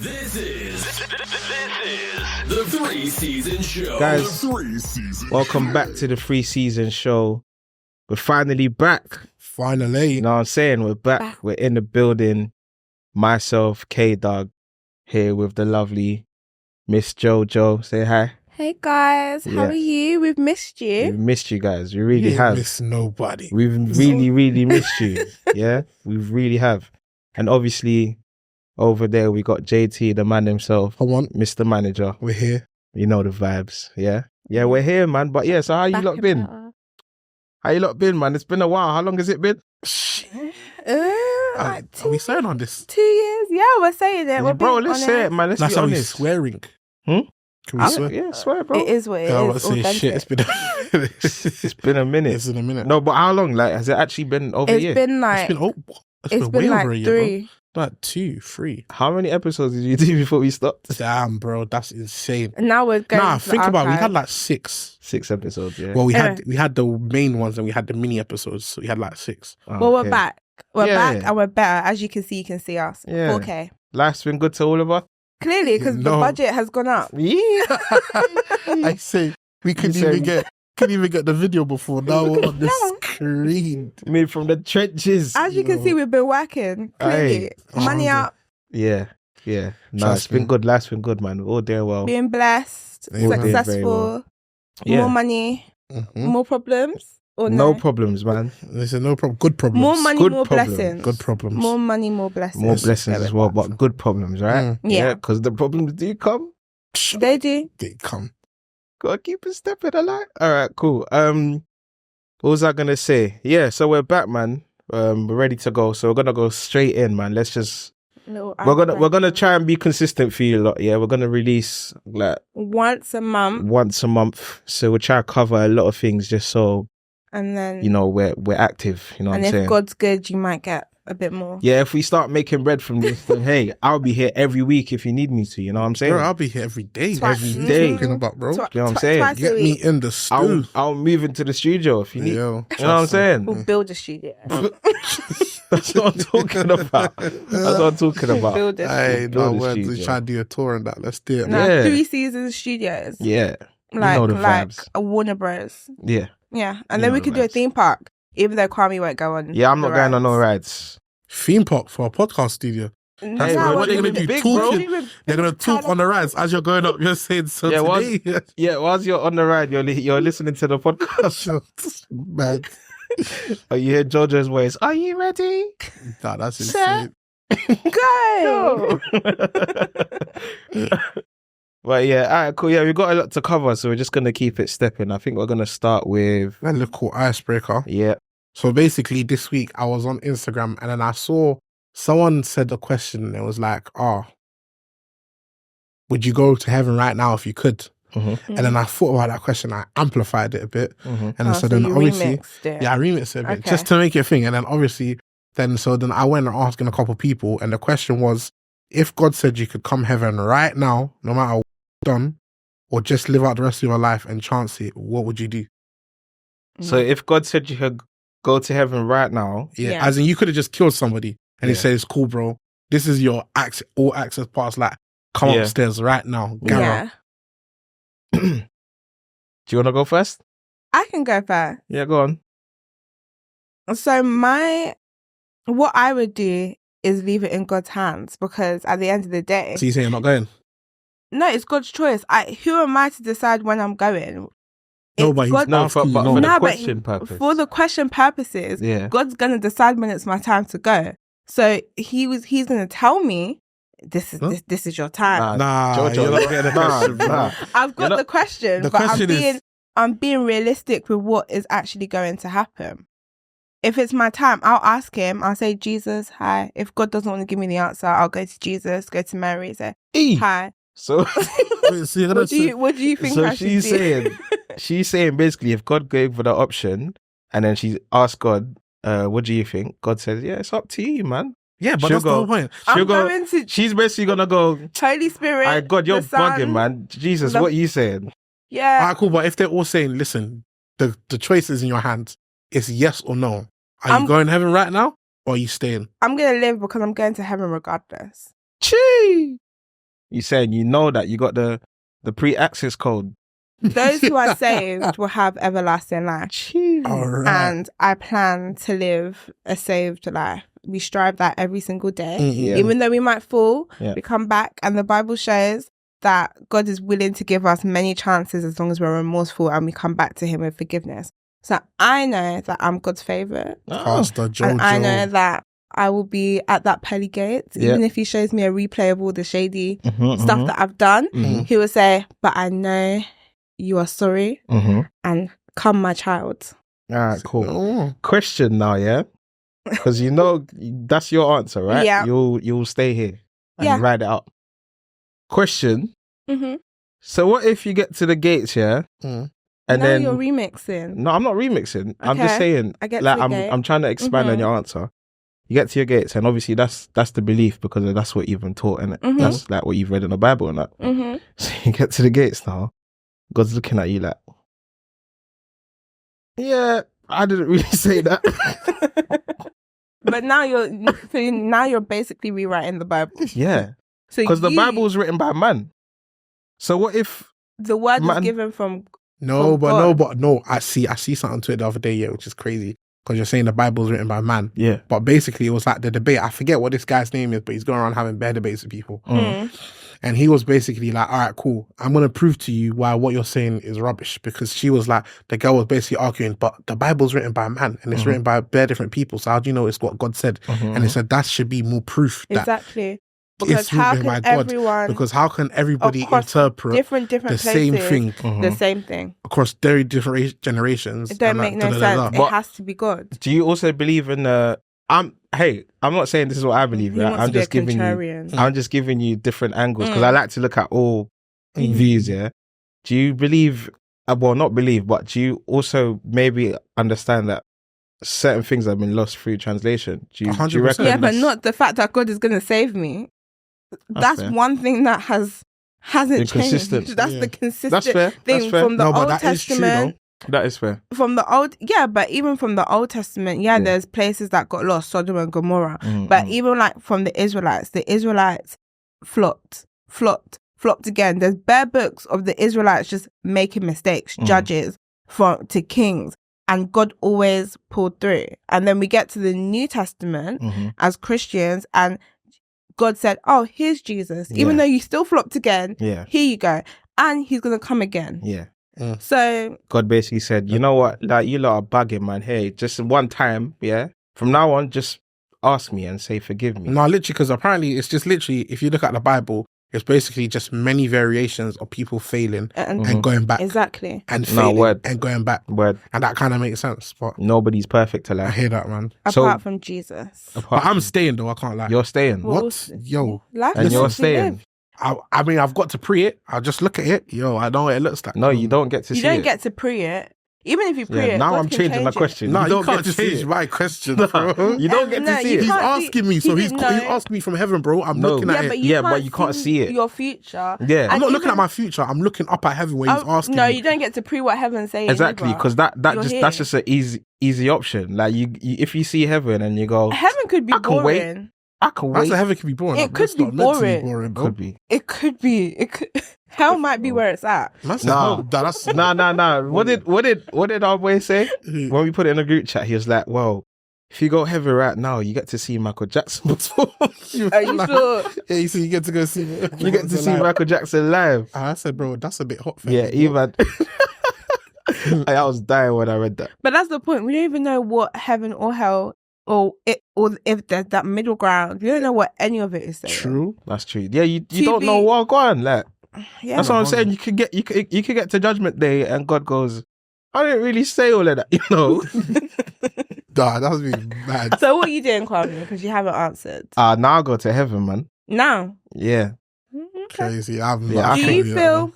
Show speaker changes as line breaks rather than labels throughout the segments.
This is the Free Season Show.
Guys, welcome back to the Free Season Show. We're finally back.
Finally.
You know what I'm saying? We're back. We're in the building. Myself, K-Dog, here with the lovely Miss Jojo. Say hi.
Hey guys, how are you? We've missed you.
We've missed you guys. We really have.
Miss nobody.
We've really missed you. Yeah, we really have. And obviously, over there we got JT, the man himself.
Come on,
Mr. Manager.
we're here.
You know the vibes. Yeah, we're here, man. But yeah, so how you lot been? How you lot been, man? It's been a while. How long has it been?
Are we saying on this?
2 years? Yeah, we're saying it.
Bro, let's say it, man. Let's
That's
be
how we
honest.
swearing. Can we swear?
Yeah, swear, bro.
It is what it
I
is.
was about to say shit. It's been
It's been a minute.
It's in a minute.
No, but how long? Like, has it actually been over a year?
It's been like
It's been way
like
over a year,
3.
bro. Like 2, 3.
How many episodes did you do before we stopped?
Damn, bro, that's insane.
And now we're going.
Nah,
to the
think about it. We had
archive.
like 6.
6 episodes, yeah.
Well, we
Yeah.
had the main ones and we had the mini episodes, so we had like 6.
Oh,
Well,
okay.
we're back. We're
Yeah.
back and we're better. As you can see us.
Yeah.
4K.
Life's been good to all of us.
Clearly, because the
No.
budget has gone up.
Yeah.
I say we couldn't
You
even
said-
get the video before now we're on the
No.
screen.
Made from the trenches.
As you can see, we've been working. Clearly,
Aye.
money
100.
up,
Yeah. No,
Trust
it's been
me.
good. Life's been good, man. We're all doing well.
being blessed,
All doing
very
successful,
well. Yeah.
more money,
Mhm.
more problems, or
No
no?
problems, man.
Listen, no problem. Good problems.
More money,
Good
more
problem.
blessings.
Good problems.
More money, more blessings.
More blessings
Go
as
with
well,
that.
but good problems, right?
Mm.
Yeah.
Because the problems do come.
They do.
They come.
Gotta keep it stepping alive. All right, cool. What was I gonna say? Yeah, so we're back, man. We're ready to go. So we're gonna go straight in, man. Let's just we're gonna try and be consistent for you lot. Yeah, we're gonna release like
once a month,
once a month. So we'll try to cover a lot of things just so
and then
you know we're active. You know what
and
I'm
if
saying?
God's good, you might get a bit more.
Yeah, if we start making bread from this, then hey, I'll be here every week if you need me to. You know what I'm saying?
Bro, I'll be here every day.
Twice.
Every
What
day.
you talking about, bro?
You know what I'm saying?
Twice a
Get me
week.
in the stew.
I'll move into the studio if you need.
Yo,
You know what I'm saying?
We'll build a studio.
That's what I'm talking about. That's what I'm talking about.
Build a
Hey,
studio.
no
Build a
words.
studio.
We try to do a tour and that. Let's do it.
No,
man.
Yeah.
3 seasons studios.
Yeah,
Like
know the
like
vibes.
a Warner Bros.
yeah,
Yeah, and
You
then
know
we
the
could do a
vibes.
theme park, even though Kwame won't go on.
yeah. I'm
the
not going on no
rides.
rides.
Theme park for a podcast studio.
No,
Hey, bro,
we're
what they gonna
doing
do?
it
Talking?
big,
They're gonna talk on the rides as you're going up. You're saying so
Yeah, what?
today.
Yeah, whilst you're on the ride, you're listening to the podcast.
Man,
Or you hear Jojo's voice. Are you ready?
nah, that's
Sir?
insane.
Go.
But yeah, all right, cool. Yeah, we've got a lot to cover, so we're just gonna keep it stepping. I think we're gonna start with
A little icebreaker.
yeah.
So basically, this week I was on Instagram and then I saw someone said a question. And it was like, would you go to heaven right now if you could?
Mm-hmm,
And then I thought about that question. I amplified it a bit.
mm-hmm.
And then, so
so
then
you
obviously,
remixed it.
yeah, I remixed it a bit
Okay.
just to make it a thing. And then obviously, then I went and asking a couple people. And the question was, if God said you could come heaven right now, no matter what you've done, or just live out the rest of your life and chance it, what would you do?
So if God said you could go to heaven right now,
Yeah.
As in you could have just killed somebody and he
Yeah.
says, cool, bro. This is your all access pass. Like, come
Yeah.
upstairs right now. Gara.
Yeah,
do you want to go first?
I can go first.
Yeah, go on.
So what I would do is leave it in God's hands, because at the end of the day,
So you say you're not going?
no, it's God's choice. Who am I to decide when I'm going?
No,
It's
but he's
God-
No,
asking
for,
you,
but
no.
for
No,
the
but
question purpose.
For the question purposes,
yeah.
God's gonna decide when it's my time to go. So he's gonna tell me this is
Huh?
this is your time.
Nah,
Jojo,
you're not getting a question, bro.
nah.
I've got
You're
the question,
The
but
question
I'm being realistic with what is actually going to happen. If it's my time, I'll ask him. I'll say, Jesus, hi. If God doesn't want to give me the answer, I'll go to Jesus, go to Mary, say,
E.
hi.
So,
Wait, so you're gonna
What do you think
so
I should
she's
do?
saying, she's saying basically, if God gave her the option, and then she asked God, "What do you think?" God says, "Yeah, it's up to you, man."
yeah, but
She'll
that's the
go.
whole point.
She'll
I'm
go.
going to
She's basically gonna go.
Holy Spirit.
"I God, you're
the Son,
bugging, man. Jesus,
the-
what you saying?"
Yeah.
Alright, cool. But if they're all saying, listen, the choice is in your hands, it's yes or no. Are you going to heaven right now, or are you staying?
I'm going to live because I'm going to heaven regardless.
Chee. You saying you know that you got the pre-access code.
Those who are saved will have everlasting life.
All right.
And I plan to live a saved life. We strive that every single day.
Yeah.
Even though we might fall,
Yeah.
we come back. And the Bible shows that God is willing to give us many chances as long as we're remorseful and we come back to him with forgiveness. So I know that I'm God's favourite.
Pastor Jojo.
And I know that I will be at that pearly gate.
Yeah.
Even if he shows me a replay of all the shady
Mhm,
stuff
mhm,
that I've done,
mhm,
he will say, but I know you are sorry
mhm.
and come my child.
All right, cool.
Oh.
Question now, yeah? Because you know that's your answer, right?
Yeah.
You'll stay here and
Yeah.
ride it out. Question.
Mm-hmm.
So what if you get to the gates, yeah?
Mm.
And
now
then
you're remixing.
no, I'm not remixing. I'm just
Okay.
saying.
I get to
Like
the
I'm
gate.
I'm trying to expand on
Mhm.
your answer. You get to your gates, and obviously that's the belief because that's what you've been taught, and
Mhm.
that's like what you've read in the Bible and that.
Mm-hmm.
So you get to the gates now. God's looking at you like, yeah, I didn't really say that.
But now you're basically rewriting the Bible.
Yeah,
So
because the
you-
Bible was written by man. So what if?
the word was
man-
given from
No,
From
but
God.
no. I see something on Twitter the other day, yeah, which is crazy because you're saying the Bible's written by man.
Yeah.
But basically, it was like the debate. I forget what this guy's name is, but he's going around having bear debates with people. And he was basically like, all right, cool. I'm going to prove to you why what you're saying is rubbish. Because she was like, the girl was basically arguing, but the Bible's written by a man and it's written by bare different people. So how do you know it's what God said? And he said that should be more proof that
exactly. Because
it's
how
written by
can
God.
everyone
Because how can everybody
across
interpret
different
the
places
same thing
the same thing?
across very different generations?
It don't
and
make
like,
no
da-da-da-da.
sense.
But-
It has to be God.
Do you also believe in the? I'm not saying this is what I believe.
He
Right?
wants
I'm
to be a
just giving you.
contrarian.
I'm just giving you different angles because I like to look at all views. Yeah. Do you believe? Well, not believe, but do you also maybe understand that certain things have been lost through translation? Do you
100%.
reckon?
Yeah, but
that's
not the fact that God is going to save me. That's
fair.
one thing that hasn't
Been
changed.
consistent.
That's
Yeah.
the consistent
That's fair.
thing
That's fair.
from the
No, but
Old
that is true,
Testament.
That is fair.
From the old, yeah, but even from the Old Testament,
Yeah.
there's places that got lost, Sodom and Gomorrah.
Mm,
But even like from the Israelites flopped again. There's bare books of the Israelites just making mistakes, judges to kings, and God always pulled through. And then we get to the New Testament as Christians, and God said, "Oh, here's Jesus. Even
Yeah.
though you still flopped again,
Yeah.
here you go, and He's gonna come again."
Yeah.
So
God basically said, you know what? Like, you lot are bugging, man. Hey, just one time, yeah? From now on, just ask me and say, forgive me.
No, literally, because apparently it's just literally, if you look at the Bible, it's basically just many variations of people failing
and
and going back
exactly.
and
No,
failing
word.
and going back.
Word.
And that kind of makes sense. But
Nobody's perfect to
I
life.
hear that, man.
So-
Apart from Jesus.
But I'm staying though, I can't lie.
You're staying.
Well,
What? Yo.
Life
And
is
you're
what we
staying.
live.
I mean, I've got to pre it. I'll just look at it. Yo, I know what it looks like.
No, you don't get to
You
see
don't
it.
get to pre it. Even if you pre
Yeah,
it,
now
God
I'm
can
changing my
change it.
question.
No,
you
you
don't
can't
get to
just
see
change
it.
my question,
No,
bro.
you don't get
No,
to see
you
it.
He's
can't
asking me, so
he
he's
didn't know.
asking me from heaven, bro. I'm
No.
looking at
Yeah, but
it.
you
Yeah,
can't
but you can't see it.
your future.
Yeah.
I'm
And
not looking at
even-
my future. I'm looking up at heaven where he's asking
No,
me.
you don't get to pre what heaven's saying.
Exactly,
either.
because that's
You're
just
here.
an easy option. Like you if you see heaven and you go,
Heaven could be
I can wait.
boring.
I can
That's
wait.
a heaven can be boring.
It
That's
could be
not meant to
boring.
boring, bro.
Could be.
It could be. It could. Hell might be where it's at.
That's
Nah.
that's
Nah. What did our boy say? When we put it in a group chat, he was like, well, if you go heaven right now, you get to see Michael Jackson perform.
Are you sure?
Yeah, you see, you get to go see.
You get to see Michael Jackson live.
I said, bro, that's a bit hot. For
Yeah,
me,
even I was dying when I read that.
But that's the point. We don't even know what heaven or hell or if there's that middle ground. We don't know what any of it is saying.
True.
That's true. Yeah, you
To
don't know
be-
what go on. Like
Yeah.
that's what I'm saying. You could get to Judgment Day and God goes, I didn't really say all of that, you know.
Nah, that was really bad.
So what are you doing, Kwame? Because you haven't answered.
Now I go to heaven, man.
Now.
Yeah.
Okay.
Crazy. I'm
Yeah,
not
I
Do
think-
you feel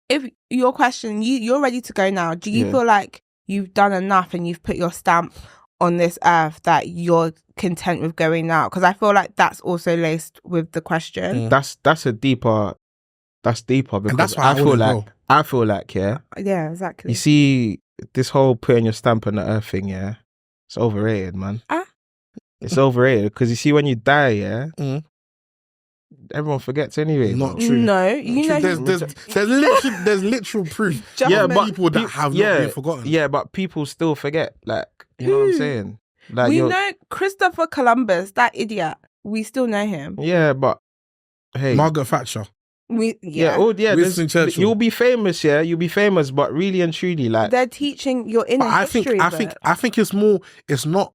if your question you're ready to go now? Do you
Yeah.
feel like you've done enough and you've put your stamp on this earth that you're content with going now? Because I feel like that's also laced with the question.
That's deeper because
And that's why I
I feel
wanna
like
go.
yeah.
Yeah, exactly.
You see this whole putting your stamp on the earth thing, yeah. It's overrated, man.
Ah.
It's overrated because you see when you die, yeah.
Mm.
everyone forgets anyway.
Not
bro.
true.
No, you know,
There's literal proof.
Yeah,
Of
but
people that have not been forgotten.
Yeah, but people still forget. Like, you know what I'm saying? Like,
we know Christopher Columbus, that idiot. We still know him.
Yeah, but hey,
Margaret Thatcher.
Winston
Churchill.
You'll be famous, yeah. You'll be famous, but really and truly, like,
they're teaching your inner history.
I think it's more. It's not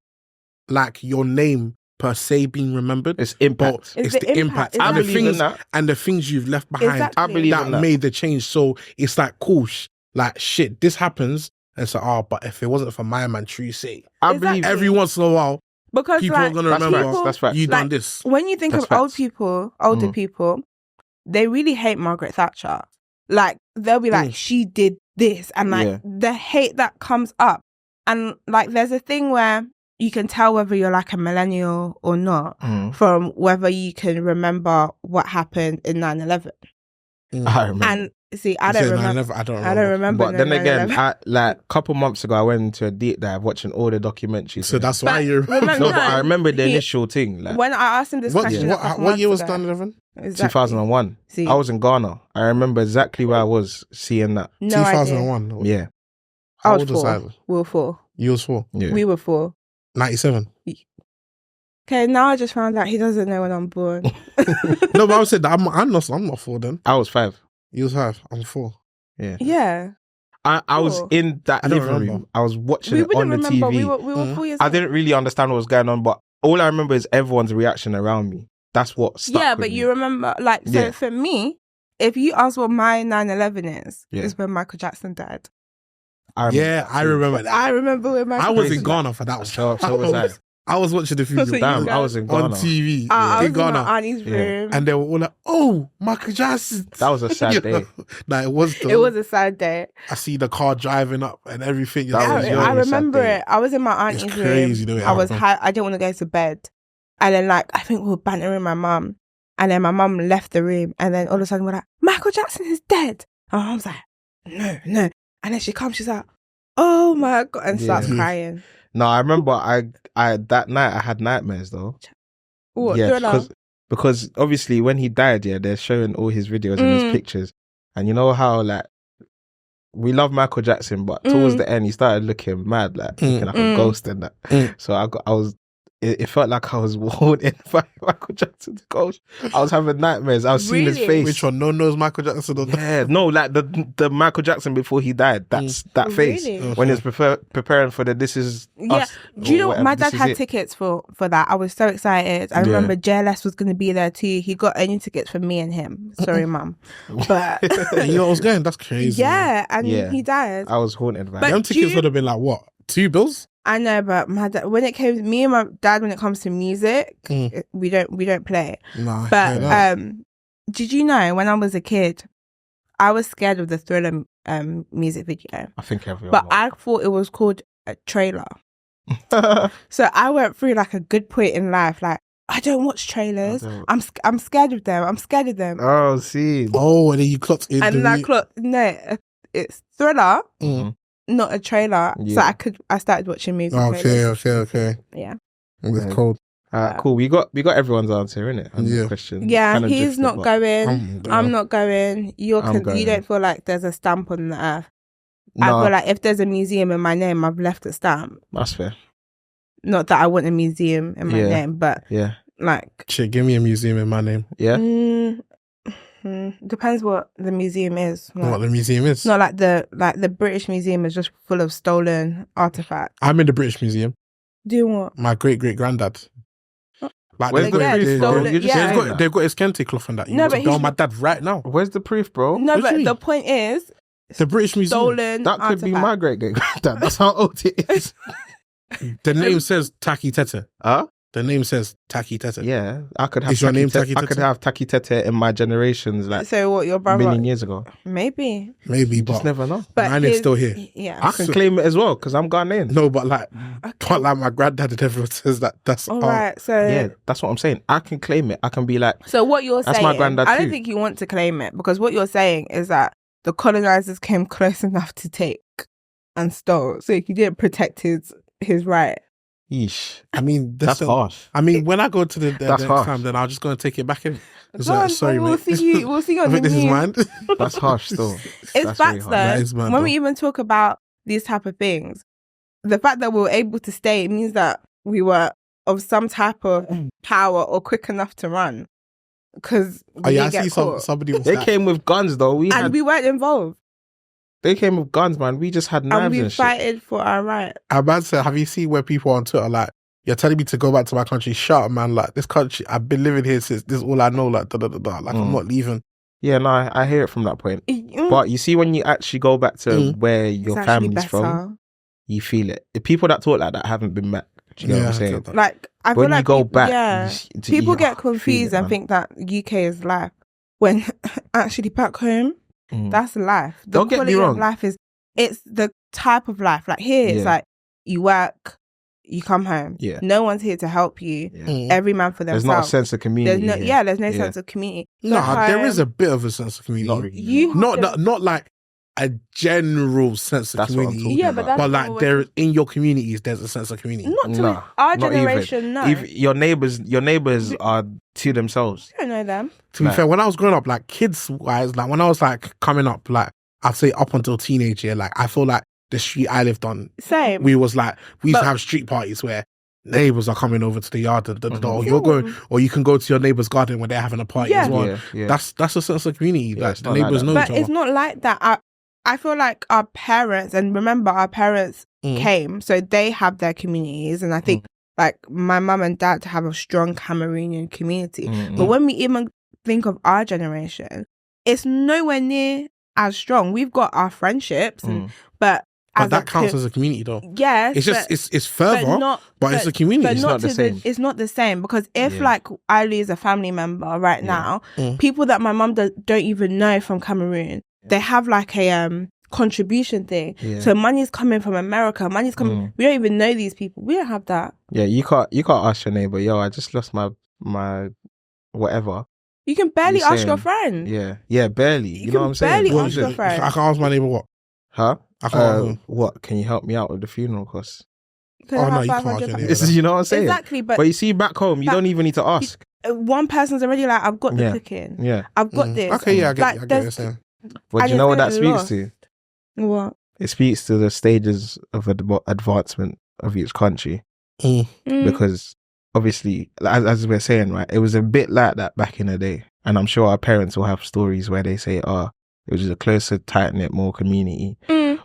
like your name per se being remembered.
it's impact.
It's the impact
I
and the
believe in
things
that.
and the things you've left behind.
Exactly.
I believe
that
in that.
made the change. So it's like, cool, like shit. This happens, and it's like, but if it wasn't for my man, true say,
I
Exactly.
believe
every once in a while,
because
people are gonna
That's
remember.
facts. That's facts.
You done
Like,
this.
when you think
That's
of old
facts.
people, older
Mm.
people, they really hate Margaret Thatcher. Like, they'll be like, she did this, and like
Yeah.
the hate that comes up, and like there's a thing where you can tell whether you're like a millennial or not from whether you can remember what happened in 9/11.
I remember.
And see, I don't remember.
I don't remember.
I don't remember.
But then again,
9/11.
I, like a couple months ago, I went into a deep dive watching all the documentaries.
So that's why
But
you
remember-
no, but I remember the
he-
initial thing. Like,
when I asked him this question, a couple
what year was
months ago,
9/11?
exactly.
2001.
See,
I was in Ghana. I remember exactly where I was seeing that.
no idea.
2001.
Yeah,
I
How
was
old was I?
4. We were 4.
You was 4.
yeah.
We were 4.
97.
Okay, now I just found out he doesn't know when I'm born.
No, but I said that I'm not 4 then.
I was 5.
You was 5. I'm 4.
Yeah,
Yeah.
I was
Cool.
in that
I don't
living
remember.
room. I was watching
We
it on
wouldn't
the
remember.
TV.
We were 4 years
I
old.
didn't really understand what was going on, but all I remember is everyone's reaction around me. That's what stuck
Yeah,
with
but
me.
you remember, like, so
Yeah.
for me, if you ask what my 9/11 is
Yeah.
when Michael Jackson died.
I remember
Yeah,
that
I
too.
remember that.
I remember when Michael
I was
Jackson
in Ghana for that one.
So was I.
I was watching the
So
video
you
Damn,
guys-
I was in
on
Ghana.
TV
I was
in
in my
Ghana.
auntie's
Yeah.
room.
And they were all like, oh, Michael Jackson.
That was a sad
You
day.
know? Like, it was
It was a sad day.
I see the car driving up and everything.
That was
I
your
remember
sad day.
it. I was in my
It's
auntie's
crazy the
room.
way it
I was
happened.
I didn't want to go to bed. And then, like, I think we were bantering my mum. And then my mum left the room. And then all of a sudden we're like, Michael Jackson is dead. And my mum's like, no. And then she comes, she's like, oh my God. And starts
Yeah.
crying.
No, I remember I that night I had nightmares though.
What?
Yeah,
Thriller?
because obviously when he died, yeah, they're showing all his videos and his pictures, and you know how like we love Michael Jackson, but towards the end he started looking mad, like looking like a ghost and that. So I was. It felt like I was worn in by Michael Jackson's ghost. I was having nightmares. I was seeing his
Really?
face.
Which one? No one knows Michael Jackson. Or
Yeah, no, like the Michael Jackson before he died. That's that face
Really?
when he's preparing for the This Is
Yeah.
Us.
Do you
or
know
whatever,
my
This
dad
Is
had
It.
tickets for that? I was so excited. I remember JLS was going to be there too. He got only tickets for me and him. Sorry, mum. But
you know what was going? That's crazy.
yeah, and
Yeah.
he died.
I was haunted by
But
it.
Them
do
tickets
you-
would have been like what? $2?
I know, but my dad, when it came, me and my dad, when it comes to music, we don't play.
Nah.
But
yeah, no.
did you know when I was a kid, I was scared of the Thriller music video,
I think everyone.
but I thought it was called a trailer. So I went through like a good point in life, like I don't watch trailers.
I don't.
I'm scared of them. I'm scared of them.
Oh, see.
Oh, and then you clocked in.
And then I clocked, no, it's Thriller, not a trailer. So
Yeah.
I started watching music. trailers.
Okay.
Yeah.
It's cold.
Cool. We got everyone's answer, innit? On
Yeah.
the question.
Yeah,
Kinda
he's
drifted,
not
but-
going. I'm not going.
I'm going.
You don't feel like there's a stamp on the earth. I
No,
feel like if there's a museum in my name, I've left a stamp.
that's fair.
Not that I want a museum in my
Yeah.
name, but
Yeah.
like,
Shit, give me a museum in my name.
Yeah.
depends what the museum is. Like,
What the museum is.
it's not like the British Museum is just full of stolen artifacts.
I'm in the British Museum.
Doing what?
My great grandad. Like
Where's
they've
the
got,
proof,
they,
bro?
stolen-
You're just
yeah.
saying that.
they've got his kente cloth on that. You
No,
want
but
to go
he's-
on my dad right now.
Where's the proof, bro?
No,
What do
but
you
the
mean?
point is
The British Museum.
stolen.
That could be
artifact.
my great granddad. That's how old it is.
The name says Taki Tete.
Huh?
The name says Taki Tete.
Yeah, I could have.
Is your name Taki
I could
Tete?
have Taki Tete in my generations, like
So what? Your
a
brother?
million years ago.
Maybe.
Maybe,
Just
but
never know.
But
mine is still here.
Yeah.
I can claim it as well because I'm Ghanaian.
no, but like,
Okay.
but like my granddad and everyone says that that's
All right. So
Yeah, that's what I'm saying. I can claim it. I can be like,
So what you're
That's
saying,
my granddad
I don't
too.
think you want to claim it because what you're saying is that the colonizers came close enough to take and stole, so he didn't protect his right.
Yeesh.
I mean,
That's harsh.
I mean, when I go to the
That's
next
harsh.
time, then I'll just go and take it back in. It's
Go
like,
on,
sorry,
we'll
mate.
see you. We'll see you on
I think
the
this is
news.
mine.
That's harsh still.
It's
That's very
facts
harsh.
though.
That is mad,
When
though.
we even talk about these type of things, the fact that we were able to stay, it means that we were of some type of power or quick enough to run. Because
Oh yeah, I
didn't get
see
caught.
somebody was
They
like,
came with guns though.
We weren't involved.
They came with guns, man. We just had
And
knives
we
and shit.
fighted for our right.
I man said, have you seen where people on Twitter like, you're telling me to go back to my country? Shut up, man. Like, this country, I've been living here since this is all I know. Like, da da da da. Like, I'm not leaving.
Yeah, no, I hear it from that point. But you see, when you actually go back to where your
It's actually
family's from, you feel it. The people that talk like that haven't been back. Do you know what I'm
I
saying?
get that.
Like, I feel
When
like
you go
people,
back,
yeah, people get confused and think that UK is life. When actually back home, that's life. The
Don't get me
quality
wrong.
of life it's the type of life. Like here, it's like you work, you come home.
Yeah.
No one's here to help you.
Yeah.
Every man for
There's
themselves.
not a sense of community.
There's no sense of community.
No,
Go
there is
home.
a bit of a sense of community.
Not really.
You have
Not like a general sense of
That's what I'm
community.
talking
Yeah,
about.
but that's
But
not
like
what
there in your communities, there's a sense of community.
not to
Nah,
our
not
generation.
even.
No,
If your neighbors are to themselves.
you don't know them.
To be
Like-
fair, when I was growing up, like kids wise, like when I was like coming up, like I'd say up until teenage year, like I feel like the street I lived on,
Same.
we used
But-
to have street parties where neighbors are coming over to the yard, or
Mhm.
you're going, or you can go to your neighbor's garden when they're having a party
Yeah.
as well.
Yeah, yeah.
That's a sense of community.
Yeah,
Like
it's
the
not like
neighbors
that.
know
But
each
it's
other.
not like that. I feel like our parents, and remember our parents came, so they have their communities, and I think like my mum and dad have a strong Cameroonian community. But when we even think of our generation, it's nowhere near as strong. We've got our friendships, but
But that counts as a community, though.
yes,
It's just it's further, but it's a community.
But
It's
not
not the
to
same.
It's not the same because if
Yeah.
like I lose a family member right now, people that my mum don't even know from Cameroon, they have like a contribution thing.
Yeah.
So money's coming from America. Money's coming. We don't even know these people. We don't have that.
Yeah, you can't ask your neighbor, yo, I just lost my whatever.
You can barely
You
ask your
saying-
friend.
Yeah, barely. You, know
can
what I'm saying?
barely
What
ask
is
your
it?
friend.
I can ask my neighbor what.
Huh?
I can't ask him.
What? Can you help me out with the funeral costs?
Can
Oh,
I
no,
have
you can't
500
ask your
pounds?
neighbor.
You know what I'm saying?
Exactly, but
you see, back home, you
Back-
don't even need to ask.
one person's already like, I've got the
Yeah.
cooking.
Yeah.
I've got this.
Okay, yeah, I get
Like,
you. I get what
there's-
you're saying.
But
I
do you know what that
just
speaks
lost.
to?
What?
It speaks to the stages of advancement of each country.
Mm.
Because obviously, as we're saying, right, it was a bit like that back in the day. And I'm sure our parents will have stories where they say, it was a closer, tight-knit, more community.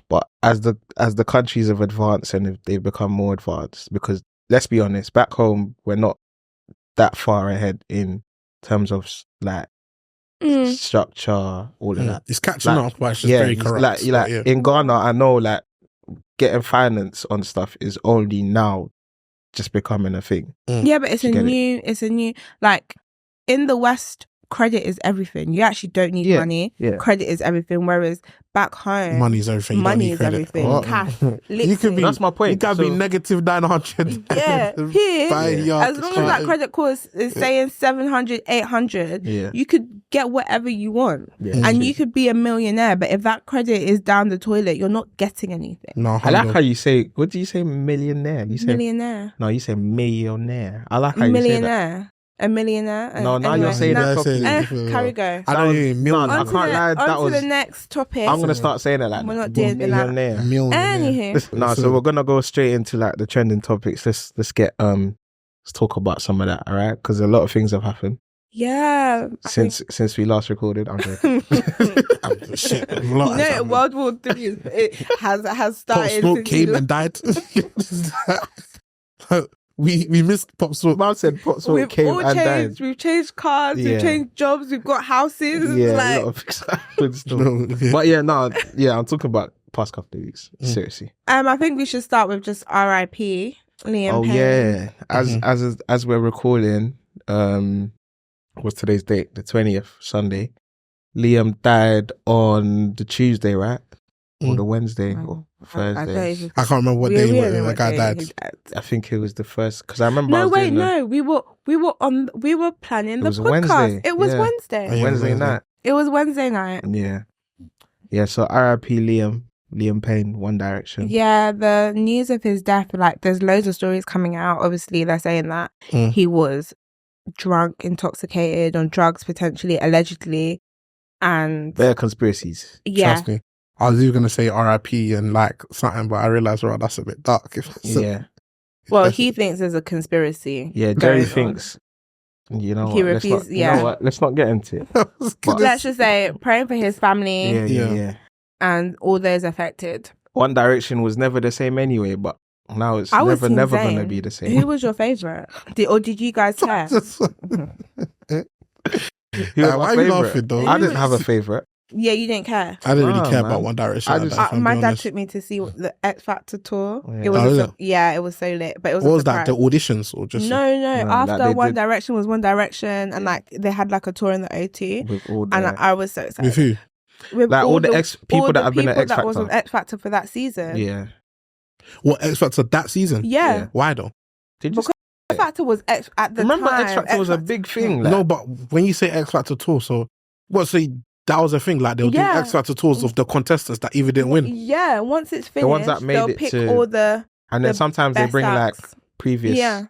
But as the countries have advanced and they've become more advanced, because let's be honest, back home, we're not that far ahead in terms of like structure, all of that.
It's catching
Like,
up, but it's just very
it's
corrupt.
like
but yeah.
in Ghana, I know like getting finance on stuff is only now just becoming a thing.
Yeah, but it's
You get
a new, like in the West, credit is everything. You actually don't need money.
Yeah.
Credit is everything. Whereas back home,
Money's everything. You don't
money
need
is
credit.
everything.
What?
Cash.
You could be.
That's my point.
You can be
So-
negative 900.
Yeah,
Buy
here,
your-
as long as that credit course is saying 700, 800,
Yeah.
you could get whatever you want.
Yeah,
And
true.
you could be a millionaire, but if that credit is down the toilet, you're not getting anything.
No,
I like how you say, what do you say, millionaire? You say,
Millionaire.
no, you say millionaire. I like how you say that.
Millionaire. A millionaire.
No, now you're
Anyway,
saying
now-
that properly.
carry go.
I don't hear
No, I
On to
can't lie, that
on to
was...
the next topic.
I'm going to start saying it like
We're
that.
not doing it like-
millionaire.
millionaire.
Anywho.
No, so we're gonna go straight into like the trending topics. Let's get let's talk about some of that, all right? Because a lot of things have happened
Yeah.
since we last recorded. I'm joking.
Shit, a lot
You
has
know,
happened.
World War III has
Pop
started.
Smoke
since
came
we-
and died. we missed Pop Smoke.
Man said Pop Smoke
We've
came
all
and
changed.
died.
We've changed cars.
Yeah.
We've changed jobs. We've got houses.
Yeah,
like,
a lot of things happened still.
No, yeah.
But yeah, I'm talking about past couple of weeks. Seriously.
I think we should start with just R.I.P. Liam
Oh
Payne.
yeah, as we're recording, what's today's date? The 20th, Sunday. Liam died on the Tuesday, right? Or the Wednesday or Thursday.
I can't remember what
We
day
don't know
the
what
guy
day
died.
he died.
I think it was the first because I remember. I
No,
was
wait,
doing the-
no. We were planning
It
the
was a
podcast.
Wednesday,
It was
yeah.
Wednesday.
Oh, yeah.
Wednesday
Wednesday.
night.
It was Wednesday night.
Yeah. So R.I.P. Liam. Liam Payne, One Direction.
Yeah, the news of his death, like, there's loads of stories coming out. Obviously, they're saying that he was drunk, intoxicated, on drugs, potentially, allegedly, and
Bare conspiracies.
yeah,
Trust me. I was even gonna say R.I.P. and like something, but I realized, right, that's a bit dark.
Yeah.
well, he thinks there's a conspiracy.
Yeah, Jerry
going on.
thinks, you know
He
what,
refused-
you know what, let's not get into it.
Let's just say, praying for his family
Yeah.
and all those affected.
One Direction was never the same anyway, but now it's
I was
never
Team
gonna
Zayn.
be the same.
Who was your favourite? Or did you guys care?
Who was
Why
my
are you
favourite?
laughing though?
I didn't have a favourite.
Yeah, you didn't care.
I didn't really
Nah,
care
man.
about One Direction.
I
like
just-
that, if I'm
My
being
dad
honest.
took me to see the X Factor tour.
Yeah.
It was
Oh, is it?
yeah, it was so lit. But it was
What
a
was that? The
surprise.
auditions or just?
No,
No, like
after
they
One
did-
Direction was One Direction, and like they had like a tour in the O2,
With all the,
and I was so excited.
With who?
With
like all the people
all
that
the
have been at
people
X
that was on
Factor.
X Factor for that season.
Yeah.
What X Factor that season?
Yeah.
Why though?
Did you
Because X Factor was at the
remember
time.
X Factor was a big thing? Like,
No, but when you say X Factor tour, so what? So that was a thing. Like they were doing
Yeah.
X Factor tours of the contestants that even didn't win.
Yeah, once it's finished,
The ones that made
they'll
it
pick
to-
all the
and then
the
sometimes they
best
bring like
acts.
previous.
Yeah.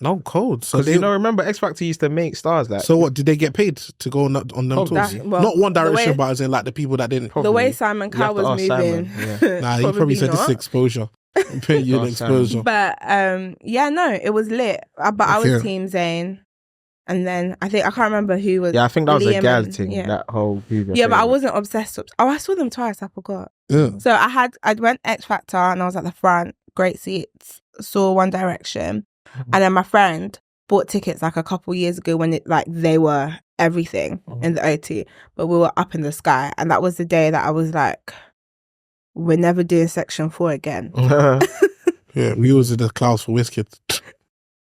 No code. So
Because
they.
you know, remember X Factor used to make stars like.
So what? Did they get paid to go on them
Oh,
tours?
that-
well,
Not One
the
Direction,
way-
but as in like the people that didn't.
Probably.
The way Simon
You have
Cowell
to
was
ask
moving.
Simon,
Nah, he probably said this is
not.
exposure. I'm paying you the
Oh, Simon.
exposure.
But yeah, no, it was lit. But I was
Okay.
Team Zayn, and then I can't remember who was.
Yeah, I think that was a
Liam
gal
and-
thing.
Yeah,
That whole.
yeah, but I wasn't obsessed. Oh, I saw them twice. I forgot.
Yeah.
So I went X Factor and I was at the front, great seats. Saw One Direction, and then my friend bought tickets like a couple years ago when they were everything in the O2, but we were up in the sky, and that was the day that I was like, we're never doing Section 4 again.
Yeah, we was in the clouds for Wizkid.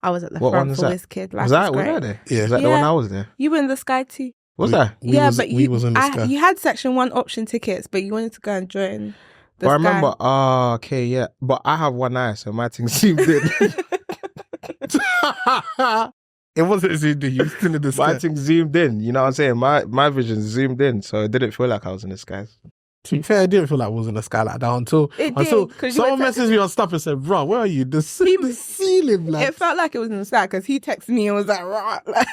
I was at the
What one
front
was
for
that?
Wizkid.
Was I there?
Yeah.
Was that the
Yeah.
one I was there?
You were in the sky too.
Was
We-
that?
We was,
but
we was in the sky.
you had Section 1 option tickets, but you wanted to go and join the
But I
sky.
remember. Oh, okay, yeah. But I have one eye, so my thing seemed in.
It wasn't zoomed in. You were still in the
My
sky.
thing zoomed in. You know what I'm saying? My vision zoomed in, so it didn't feel like I was in the skies.
To be fair, I didn't feel like I was in the sky like that until
It did, 'cause you
someone
went to-
messaged me on stuff and said, "Bro, where are you? The ceiling, like."
It felt like it was in the sky because he texted me and was like, "Rah," like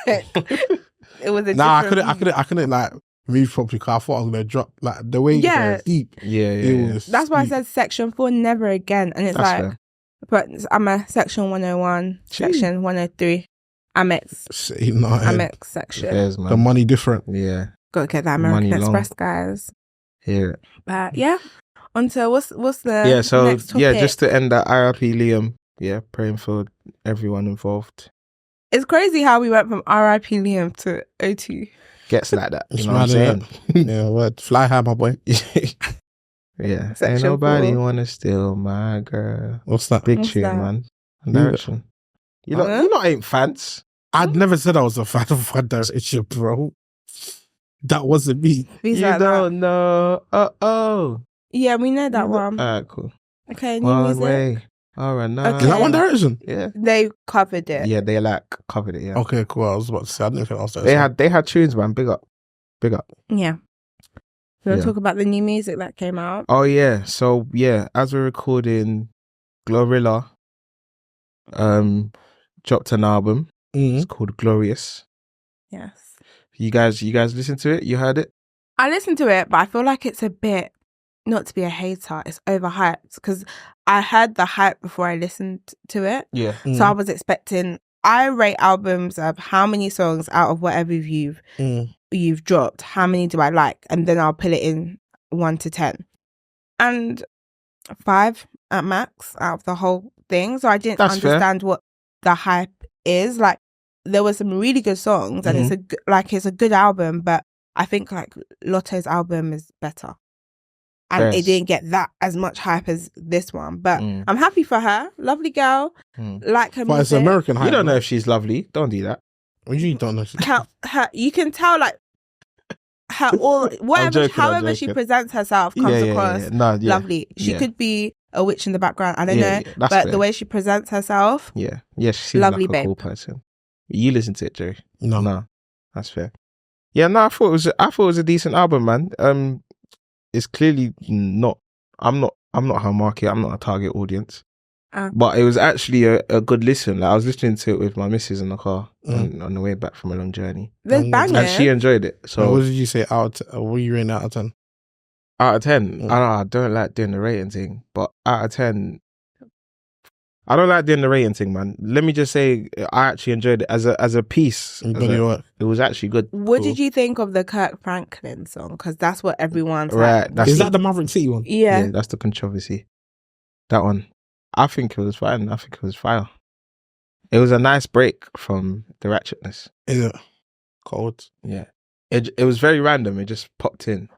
it was a
Nah,
different
I couldn't like move properly because I thought I was gonna drop. Like the way
Yeah.
it was deep.
Yeah,
It was.
That's why I
steep.
said Section 4 never again. And it's
That's
like,
fair.
but I'm a Section 101, Section 103, Amex,
Say nothing.
Amex section.
Fairs,
The
man.
money different.
Yeah,
Gotta get that American
Money long.
Express, guys.
yeah,
But yeah, onto what's the
yeah. So
next topic?
yeah, just to end that, RIP Liam. Yeah, praying for everyone involved.
It's crazy how we went from RIP Liam to O2.
Gets like that. You
It's
know what I'm
mad,
saying?
Yeah, word. Fly high, my boy.
Yeah. Ain't
Section
nobody
4.
wanna steal my girl.
What's that?
Big
What's
tune,
that?
man. One
Yeah.
Direction. You lot ain't fans.
I'd never said I was a fan of One Direction, bro. That wasn't me.
These
You
like that.
don't know. Oh.
Yeah, we know that one.
Alright, cool.
Okay, new
One
music.
way or another.
Is that One Direction?
Yeah.
They covered it.
Yeah, they like covered it. Yeah.
Okay, cool. I was about to say I didn't think I was.
They had tunes, man. Big up.
Yeah. We'll
Yeah.
talk about the new music that came out.
Oh yeah. So yeah, as we're recording, Glorilla dropped an album. It's called Glorious.
Yes.
You guys listen to it? You heard it?
I listened to it, but I feel like it's a bit, not to be a hater, it's overhyped because I heard the hype before I listened to it.
Yeah.
So I was expecting, I rate albums of how many songs out of whatever you've dropped, how many do I like? And then I'll put it in 1 to 10. And 5 at max out of the whole thing. So I didn't
That's fair.
understand what the hype is. Like, there were some really good songs and it's a good album, but I think like Lotto's album is better. And
Yes.
it didn't get that as much hype as this one. But
Mm.
I'm happy for her. Lovely girl. Like her
But it's
music.
American hype.
You don't know if she's lovely. Don't do that.
You don't know.
You can tell like her all whatever,
joking, I'm
however she
joking.
presents herself comes across
No, yeah.
lovely. She
Yeah.
could be a witch in the background. I don't
Yeah,
know,
yeah, that's
but
fair.
the way she presents herself,
Yeah. Yeah, she seems
Lovely
like a
babe.
cool person. You listen to it, Jerry?
No.
No. That's fair. Yeah, no, I thought it was a decent album, man. It's clearly not I'm not her market. I'm not a target audience.
Ah.
But it was actually a good listen. Like I was listening to it with my missus in the car on the way back from a long journey,
There's bangers.
and she enjoyed it.
So
So
what did you say what are you rating out of 10?
out of 10, I don't like doing the rating thing, but out of 10, I don't like doing the rating thing, man. Let me just say, I actually enjoyed it as a piece. It was actually good.
What did you think of the Kirk Franklin song? Because that's what everyone's
Right,
like.
Is that the Maverick City one?
Yeah.
That's the controversy. That one, I think it was fine. I think it was fire. It was a nice break from the ratchetness.
Is it cold?
Yeah, it was very random. It just popped in,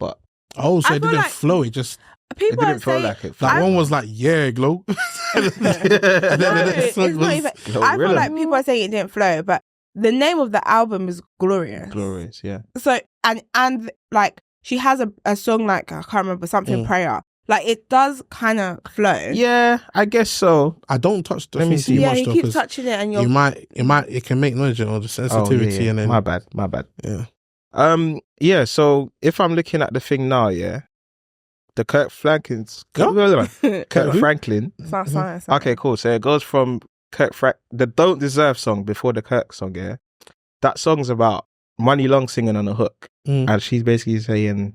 but
so
I
it
feel
didn't
like
flow. It just
People
it didn't feel
say,
like it.
that one was like glow.
No, it's not even. I feel like people are saying it didn't flow, but the name of the album is Glorious.
Glorious, yeah.
So and like she has a song like I can't remember something prayer. Like it does kind of flow.
Yeah, I guess so.
I don't touch the
Let me
thing
see.
too
Yeah,
much
he
though,
keeps
'cause
touching it, and
it can make noise, or the sensitivity,
yeah.
and then
my bad.
yeah.
Yeah. So if I'm looking at the thing now, yeah, the Kirk Franklin. Kirk Franklin. Okay, cool. So it goes from the Don't Deserve song before the Kirk song, yeah. That song's about Money Long singing on a hook, and she's basically saying,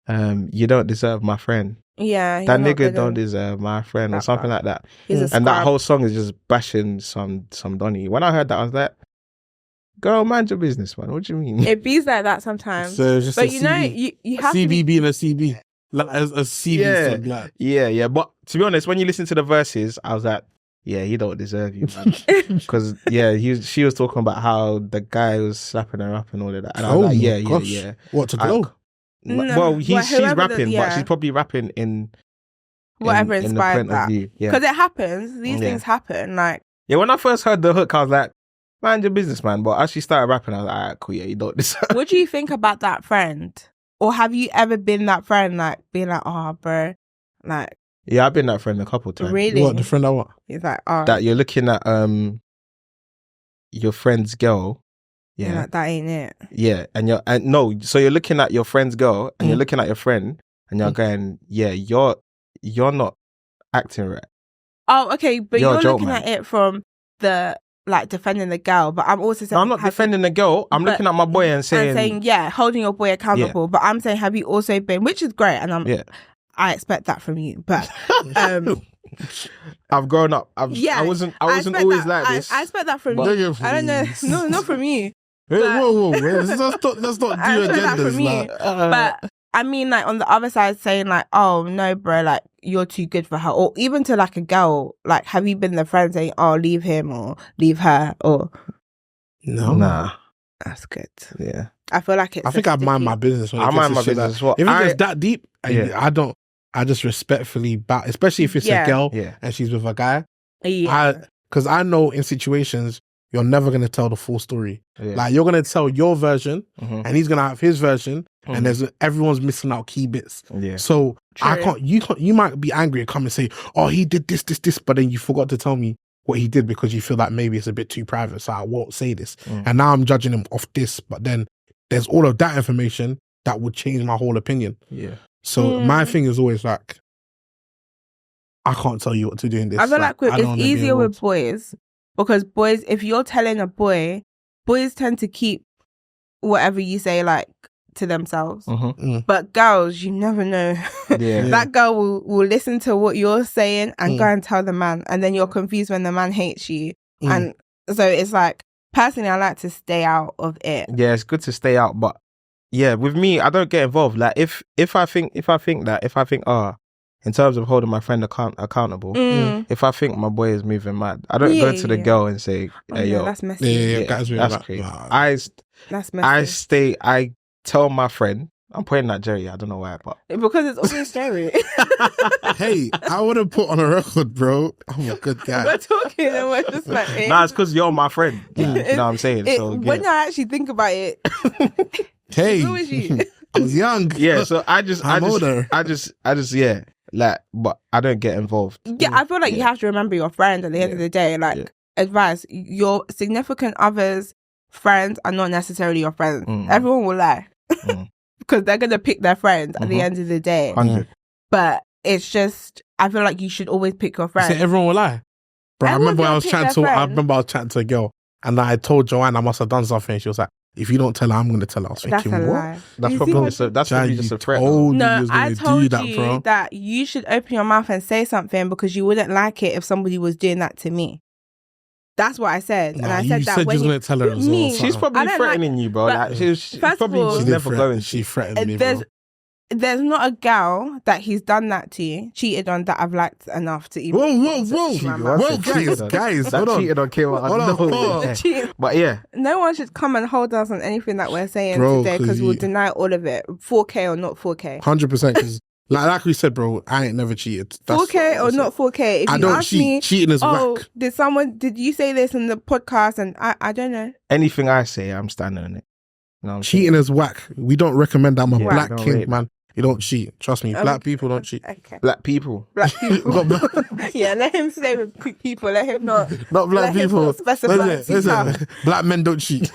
you don't deserve my friend.
Yeah,
that nigga don't deserve my friend, or something like that. And that whole song is just bashing some Donny. When I heard that, I was like, girl, mind your business, man. What do you mean?
It bees like that sometimes.
So it's just
but
a
you
CB,
know, you have
CB
to be...
being a CB. Like a CB song, like.
Yeah. But to be honest, when you listen to the verses, I was like, yeah, he don't deserve you, man. Because she was talking about how the guy was slapping her up and all of that. And I was like, yeah.
What, to glow?
Well, she's rapping, but she's probably rapping in
whatever
in
inspired
the
that.
Yeah,
because it happens. These things happen. Like,
yeah, when I first heard the hook, I was like, mind your business, man. But as she started rapping, I was like, all right, cool, yeah, you don't deserve.
What do you think about that friend? Or have you ever been that friend, like being like, oh, bro, like?
Yeah, I've been that friend a couple of times.
Really?
What, the friend I what?
It's like, oh,
that you're looking at your friend's girl. Yeah,
like, that ain't it.
Yeah, so you're looking at your friend's girl and you're looking at your friend and you're going, yeah, you're not acting right.
Oh, okay, but you're looking
man.
at it from the like defending the girl, but I'm also saying
no, I'm not defending the girl. I'm looking at my boy and saying,
yeah, holding your boy accountable. Yeah. But I'm saying, have you also been, which is great, and I expect that from you, but
I've grown up. I wasn't always like this.
I expect that from you. I don't know, no, not from you.
Hey, whoa, let's not do agendas.
But I mean, like on the other side, saying like, "Oh no, bro, like you're too good for her," or even to like a girl, like, have you been the friend saying, "Oh, leave him or leave her," or
no,
nah,
that's good.
Yeah,
I feel like it's.
I think I mind my business. I mind my business. If it's that deep, I don't. I just respectfully bow, especially if it's a girl and she's with a guy.
Yeah,
because I know in situations. You're never going to tell the full story. Yeah. Like, you're going to tell your version, and he's going to have his version, and everyone's missing out key bits. Yeah. So, true. You might be angry and come and say, oh, he did this, but then you forgot to tell me what he did because you feel like maybe it's a bit too private, so I won't say this. And now I'm judging him off this, but then there's all of that information that would change my whole opinion. Yeah. So, my thing is always like, I can't tell you what to do in this.
I feel like it's easier with boys. Because boys, if you're telling a boy, boys tend to keep whatever you say, like, to themselves. But girls, you never know. That girl will listen to what you're saying and go and tell the man. And then you're confused when the man hates you. And so it's like, personally, I like to stay out of it.
Yeah, it's good to stay out. But yeah, with me, I don't get involved. Like, if I think, in terms of holding my friend accountable, if I think my boy is moving mad, I don't go to the girl and say, hey, yo.
That's messy.
That's crazy. That's messy. I tell my friend, I'm pointing at Jerry, I don't know why, but.
Because it's always Jerry.
Hey, I want to put on a record, bro. I'm a good guy.
We're talking and we're just like, hey.
Nah, it's because you're my friend. You know what I'm saying?
When I actually think about it,
hey,
who is you?
I was young.
Yeah, so I'm
older.
Yeah. Like, but I don't get involved.
Yeah, I feel like you have to remember your friend at the end of the day. Like, advice, your significant other's friends are not necessarily your friends. Everyone will lie. Because they're going to pick their friends at the end of the day.
100.
But it's just, I feel like you should always pick your
You
friends.
say everyone will lie. Bro,
Everyone's
I
gonna pick their
remember
friend.
I was chatting to a girl and I told Joanne I must have done something. She was like, if you don't tell her, I'm going to tell her. I was
That's
thinking,
a
what?
lie.
That's
You
probably
see
just probably just a threat. though.
told you
No,
was
I
going to do
told
that,
you
bro.
that you should open your mouth and say something because you wouldn't like it if somebody was doing that to me. That's what I said. And
Nah,
I
you
said that
said you
when
was going to tell her as well.
Me.
She's
something.
probably
I don't
threatening you, bro.
but
Like she's
first of
probably
all-
was
She
never
did
going
She
to.
threatened me, bro.
there's not a gal that he's done that to, cheated on, that I've liked enough to even.
Whoa, guys,
That
hold on.
cheated on came out.
Hold on,
of
hold
nowhere.
on.
Cheating.
But yeah,
No one should come and hold us on anything that we're saying
Bro,
today
'cause
because we'll
you-
deny all of it. 4K or not 4K.
100%. Because like we said, bro, I ain't never cheated. That's
4K or not 4K. If
I
you
don't
ask
cheat.
me,
Cheating is
oh,
whack.
did you say this in the podcast? And I don't know.
anything I say, I'm standing on it. You know what I'm
Cheating
saying?
is whack. We don't recommend that. I'm a
Yeah,
black
don't
king,
rate
man. You don't cheat. Trust me. Black people don't cheat.
Okay.
Black people.
Black people.
Not
Yeah, let him stay with people. Let him not.
black
let him
people.
not specify.
Listen. Black men don't cheat.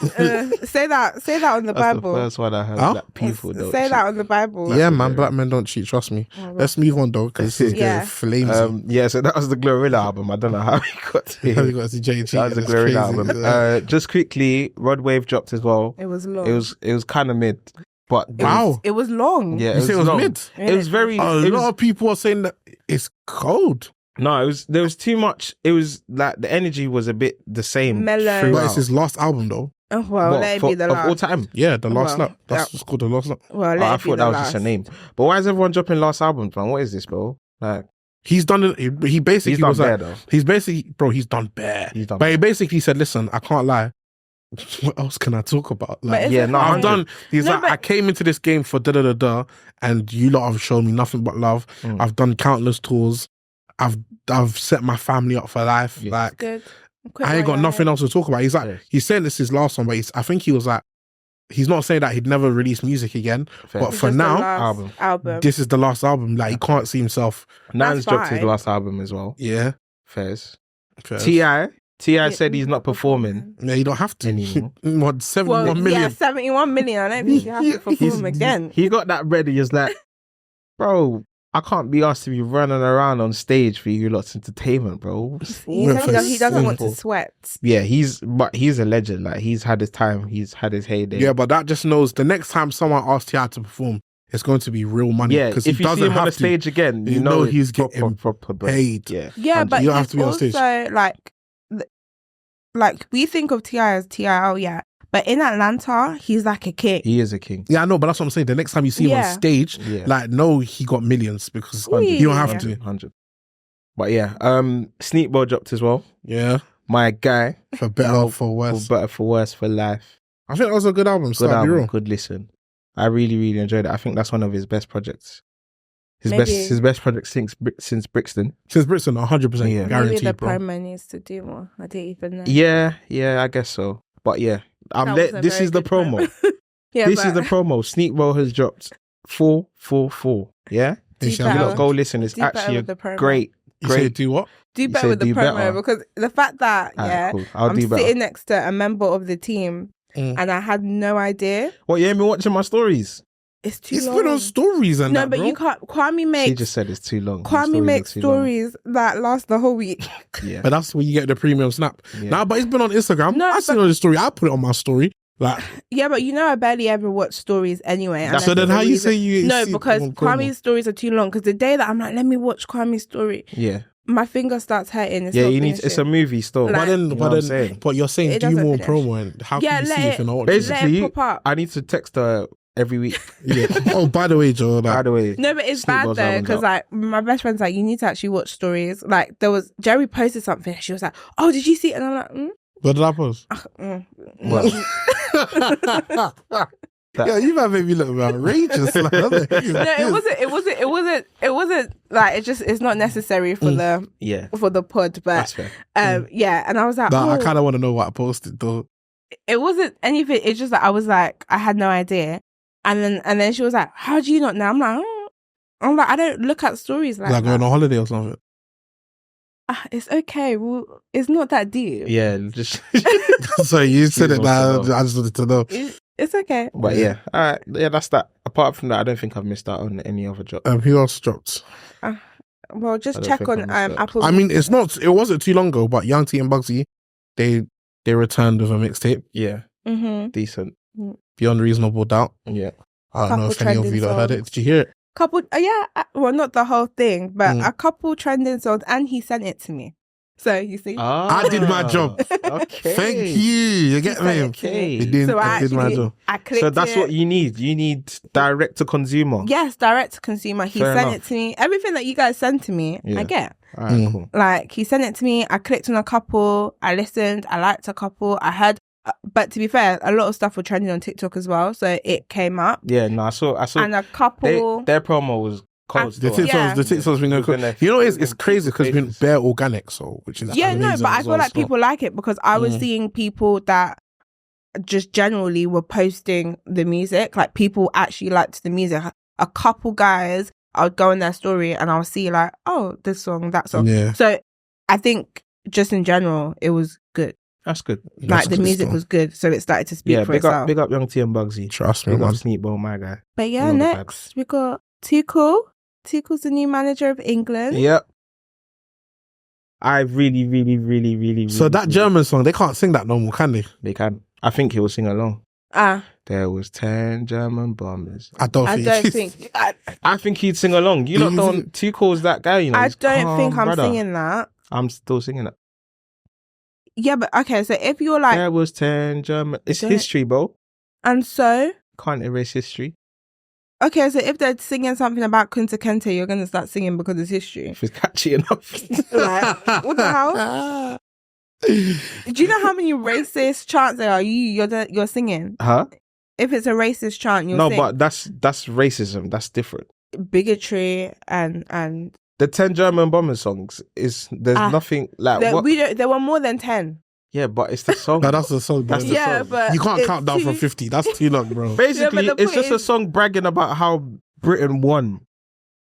Say that on the
That's
Bible.
the first one I heard.
Huh?
Black people don't
Say
cheat.
that on the Bible.
Yeah, man. Black men don't cheat. Trust me. Let's move on though, because this is
Yeah.
getting flames.
Yeah, so that was the Glorilla album. I don't know how we got to
How you
here.
got to see Jay
That was the
cheating?
Glorilla
That's
album.
crazy.
Just quickly, Rod Wave dropped as well.
It was long.
It was kind of mid, but
Wow.
It was long.
yeah,
You say it was
long.
mid?
It was very.
A
it
lot
was,
of people are saying that it's cold.
no, it was there was too much. It was like the energy was a bit the same
Mellow.
throughout.
But it's his last album though.
Oh, well,
What,
let it
for-
be the
of all
last.
time.
Yeah, the last
Well,
lap. That's what's called the last lap.
Well,
Oh,
let
I
it be
thought
the
that was
last.
just a name. But why is everyone dropping last albums, man? What is this, bro? Like
He's done it. He basically
he's done
was
bare
like,
though.
he's basically, bro, he's done bare.
He's done
But he
bare.
basically said, listen, I can't lie. What else can I talk about? Like,
it's
Yeah,
okay.
no,
I've
100.
done. He's
No,
like,
but-
I came into this game for da, and you lot have shown me nothing but love.
Mm.
I've done countless tours. I've set my family up for life.
Yeah.
Like,
Good.
I ain't got nothing else to talk about. He's like,
Yes.
he's saying this is his last one, but I think he was like, he's not saying that he'd never release music again.
Fair.
But
It's
for now,
album.
this is the last album. Like, he can't see himself.
Nan's dropped his
fine.
last album as well.
Yeah.
Fairs.
Fair.
T.I. said he's not performing.
Yeah, you don't have to.
Anymore.
What, 71 million?
Yeah, 71 million. I don't think you have to perform again.
He got that ready. He's like, bro, I can't be asked to be running around on stage for you lot's entertainment, bro.
He doesn't want to
Simple.
sweat.
Yeah, he's a legend. Like he's had his time. He's had his heyday.
Yeah, but that just knows the next time someone asks T.I. to perform, it's going to be real money.
Yeah,
because
if
he
you see
doesn't
him on
have
the
to.
stage again,
You
you
know
know
he's
it's
getting
proper
paid.
Yeah,
Yeah, but
You don't have
he's
to be on stage.
also like we think of T.I. as T.I. Oh yeah, but in Atlanta, he's like a king.
he is a king.
Yeah, I know, but that's what I'm saying. The next time you see him on
Yeah.
stage,
Yeah.
like, no, he got millions because
Yeah.
you don't have to.
100. But yeah, Sneakbo dropped as well.
Yeah,
My guy,
for better or for worse.
for better for worse for life.
I think that was a good album.
Good
So I'll be
album,
real.
good listen. I really, really enjoyed it. I think that's one of his best projects.
Maybe-
His best project since Brixton.
Since Brixton, 100%
Yeah.
Maybe
guaranteed,
the
bro.
promo needs to do more. I didn't even know.
Yeah, I guess so. But yeah,
That was a
this
very
is the
good
promo.
Yeah,
This is
but
the promo. Sneakbo has dropped 444. Yeah,
do
They shall
you
better.
lot go listen. It's
Do better
actually a
with the promo.
great.
You say do what?
Do
You
better
said
with the
do
promo
better.
because the fact that
Alright, cool. I'll
I'm
do better.
sitting next to a member of the team and I had no idea.
What, you ain't been watching my stories?
It's too
It's
long.
been on stories and
No,
that,
but
bro.
you can't. Kwame
She
makes
just said it's too long. The
Kwame
stories are
makes
too long.
stories that last the whole week.
Yeah.
But that's where you get the premium snap.
Yeah.
Nah, but it's been on Instagram.
No,
I seen
but-
on the story. I put it on my story. Like,
Yeah, but you know I barely ever watch stories anyway. and
That's-
so
that's
then
the
how you
reason.
say you
No,
see
because
on promo?
Kwame's stories are too long. Because the day that I'm like, let me watch Kwame's story,
Yeah.
my finger starts hurting. It's
Yeah,
not
you need. It's a
finishing.
movie still.
Like-
But then,
You know what I'm saying?
but you're saying
It
do
doesn't
more
finish.
promo, and how
Yeah,
can you
let
see
it-
if you're not watching?
Basically,
Let it pop up.
I need to text her every week.
Yeah. Oh, by the way, Joe,
By
like,
the way,
No, but it's
Snoop
bad
Dogg's
though
album's
because
out.
like my best friend's like, you need to actually watch stories. Like there was Jerry posted something. She was like, oh, did you see it? And I'm like,
what did I post?
Well,
Yeah, you might make me look outrageous. Like,
No, it wasn't like it's not necessary for
yeah,
for the pod,
that's
but
fair.
yeah, and I was like,
Nah, I
oh,
kind of want to know what I posted though.
it wasn't anything. It's just that I was like, I had no idea, and then she was like, how do you not know? I'm like, I don't look at stories like
Like
that.
going on holiday or something.
It's okay. Well, it's not that deep.
Yeah, just
So you said
She
it
wants to
now.
know.
I just wanted to know.
It's okay.
But yeah, all right, yeah, that's that. Apart from that, I don't think I've missed out on any other drop.
Who else dropped?
Well, just
I don't
check
think
on
I missed out.
Apple.
I mean, it wasn't too long ago, but Young T and Bugsy, they returned with a mixtape.
Yeah,
Mm-hmm.
decent.
Beyond Reasonable Doubt.
Yeah,
I don't know
Couple
if any of you
trending
that heard it.
songs.
Did you hear it?
Couple, well, not the whole thing, but a couple trending songs, and he sent it to me. So you see,
I did my job.
Okay,
Thank you. You get me?
Okay.
I did my job.
I clicked
So that's
it.
what you need. You need direct to consumer.
Yes, direct to consumer. He
Fair
sent
enough.
it to me. Everything that you guys send to me,
Yeah.
I get.
All right, cool.
Like, he sent it to me. I clicked on a couple. I listened. I liked a couple. I heard. But to be fair, a lot of stuff was trending on TikTok as well. So it came up.
Yeah, no, I saw.
And a couple.
Their promo was cold.
The
still.
TikTok's been going
Gonna-
You know, it's crazy because it's been bare organic, so which is
Yeah, no,
amazing
but I
as
feel
well,
like
so.
people like it because I was seeing people that just generally were posting the music. Like, people actually liked the music. A couple guys, I would go on their story and I'll see like, oh, this song, that song.
Yeah.
So I think just in general, it was good.
That's good.
Like, the
good
music
stuff.
was good. So it started to speak
Yeah,
for
big
itself.
up Young T and Bugsy.
Trust me,
Big
man.
up Sneakball, my guy.
But yeah,
All the
next we got Tuchel. Tuchel's the new manager of England.
Yep. I really.
So that German song, they can't sing that no more, can they?
They can. I think he will sing along.
Ah,
There was 10 German bombers.
I don't think.
I think he'd sing along. You lot don't. Tuchel's that guy, you know.
I
he's
don't think
calm,
I'm
brother.
singing that.
I'm still singing it.
Yeah, but okay, so if you're like,
There was 10 German. It's
Don't-
history, bro.
and so,
Can't erase history.
okay, so if they're singing something about Kunta Kinte, you're going to start singing because it's history.
If it's catchy enough.
Like, what the hell? Do you know how many racist chants there are? You're singing.
Huh?
If it's a racist chant, you'll
No,
sing.
but that's racism. That's different.
Bigotry and
The 10 German bomber songs there's nothing like what?
there were more than 10.
Yeah, but it's the song.
No, that's the song.
That's
bro.
the
Yeah,
song.
but
You can't
it's
count down from
too-
50. That's too long, bro.
Basically,
Yeah, but the
it's just
point
a
is-
song bragging about how Britain won.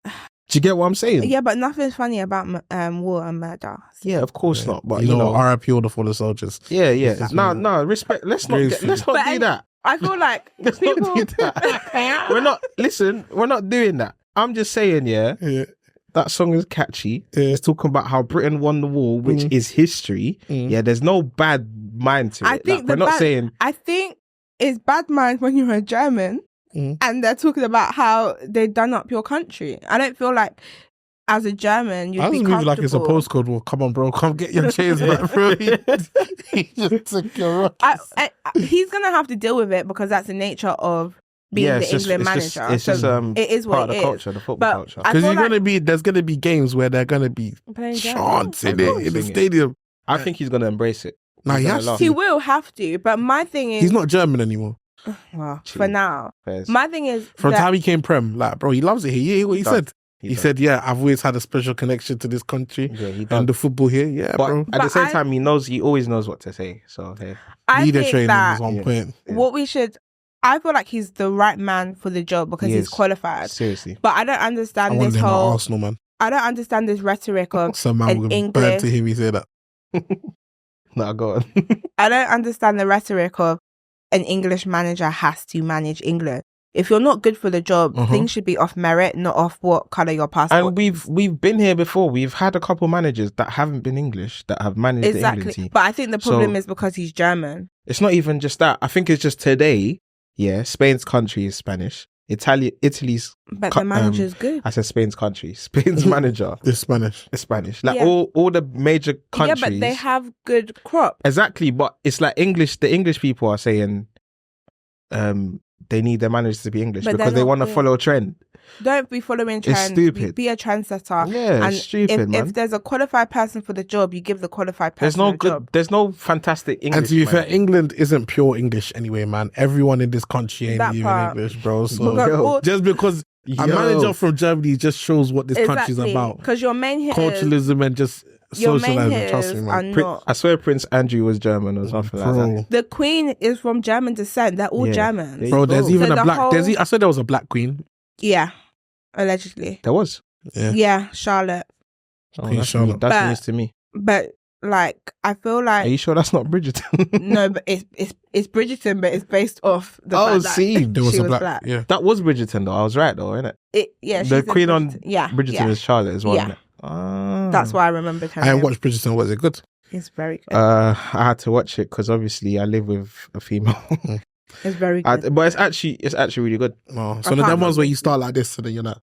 Do you get what I'm saying?
Yeah, but nothing's funny about war and murder.
Yeah, of course not. But
you know, RIP all the fallen soldiers.
yeah.
is
No,
really-
no, respect. Let's not
Graceful.
But
do that.
I feel like
Let's not
people.
do that. We're not doing that. I'm just saying, yeah,
Yeah.
that song is catchy.
Yeah.
It's talking about how Britain won the war, which is history. Yeah, there's no bad mind to it.
I think
we're not saying
I think it's bad mind when you're a German and they're talking about how they done up your country. I don't feel like as a German you'd
I
be
was moving like it's a
comfortable.
postcode war. Come on, bro. Come get your chains back, bro. He just took your rockets.
He's gonna have to deal with it because that's the nature of being the
it's just-
England
it's
manager.
It's just
it is
part
what
of
it
the
is.
culture, the football
But
culture.
I
Because
feel
there's gonna be games where they're gonna be
Playing German.
chants in it in the
Singing.
stadium.
I think he's gonna embrace it.
Nah,
He's
he
gonna
has
laugh.
to.
He will have to, but my thing is
He's not German anymore.
well,
True.
for now.
Fairs.
My thing is
From the
that
time he came Prem, like, bro, he loves it here. Yeah, what he
does.
said.
He
He
does.
said, yeah, I've always had a special connection to this country
Yeah, he does.
and the football here. Yeah,
But
bro.
at the
But
same
I-
time, he always knows what to say. So hey,
I
Leader
think
training
that
is on
Yeah.
point.
what we should I feel like he's the right man for the job because
He
he's
is.
qualified.
seriously.
But I don't
I
understand
want
this
him at
whole
Arsenal, man.
I don't understand this rhetoric of
Some man
an
will burn
English
to him. He said that.
No, go on.
I don't understand the rhetoric of an English manager has to manage England. If you're not good for the job, things should be off merit, not off what colour your passport.
And we've been here before. We've had a couple managers that haven't been English that have managed the England
Exactly.
team.
But I think the problem
So-
is because he's German.
It's not even just that. I think it's just today. Yeah, Spain's country is Spanish. Italy's.
But the manager's good.
I said Spain's country. Spain's manager
This Spanish.
is Spanish. Like
Yeah.
all the major countries.
Yeah, but they have good crop.
Exactly, but it's like English. The English people are saying, they need their managers to be English
But
because
they're
they want to
not-
follow a trend.
Don't be following trends.
stupid.
Be a trendsetter.
Yeah,
and
it's stupid, man.
if there's a qualified person for the job, you give the qualified person
There's no
the
good.
job.
There's no fantastic English.
And to be fair,
manager.
England isn't pure English anyway, man. Everyone in this country ain't
That
even
part.
English, bro. So
Because all-
just because a manager from Germany just shows what this country's
Exactly.
about.
Because your main hitters,
Culturalism and just
your main
socializing. Trust me,
hitters
man.
are not.
I swear Prince Andrew was German or something like that.
Bro,
The Queen is from German descent. They're all
Yeah.
Germans.
There
bro,
you
there's
go.
even
So
a
the
black.
whole-
I said there was a black queen.
Yeah, allegedly.
There was.
Yeah.
Yeah, Charlotte.
Oh,
Queen
that's
Charlotte.
news- that's
But-
news to me.
But like I feel
Are
like
you sure that's not Bridgerton?
no, but it's Bridgerton, but it's based off the
Oh,
fact that
see,
There was
she
a
was
black.
black.
Yeah.
That was Bridgerton though. I was right though, innit?
Yeah,
The
she's in
queen on
Bridgerton. Yeah,
Bridgerton
yeah.
is Charlotte as well,
Yeah.
innit? Ah.
That's why I remembered her
I
name.
watched Bridgerton. Was it good?
It's very good.
I had to watch it because obviously I live with a female.
It's very good.
But it's actually really good.
Oh, so
I
the
can't
ones where
remember.
you start like this, so then you're like,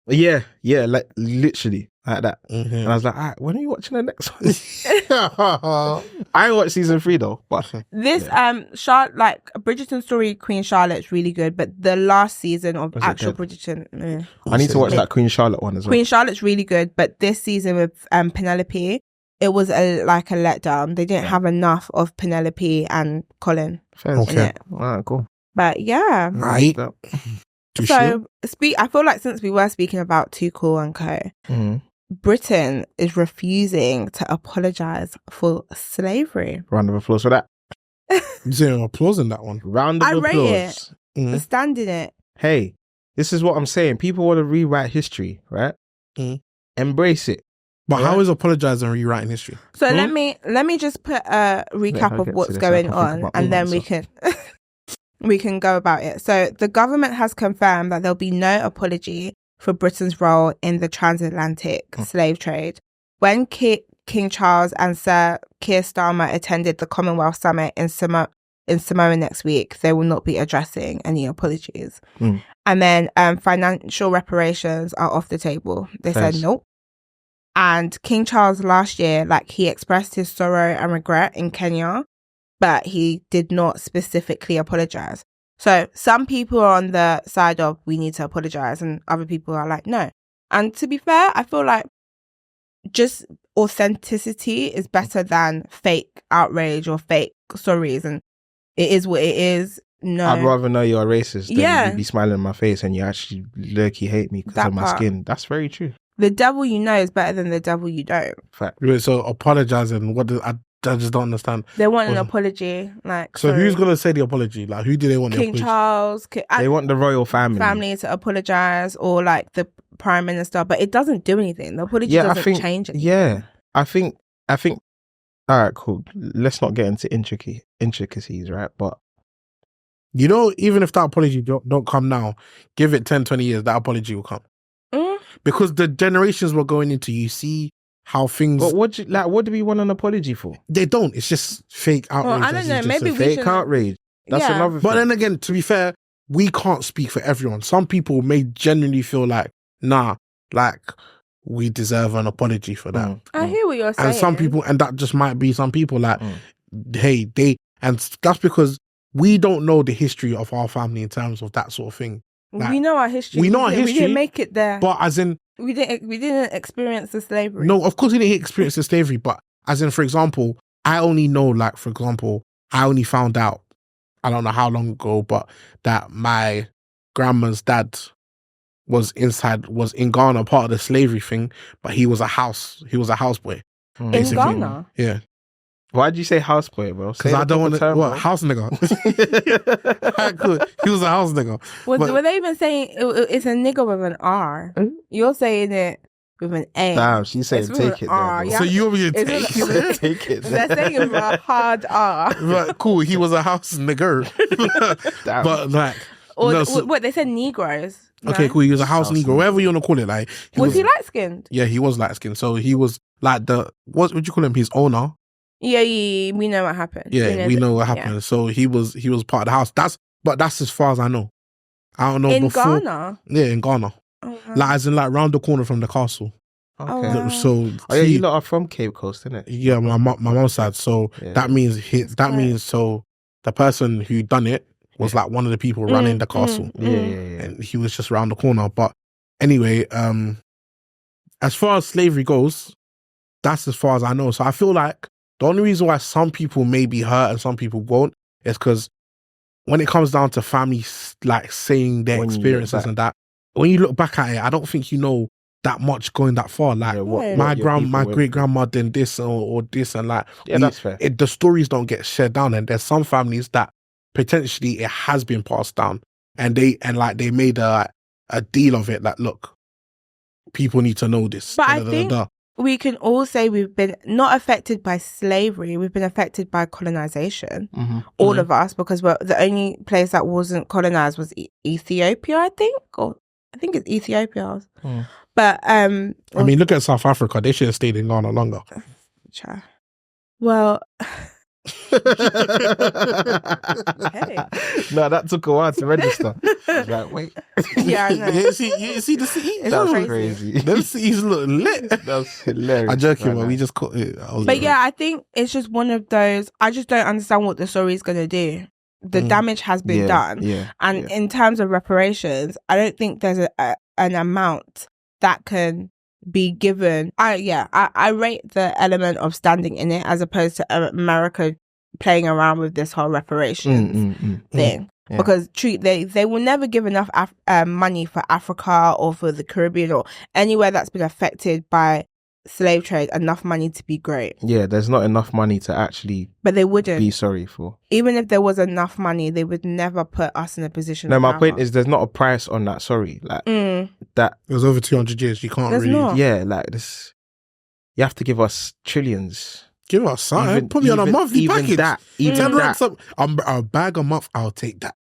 Yeah, like literally like that.
mm-hmm.
And I was like, all right, when are you watching the next one? I ain't watched season 3 though, but
This like Bridgerton story, Queen Charlotte's really good, but the last season of
Was it
actual
good?
Bridgerton,
I need to watch that Queen Charlotte one as well.
Queen Charlotte's really good, but this season with Penelope, it was a letdown. They didn't have enough of Penelope and Colin
Fair.
in
Okay.
it.
Alright, cool.
But yeah,
right. Too sure?
so I feel like since we were speaking about Tuchel and Co,
Mm-hmm.
Britain is refusing to apologize for slavery.
Round of applause for that.
You say applause in that one.
Round of
I rate
applause.
Mhm.
Stand in it.
Hey, this is what I'm saying. People want to rewrite history, right?
Mhm.
Embrace it.
But
Yeah.
how is apologizing rewriting history?
So
Hmm?
let me just put a recap
I'll
of
get to
what's
this. I
going
can think
on,
about
and
all
then
that
we can we can go about it. So the government has confirmed that there'll be no apology for Britain's role in the transatlantic slave trade. When King Charles and Sir Keir Starmer attended the Commonwealth Summit in Samoa next week, they will not be addressing any apologies.
Mm.
And then financial reparations are off the table. They said
Yes.
nope. And King Charles last year, like, he expressed his sorrow and regret in Kenya, but he did not specifically apologize. So some people are on the side of we need to apologize, and other people are like, no. And to be fair, I feel like just authenticity is better than fake outrage or fake sorries, and it is what it is. No,
I'd rather know you're a racist than
Yeah.
you be smiling in my face and you actually low-key hate me because
That
of my
part.
skin. That's very true.
the devil you know is better than the devil you don't.
Fact.
Wait, so apologizing, what does, I just don't understand.
They want an
Well,
apology, like,
So
sorry.
who's going to say the apology? Like, who do they want the
King
apology?
Charles,
They want the royal family.
to apologize, or like the prime minister, but it doesn't do anything. The apology
Yeah, I
doesn't
think.
change anything.
Yeah, I think. All right, cool. Let's not get into intricacies, right? But
You know, even if that apology don't come now, give it 10, 20 years, that apology will come.
Mm.
Because the generations we're going into, you see how things...
But what do we want an apology for?
They don't. It's just fake outrage.
Well, I don't
as
know,
you just
maybe
said.
we
Fake
should-
outrage. That's
Yeah.
another thing.
But then again, to be fair, we can't speak for everyone. Some people may genuinely feel like, nah, like, we deserve an apology for that.
I hear what you're saying.
And some people, and that just might be some people like,
Mm.
hey, and that's because we don't know the history of our family in terms of that sort of thing. Like,
we know our history.
we know our
We
history,
didn't make it there.
But as in,
we didn't experience the slavery.
no, of course we didn't experience the slavery, but as in, for example, I only know, like, for example, I only found out, I don't know how long ago, but that my grandma's dad was in Ghana, part of the slavery thing, but he was a houseboy.
Mm.
in
basically.
Ghana.
Yeah.
Why'd you say houseboy, bro?
Because I don't want to, house nigga. He was a house nigga. But-
Were they even saying it's a nigga with an R? You're saying it with an A.
Damn, she said
It's with
take
an
it
R,
there, bro.
yeah.
So you over here
It's
take
with-
it.
Take it.
They're saying it with a hard R.
Right, cool. He was a house nigger.
Damn.
But like,
Or
no, so-
what they said Negroes.
okay,
no?
cool. He was a house
House
nigger, whatever you want to call it. Like,
Was he light skinned?
Yeah, he was light skinned. So he was like what would you call him? His owner.
Yeah, we know what happened.
Yeah, we know what happened. So he was part of the house. That's as far as I know. I don't know
In
before.
Ghana.
Yeah, in Ghana.
Oh, wow.
Like as in like round the corner from the castle.
Okay.
wow.
So
Oh yeah,
he-
you lot are from Cape Coast, innit?
yeah, my mom's side. So
Yeah.
that means
great.
means so the person who done it was like one of the people running the castle.
Yeah.
And he was just around the corner. But anyway, as far as slavery goes, that's as far as I know. So I feel like the only reason why some people may be hurt and some people won't is because when it comes down to families like saying their
When you look
experiences
back.
and that, when you look back at it, I don't think you know that much going that far. Like
Yeah,
my
your people
my
went
great grandma did this or this and like
Yeah, that's fair.
the stories don't get shared down, and there's some families that potentially it has been passed down, and they made a deal of it. Like, look, people need to know this.
But I think we can all say we've been not affected by slavery. We've been affected by colonization. All of us, because the only place that wasn't colonized was Ethiopia, I think. Or I think it's Ethiopia. But
I mean, look at South Africa. They should have stayed in Ghana longer.
Well,
No, that took a while to register. I was like, wait.
yeah, I know.
You see the city?
It's
That's
crazy.
crazy.
Them cities look lit.
That's hilarious.
I'm joking,
Right
but
now.
we just caught it.
But yeah, I think it's just one of those. I just don't understand what the story is going to do. The damage has been done.
Yeah.
And in terms of reparations, I don't think there's an amount that can be given. I rate the element of standing in it as opposed to America playing around with this whole reparations thing.
Yeah.
Because they will never give enough money for Africa or for the Caribbean or anywhere that's been affected by slave trade, enough money to be great.
Yeah, there's not enough money to actually
But they wouldn't.
be sorry for.
Even if there was enough money, they would never put us in a position
No,
of
my
power.
point is there's not a price on that sorry. Like that
It was over 200 years. You can't
There's
really
not.
yeah, like this you have to give us trillions.
give us something. Put me on a monthly package.
Even
10
that.
racks up. A bag a month. I'll take that.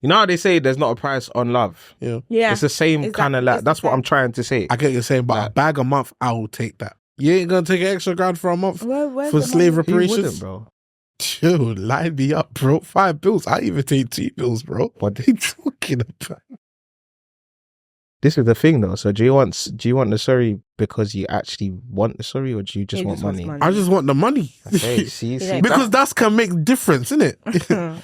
You know how they say there's not a price on love?
Yeah,
Yeah.
It's the same
It's
kind of
that-
like
it's
that's
the
what
same.
I'm trying to say.
I get what you're saying, but a bag a month, I will take that. You ain't gonna take an extra grand for a month
Where's
for
the
slave
money?
Who
reparations,
wouldn't, bro?
Dude, line me up, bro. 5 bills. I even take 2 bills, bro. What are you talking about?
This is the thing though. So do you want the sorry because you actually want the sorry, or do you just
He
want
just wants
money?
money.
I just want the money.
Okay, see,
Because that can make difference, innit?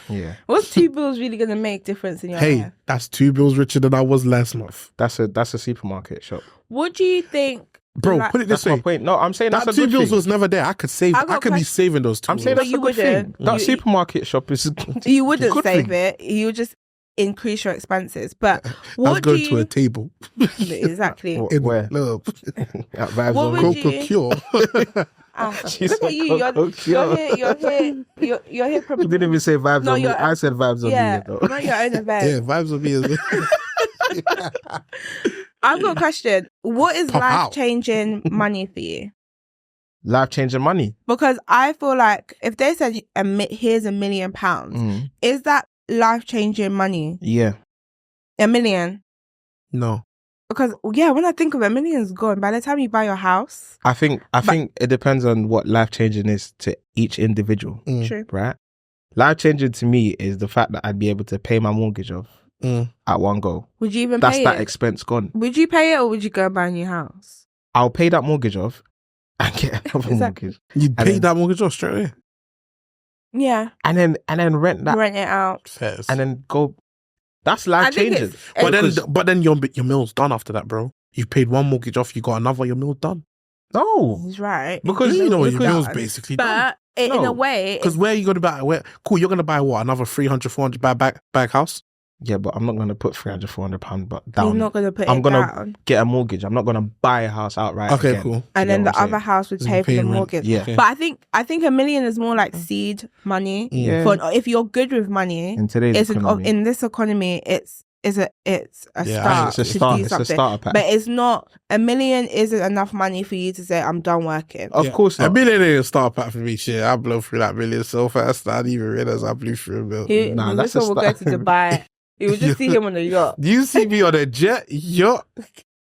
yeah,
What's 2 bills really going to make difference in your
Hey,
life?
that's 2 bills richer than I was last month.
that's a supermarket shop.
What do you think?
Bro,
like-
put it this
That's my
way.
point. No, I'm saying
That
that's a
2
good
bills
thing.
was never there. I could save.
I
I
got
could be
question-
saving those 2
I'm saying
bills.
that's
you
a good thing.
wouldn't.
That
You-
supermarket shop is
You wouldn't
good
save
thing.
it. You would just increase your expenses. But
Let's
what
go
do
to a
you...
table.
Exactly.
What?
In
Where?
Look,
At Vibes
What
on
would
Go.
you-
Coca Cure.
She
Look
said
at you.
Coco Cure.
You're here.
You didn't even say vibes
No,
on me.
you're-
I said vibes on
Yeah,
me though.
not your own
Yeah,
event.
vibes will be as
I've got a question. What is
Pop out.
life-changing money for you?
Life changing money.
Because I feel like if they said, here's £1 million, is that life-changing money?
Yeah.
$1 million?
No.
Because, yeah, when I think of $1 million, it's gone. By the time you buy your house,
I think it depends on what life changing is to each individual.
true.
Right? Life changing to me is the fact that I'd be able to pay my mortgage off at one go.
Would you even
That's
pay
that
it?
expense gone.
Would you pay it or would you go and buy a new house?
I'll pay that mortgage off and get another
Exactly.
mortgage.
You'd
And
pay
then-
that mortgage off straight away.
Yeah.
And then rent that
Rent it out.
Fairs.
and then go. That's life
I think
changing.
it's-
But then your mill's done after that, bro. You paid one mortgage off, you got another, your mill's done.
No.
He's right.
Because
You know what,
because-
your mill's basically done.
But in
No,
a way,
Because where are you going to buy? Cool, you're going to buy what? Another 300, 400 bag house?
Yeah, but I'm not going to put 300, 400 pound
you're
down.
not going to put
I'm
it
gonna
down.
get a mortgage. I'm not going to buy a house outright.
Okay,
again.
cool.
And
You
then
know
the
what I'm
other
saying?
house would
You
pay for
pay
the
rent.
mortgage.
Yeah.
Okay.
But I think $1 million is more like seed money.
Yeah.
For if you're good with money,
In today's
it's
economy.
in this economy, it's a
Yeah,
start
it's a
to
start.
do
It's a
something.
starter pack.
But it's not $1 million isn't enough money for you to say I'm done working.
Of course
A
not.
million ain't a start pack for me, shit. I blow through that million so fast that I didn't even realize I blew through a bill.
Nah,
This
that's a
one will go to
start.
Dubai. You would just see him on the yacht.
Do you see me on a jet? Yo,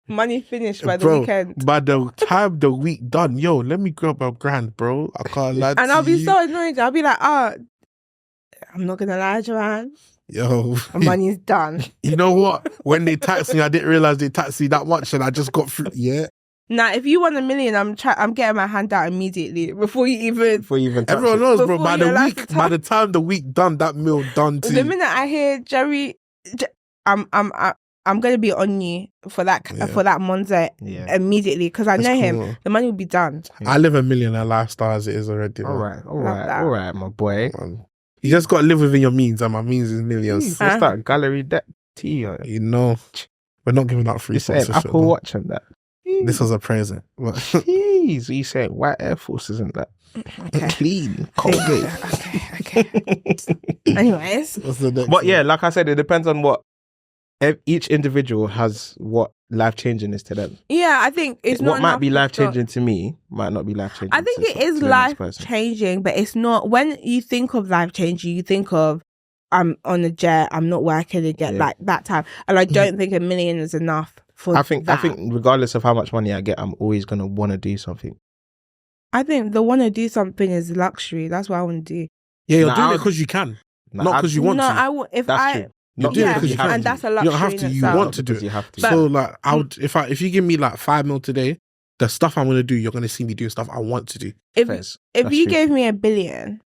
Money finished by the
bro,
weekend.
by the time the week done, yo, let me grab a grand, bro. I can't lie
And
to
I'll be
you.
so annoyed. I'll be like, I'm not gonna lie, Joanne.
Yo,
My money's done.
you know what? When they taxed me, I didn't realize they taxed me that much, and I just got through. Yeah,
Now, if you want $1 million, I'm getting my hand out immediately before you even.
Before you even touch
everyone
it.
knows, bro.
Before
By
you're
the
allowed
week,
to
by the time the week done, that meal done too.
The minute I hear Jerry, I'm gonna be on you for that
Yeah.
Monzo
Yeah.
immediately because I
That's
know
cool.
him. The money will be done.
I live a millionaire lifestyle as it is already.
All
man.
right,
that.
all right, my boy.
You just got to live within your means, and my means is millions.
Jeez, what's that gallery debt tea?
You know, we're not giving out free
You saying
sponsorship.
Apple
though.
Watch and that.
This was a present. But
Jeez, you saying white Air Force isn't that
Okay.
clean? Colgate.
Okay. Anyways,
what's the next
But
one?
yeah, like I said, it depends on what each individual has what life changing is to them.
Yeah, I think it's not
What might
enough
be
to
life
stop-
changing to me might not be life changing.
I think it is life changing, but it's not. When you think of life changing, you think of I'm on a jet, I'm not working again, like that time. And I don't think $1 million is enough for
I think regardless of how much money I get, I'm always gonna want to do something.
I think the want to do something is luxury. That's what I want to do.
Yeah, you're doing it because you can, not because you want to.
That's true.
You're doing it because you have
and
to.
that's a luxury.
You don't have to. You want to do it.
You have to.
So like, I would if you give me like 5 mil today, the stuff I'm gonna do, you're gonna see me doing stuff I want to do.
If you gave me $1 billion,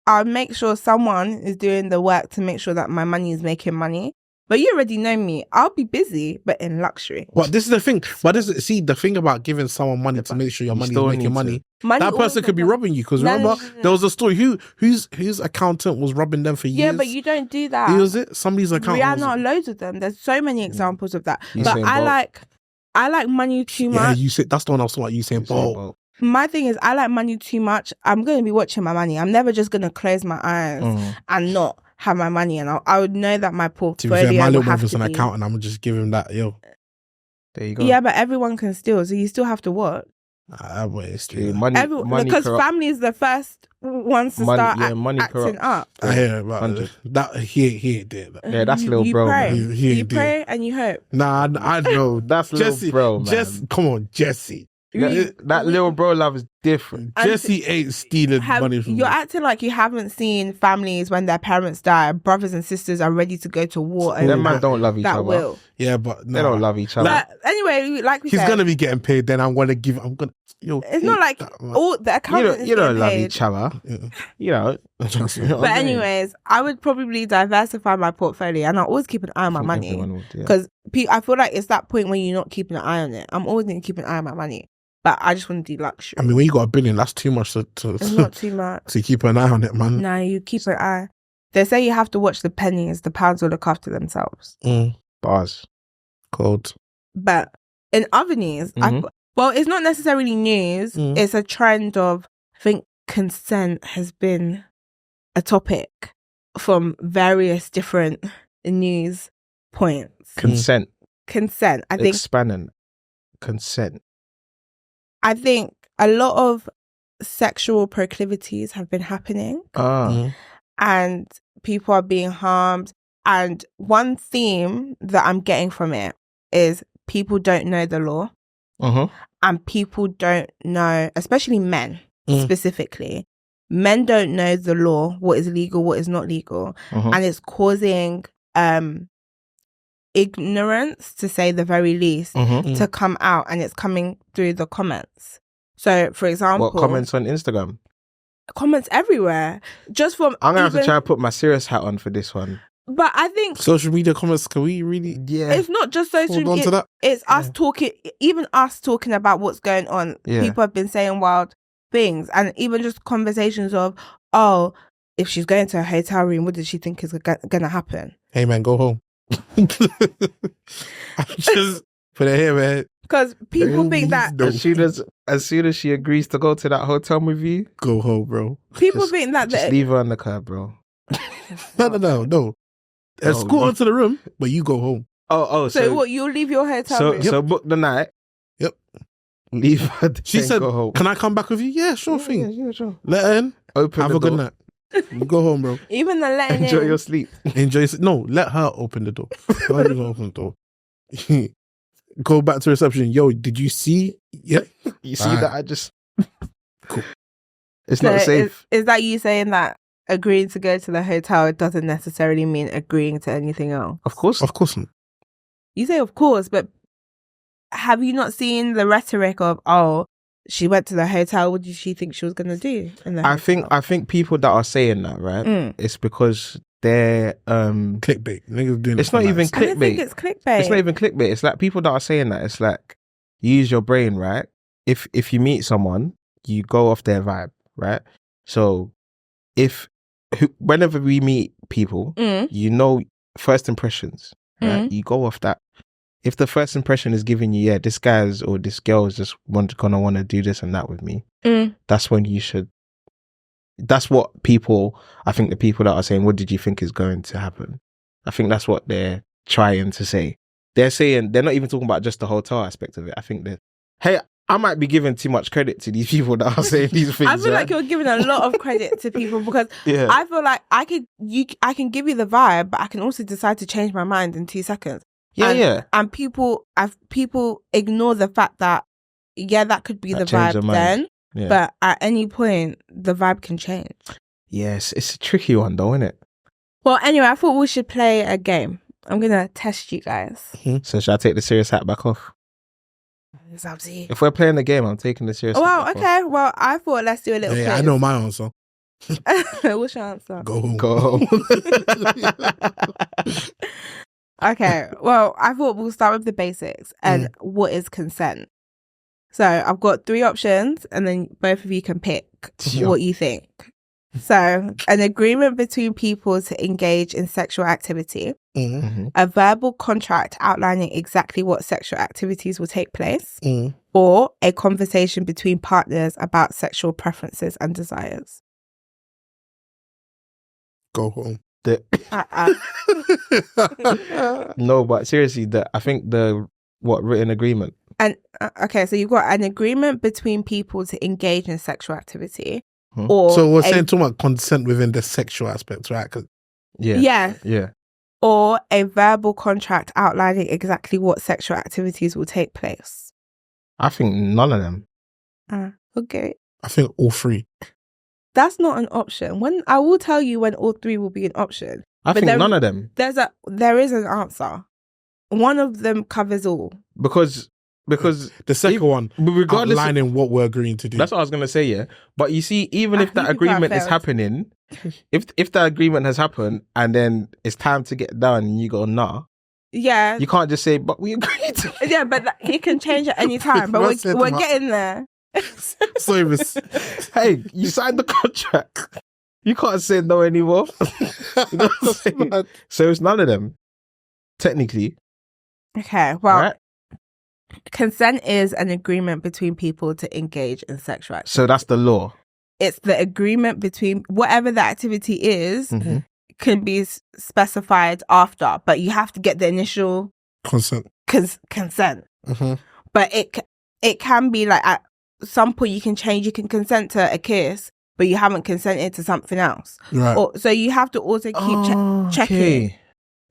I'll make sure someone is doing the work to make sure that my money is making money. But you already know me. I'll be busy, but in luxury.
But this is the thing. But see, the thing about giving someone money to make sure your money is making money, that person could be robbing you. Because remember, there was a story. Whose accountant was robbing them for years?
Yeah, but you don't do that.
Who was it? Somebody's accountant.
Rihanna, loads of them. There's so many examples of that. But I like money too much.
Yeah, you said that's the one I was talking about. You saying Bolt.
My thing is, I like money too much. I'm going to be watching my money. I'm never just going to close my eyes and not have my money. And I would know that my portfolio.
To be fair, my little brother's an accountant. I'm just give him that. Yo,
there you go.
Yeah, but everyone can steal, so you still have to work.
Money
because family is the first ones to start
money
acting up.
I hear about that. He did that.
Yeah, that's little bro.
Pray.
Man.
You pray and you hope.
Nah, I know.
That's
Jesse,
little bro, man.
Come on, Jesse.
That little bro love is different.
Jesse ain't stealing money from
You're
me.
acting like you haven't seen families when their parents die, brothers and sisters are ready to go to war.
Them man don't love each other.
Will.
Yeah, but
they don't love each other.
But anyway, like we said,
he's gonna be getting paid. Then I'm gonna.
It's not like all the accountants.
You don't love each other. You know.
But anyways, I would probably diversify my portfolio, and I always keep an eye on my money because I feel like it's that point when you're not keeping an eye on it. I'm always going to keep an eye on my money. But I just want to do luxury.
I mean, when you got $1 billion, that's too much to
it's not too much.
to keep an eye on it, man.
No, you keep an eye. They say you have to watch the pennies. The pounds will look after themselves.
Bars.
Cold.
But in other news, well, it's not necessarily news. It's a trend of, I think consent has been a topic from various different news points.
Consent.
I think.
Expanding. Consent.
I think a lot of sexual proclivities have been happening and people are being harmed. And one theme that I'm getting from it is people don't know the law and people don't know, especially men specifically. Men don't know the law, what is legal, what is not legal. And it's causing ignorance, to say the very least, to come out, and it's coming through the comments. So, for example,
what comments on Instagram?
Comments everywhere. Just from
I'm gonna have to try and put my serious hat on for this one.
But I think
social media comments. Can we really?
Yeah,
it's not just social media. It's us talking. Even us talking about what's going on. Yeah. People have been saying wild things, and even just conversations of, oh, if she's going to a hotel room, what does she think is gonna happen?
Hey man, go home. Just put it here, man.
Because people think that
as soon as she agrees to go to that hotel with you,
go home, bro.
People think that
just leave her on the curb, bro.
No. Escort her to the room, but you go home.
So what? You'll leave your hotel room?
So book the night.
Yep.
Leave her.
She said,
go home.
"Can I come back with you?" Yeah, sure thing.
Yeah, sure.
Let her in.
Open.
Have a good night. You go home, bro.
Even the letting
enjoy your sleep.
No, let her open the door. Why are you gonna open the door? Go back to reception. Yo, did you see? Yeah,
you see that? I just
cool.
It's not safe.
Is that you saying that agreeing to go to the hotel doesn't necessarily mean agreeing to anything else?
Of course
not.
You say of course, but have you not seen the rhetoric of, oh, she went to the hotel, what did she think she was going to do in the hotel?
I think people that are saying that, right, it's because they're
clickbait. Niggas doing
it's not even clickbait. I don't
think it's clickbait.
It's not even clickbait. It's like people that are saying that. It's like, use your brain, right? If you meet someone, you go off their vibe, right? So whenever we meet people, you know, first impressions, right? You go off that. If the first impression is giving you, yeah, this guy's or this girl is just gonna want to do this and that with me, that's when you should. That's what people. I think the people that are saying, "What did you think is going to happen?" I think that's what they're trying to say. They're saying they're not even talking about just the hotel aspect of it. I think that, hey, I might be giving too much credit to these people that are saying these things.
I feel
right?
like you're giving a lot of credit to people because
Yeah.
I feel like I can give you the vibe, but I can also decide to change my mind in 2 seconds.
Yeah,
And people ignore the fact that that could be
That
the
changed their
vibe
mind.
then,
Yeah.
but at any point the vibe can change.
Yes, it's a tricky one though, isn't it?
Well, anyway, I thought we should play a game. I'm gonna test you guys.
So should I take the serious hat back off?
It's up to you.
If we're playing the game, I'm taking the serious hat
Well,
back
okay. Well, I thought let's do a little.
Yeah, I
quiz.
know my answer.
What's your answer?
Go home.
off. Go home.
Okay. Well, I thought we'll start with the basics and what is consent. So I've got 3 options, and then both of you can pick what you think. So, an agreement between people to engage in sexual activity,
Mhm.
a verbal contract outlining exactly what sexual activities will take place,
Mm.
or a conversation between partners about sexual preferences and desires.
Go home.
The-
Uh-uh.
no, but seriously, I think the written agreement.
And okay, so you've got an agreement between people to engage in sexual activity,
Hmm.
or
So we're
a-
saying talking about consent within the sexual aspects, right? 'Cause
Yeah,
yeah, or a verbal contract outlining exactly what sexual activities will take place.
I think none of them.
Okay,
I think all 3.
that's not an option. When I will tell you when all 3 will be an option.
I
But
think
there-
none of them
There is an answer. One of them covers all.
because
The second one,
regardless.
outlining what we're agreeing to do.
That's what I was gonna say. Yeah, but you see, even
I
if that
think you
agreement is
failed.
happening, if that agreement has happened and then it's time to get down and you go nah,
Yeah,
you can't just say, but we agreed.
yeah, but he can change at any time. But
Well said,
we're
Mark.
getting there.
So miss.
Hey, you signed the contract. You can't say no anymore. You know what I'm saying? So it's none of them, technically.
Okay, well,
right?
consent is an agreement between people to engage in sexual activity.
So that's the law.
It's the agreement between whatever the activity is
Mhm.
can be specified after, but you have to get the initial
Consent.
consent.
Mm-hmm.
But it can be like at some point you can change. You can consent to a kiss, but you haven't consented to something else.
Right.
Or, so you have to also keep checking.
Okay.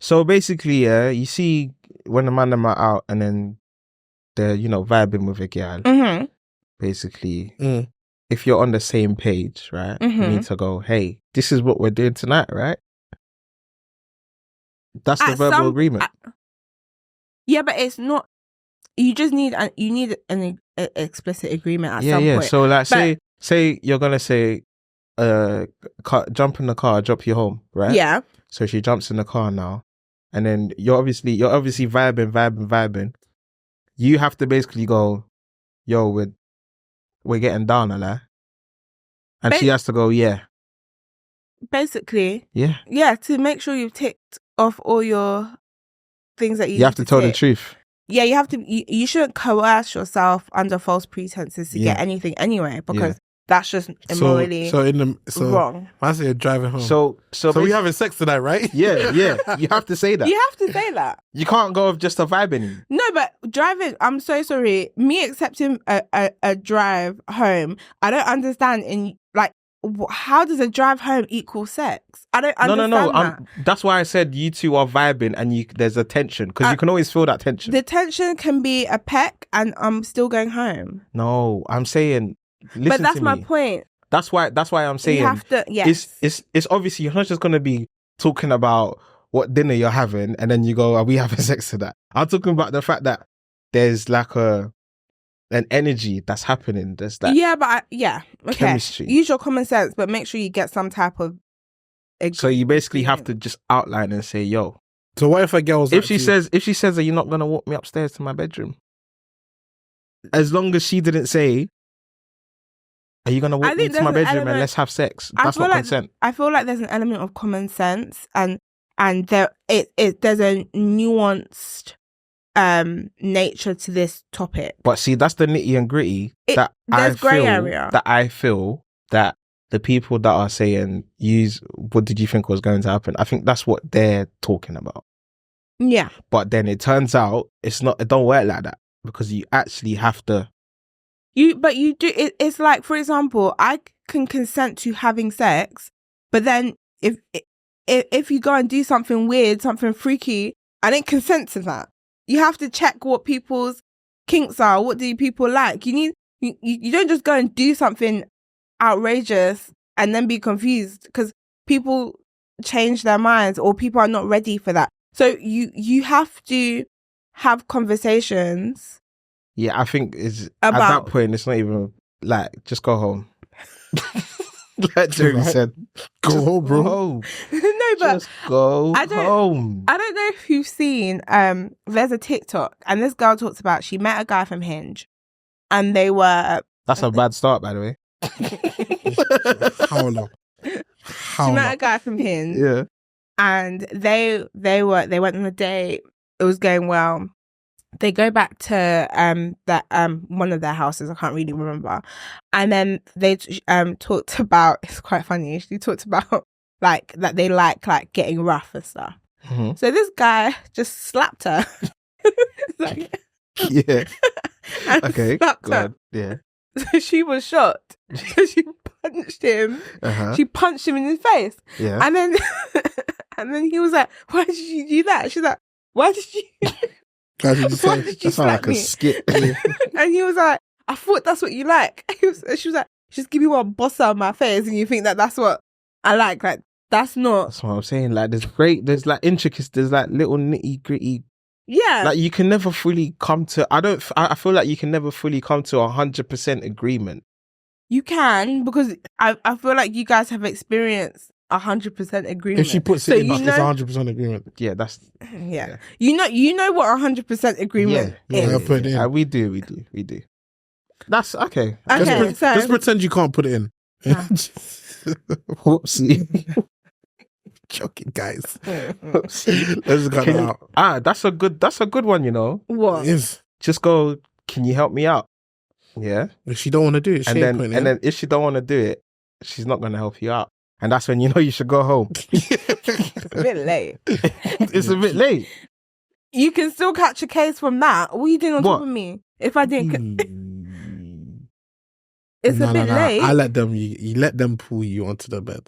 So basically, you see when the man them are out and then they're, vibing with a girl,
Mm-hmm.
basically,
Mm.
if you're on the same page, right, you
Mhm.
need to go, hey, this is what we're doing tonight, right? That's the
At
verbal
some-
agreement.
Yeah, but it's not. You just need an explicit agreement at some point.
So like, say you're gonna say, jump in the car, drop you home, right?
Yeah.
So she jumps in the car now, and then you're obviously vibing. You have to basically go, yo, we're getting down, a and she has to go, yeah,
Basically,
yeah.
yeah, to make sure you've ticked off all your things that
You have to tell the
tick.
truth.
Yeah, you have to. You shouldn't coerce yourself under false pretenses to
Yeah.
get anything anyway, because that's just
So
immorally wrong.
I say you're driving home.
So
we having sex tonight, right?
yeah. You have to say that.
You have to say that.
You can't go with just a vibing.
No, but driving. I'm so sorry. Me accepting a drive home, I don't understand. How does a drive home equal sex? I don't understand
No.
that.
That's why I said you two are vibing and there's a tension because you can always feel that tension.
The tension can be a peck, and I'm still going home.
No, I'm saying. Listen
But that's
to
my
me.
point.
That's why I'm saying.
You have to. Yes.
It's obviously you're not just gonna be talking about what dinner you're having and then you go, are we having sex to that? I'm talking about the fact that there's like an energy that's happening. There's that.
Yeah, but okay.
chemistry.
Use your common sense, but make sure you get some type of.
So you basically have to just outline and say, yo.
So what if a girl's
If she says, are you not gonna walk me upstairs to my bedroom? As long as she didn't say, are you gonna walk me
think
to my
there's an
bedroom and
element-
let's have sex?
I
That's
feel
not
like-
consent.
I feel like there's an element of common sense, and there's a nuanced nature to this topic.
But see, that's the nitty and gritty that
there's grey area.
That I feel that the people that are saying, what did you think was going to happen? I think that's what they're talking about.
Yeah.
But then it turns out it don't work like that, because you actually have to.
But you do. It's like, for example, I can consent to having sex, but then if you go and do something weird, something freaky, I didn't consent to that. You have to check what people's kinks are. What do people like? You don't just go and do something outrageous and then be confused, because people change their minds or people are not ready for that. So you have to have conversations.
Yeah, I think at that point it's not even like, just go home. Like Jerry said,
go home, bro.
Go home.
No, but
just go home.
I don't know if you've seen. There's a TikTok, and this girl talks about she met a guy from Hinge, and they were.
That's a bad start, by the way.
How long?
She met a guy from Hinge.
Yeah.
And they went on a date. It was going well. They go back to one of their houses. I can't really remember. And then they talked about. It's quite funny. She talked about like that they like getting rough and stuff.
Mm-hmm.
So this guy just slapped her. Like,
yeah.
Okay. Slapped her.
Yeah.
So she was shocked. So she punched him.
Uh-huh.
She punched him in his face.
Yeah.
And then he was like, "Why did you do that?" She's like, "Why did you?"
Why did you say?
That sounds like
a skit.
And he was like, "I thought that's what you like." She was like, "Just give me one bossa on my face, and you think that's what I like." Like, that's not.
That's what I'm saying. Like, there's like intricacies, there's like little nitty gritty.
Yeah.
Like, you can never fully come to. I feel like you can never fully come to 100% agreement.
You can, because I feel like you guys have experienced 100% agreement.
If she puts it in, it's 100% agreement.
Yeah, that's.
Yeah. You know what 100% agreement is.
Yeah, put it in.
We do. That's okay.
Okay,
just pretend you can't put it in.
Whoopsie.
Joking, guys. Let's cut it out.
That's a good one, you know.
What?
Yes.
Just go, can you help me out? Yeah.
If she don't want to do it,
then if she don't want to do it, she's not going to help you out. And that's when you know you should go home.
It's a bit late.
It's a bit late.
You can still catch a case from that. What are you doing on top of me? If I didn't... It's a bit late.
I let them, you let them pull you onto the bed.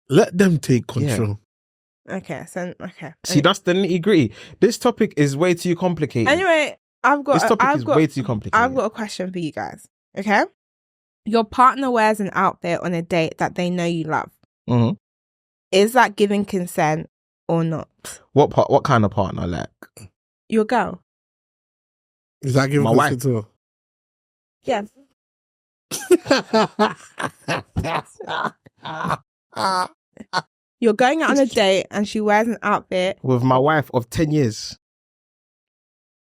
Let them take control.
Yeah. Okay.
See, that's the nitty gritty. This topic is way too complicated.
Anyway,
this topic is way too complicated.
I've got a question for you guys. Okay? Your partner wears an outfit on a date that they know you love.
Mm-hmm.
Is that giving consent or not?
What kind of partner? Like
your girl?
Is that giving consent to her?
Yes. You're going out on a date and she wears an outfit
with my wife of 10 years.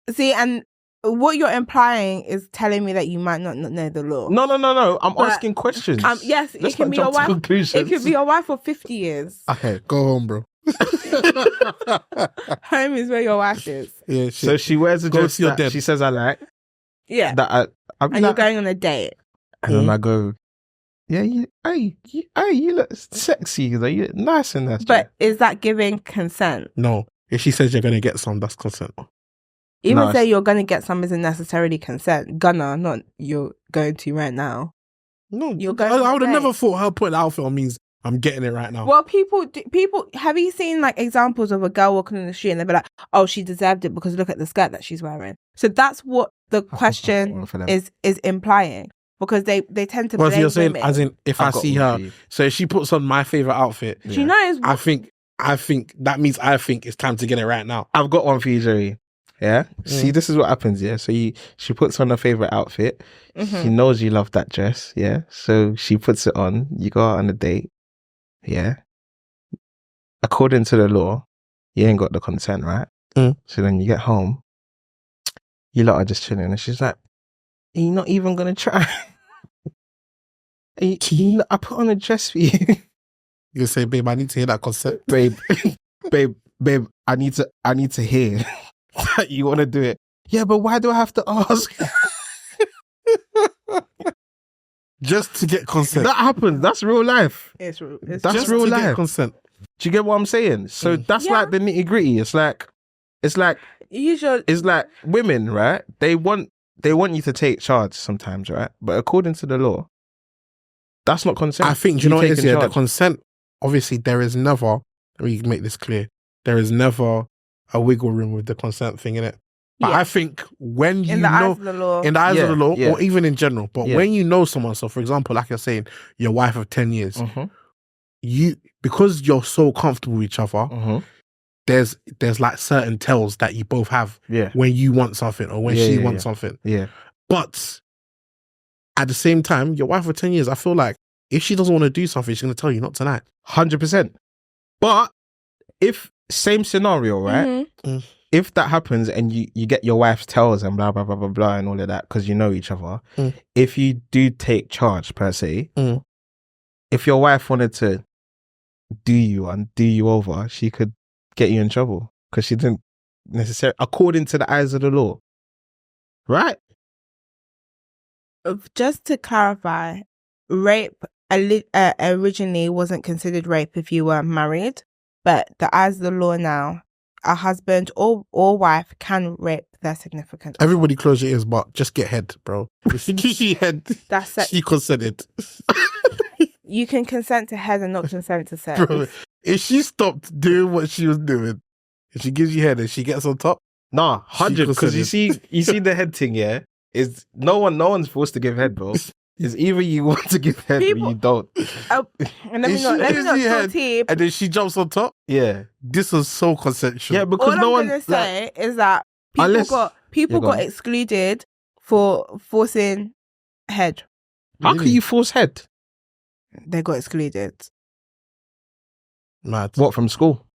See, and what you're implying is telling me that you might not know the law.
No. I'm asking questions.
Yes, it can be your wife. It could be your wife for 50 years.
Okay, go home, bro.
Home is where your wife is.
Yeah.
So she wears a dress that she says I like.
Yeah.
And
you're going on a date.
And then I go, yeah, you look sexy. You look nice in that.
But is that giving consent?
No. If she says you're going to get some, that's consent.
Even say you're going to get some isn't necessarily consent. Not you're going to right now.
No.
You're going
I would have never thought her putting the outfit on means I'm getting it right now.
Well, people, have you seen like examples of a girl walking in the street and they'll be like, oh, she deserved it because look at the skirt that she's wearing. So that's what the question is implying. Because they tend to blame
you're saying,
women.
as in, if I see her, so if she puts on my favourite outfit,
she knows.
I think that means I think it's time to get it right now.
I've got one for you, Jerry. Yeah? See, this is what happens, yeah? So she puts on her favourite outfit. Mm-hmm. She knows you love that dress, yeah? So she puts it on. You go out on a date, yeah? According to the law, you ain't got the consent, right?
Mm.
So then you get home, you lot are just chilling, and she's like, are you not even going to try? I put on a dress for you.
You say, babe, I need to hear that consent.
babe, I need to hear that you want to do it. Yeah, but why do I have to ask?
Just to get consent.
That happens. That's real life.
It's
that's
just
real
to
life.
Get consent.
Do you get what I'm saying? So that's like the nitty gritty. It's like, It's like
You should.
it's like women, right? They want you to take charge sometimes, right? But according to the law, that's not consent.
I think, do you know what it is?
taking
Yeah, the
charge.
consent, obviously, there is never, let me make this clear, there is never a wiggle room with the consent thing, innit? But
Yeah.
I think when you
In the eyes
know,
of the law.
in the eyes of the law,
Yeah.
or even in general, but
Yeah.
when you know someone, so for example, like you're saying, your wife of 10 years,
Mhm.
because you're so comfortable with each other,
Mhm.
there's like certain tells that you both have
Yeah.
when you want something or when
Yeah,
she
yeah,
wants
yeah.
something.
Yeah.
But at the same time, your wife for 10 years, I feel like if she doesn't want to do something, she's going to tell you not tonight.
100%. But if same scenario, right?
Mhm.
If that happens and you get your wife's tells and blah blah blah blah blah and all of that because you know each other, if you do take charge per se, if your wife wanted to do you over, she could get you in trouble because she didn't necessarily, according to the eyes of the law, right?
Just to clarify, rape originally wasn't considered rape if you were married, but the eyes of the law now, a husband or wife can rape their significant other.
Everybody close your ears, but just get head, bro. If you get head,
That's it.
she consented.
You can consent to head and not consent to sex.
Bro, if she stopped doing what she was doing, if she gives you head and she gets on top,
Nah, 100, because you see the head thing, yeah, is no one's forced to give head, bro. It's either you want to give head or you don't.
And let me not spill tea.
and then she jumps on top.
Yeah,
This was so consensual.
yeah, because
All
no
I'm
one.
gonna say is that people
Unless-
got
Yeah, go on.
excluded for forcing head.
How can you force head?
They got excluded.
Mad.
What, from school?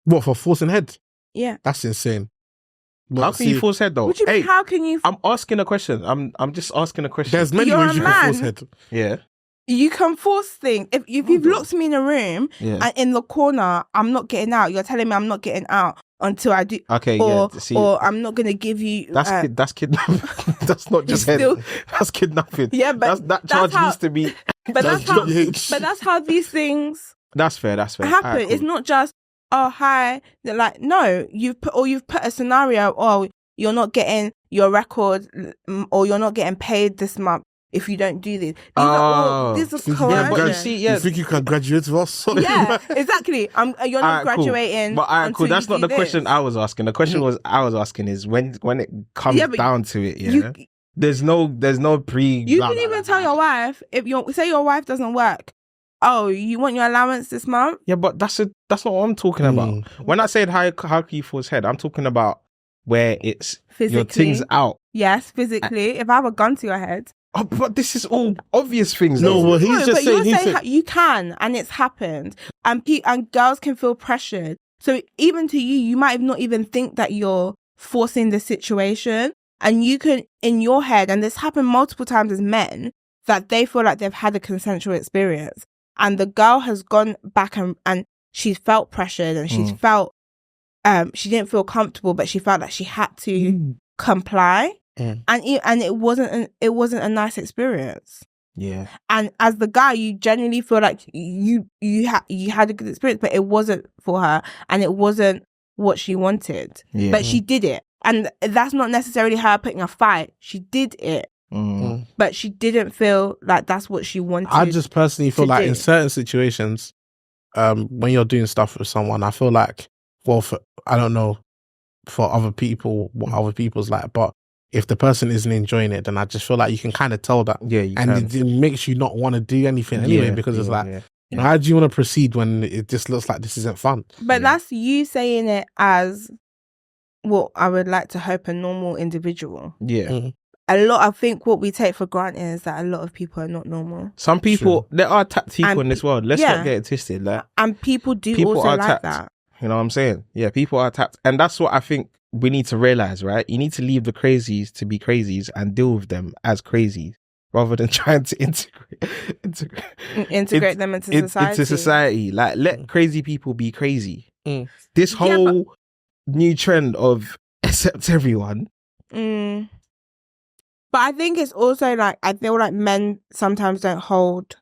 What, for forcing head?
Yeah.
That's insane.
How can you force head though?
What do you mean? How can you?
I'm asking a question. I'm just asking a question.
There's many
You're
ways
a
you can force
man.
head.
Yeah,
You can force things. If you've locked me in a room
yeah.
and in the corner, I'm not getting out. You're telling me I'm not getting out until I do.
Okay,
or,
yeah. See,
or I'm not gonna give you.
that's kidnapping. That's not just head.
Still-
That's kidnapping.
Yeah, but
that charge
that's how-
needs to be.
But that's how.
GH.
But that's how these things
That's fair. That's fair.
happen.
Alright, cool.
It's not just hi. They're like, no, you've put a scenario. Oh, you're not getting your record, or you're not getting paid this month if you don't do this. This is
Yeah,
Yeah, but you
coercion.
see,
You
yeah.
think you can graduate with us?
Yeah, exactly. You're not
Alright, cool.
graduating.
But alright, cool.
until
That's
you
not the
do
question
this.
I was asking. The question I was asking is when it comes
Yeah, but
down to it, yeah.
You
There's no pre.
you
blah,
can
blah,
even
blah,
tell
blah.
your wife if your wife doesn't work. Oh, you want your allowance this month?
Yeah, but that's not what I'm talking about. When I said how can you force head, I'm talking about where it's your
Physically.
things out.
Yes, physically. If I have a gun to your head.
Oh, but this is all obvious things.
No,
though.
well, he's
No,
just
but
saying.
you're
He
saying
said,
you can, and it's happened, and girls can feel pressured. So even to you might not even think that you're forcing the situation, and you can in your head, and this happened multiple times as men, that they feel like they've had a consensual experience, and the girl has gone back and she's felt pressured, and she's felt she didn't feel comfortable, but she felt like she had to comply. And it wasn't a nice experience.
Yeah.
And as the guy, you genuinely feel like you had a good experience, but it wasn't for her, and it wasn't what she wanted.
Yeah.
But she did it, and that's not necessarily her putting a fight. She did it, but she didn't feel like that's what she wanted.
I just personally feel
to
like
do.
in certain situations, when you're doing stuff with someone, I feel like, I don't know for other people what other people's like, but if the person isn't enjoying it, then I just feel like you can kind of tell that.
Yeah, you
and
can.
it makes you not want to do anything anyway, because it's like, how do you want to proceed when it just looks like this isn't fun?
But that's you saying it as what I would like to hope a normal individual.
Yeah.
I think what we take for granted is that a lot of people are not normal.
Some people, there are tapped people
And
in this world. Let's
yeah.
not get it twisted. Like,
And people do
people
also
are
like
tapped.
that.
You know what I'm saying? Yeah, people are tapped. And that's what I think we need to realize, right? You need to leave the crazies to be crazies and deal with them as crazies rather than trying to
Integrate them into society.
Into society. Like, let crazy people be crazy. This whole new trend of accept everyone.
But I think it's also like, I feel like men sometimes don't hold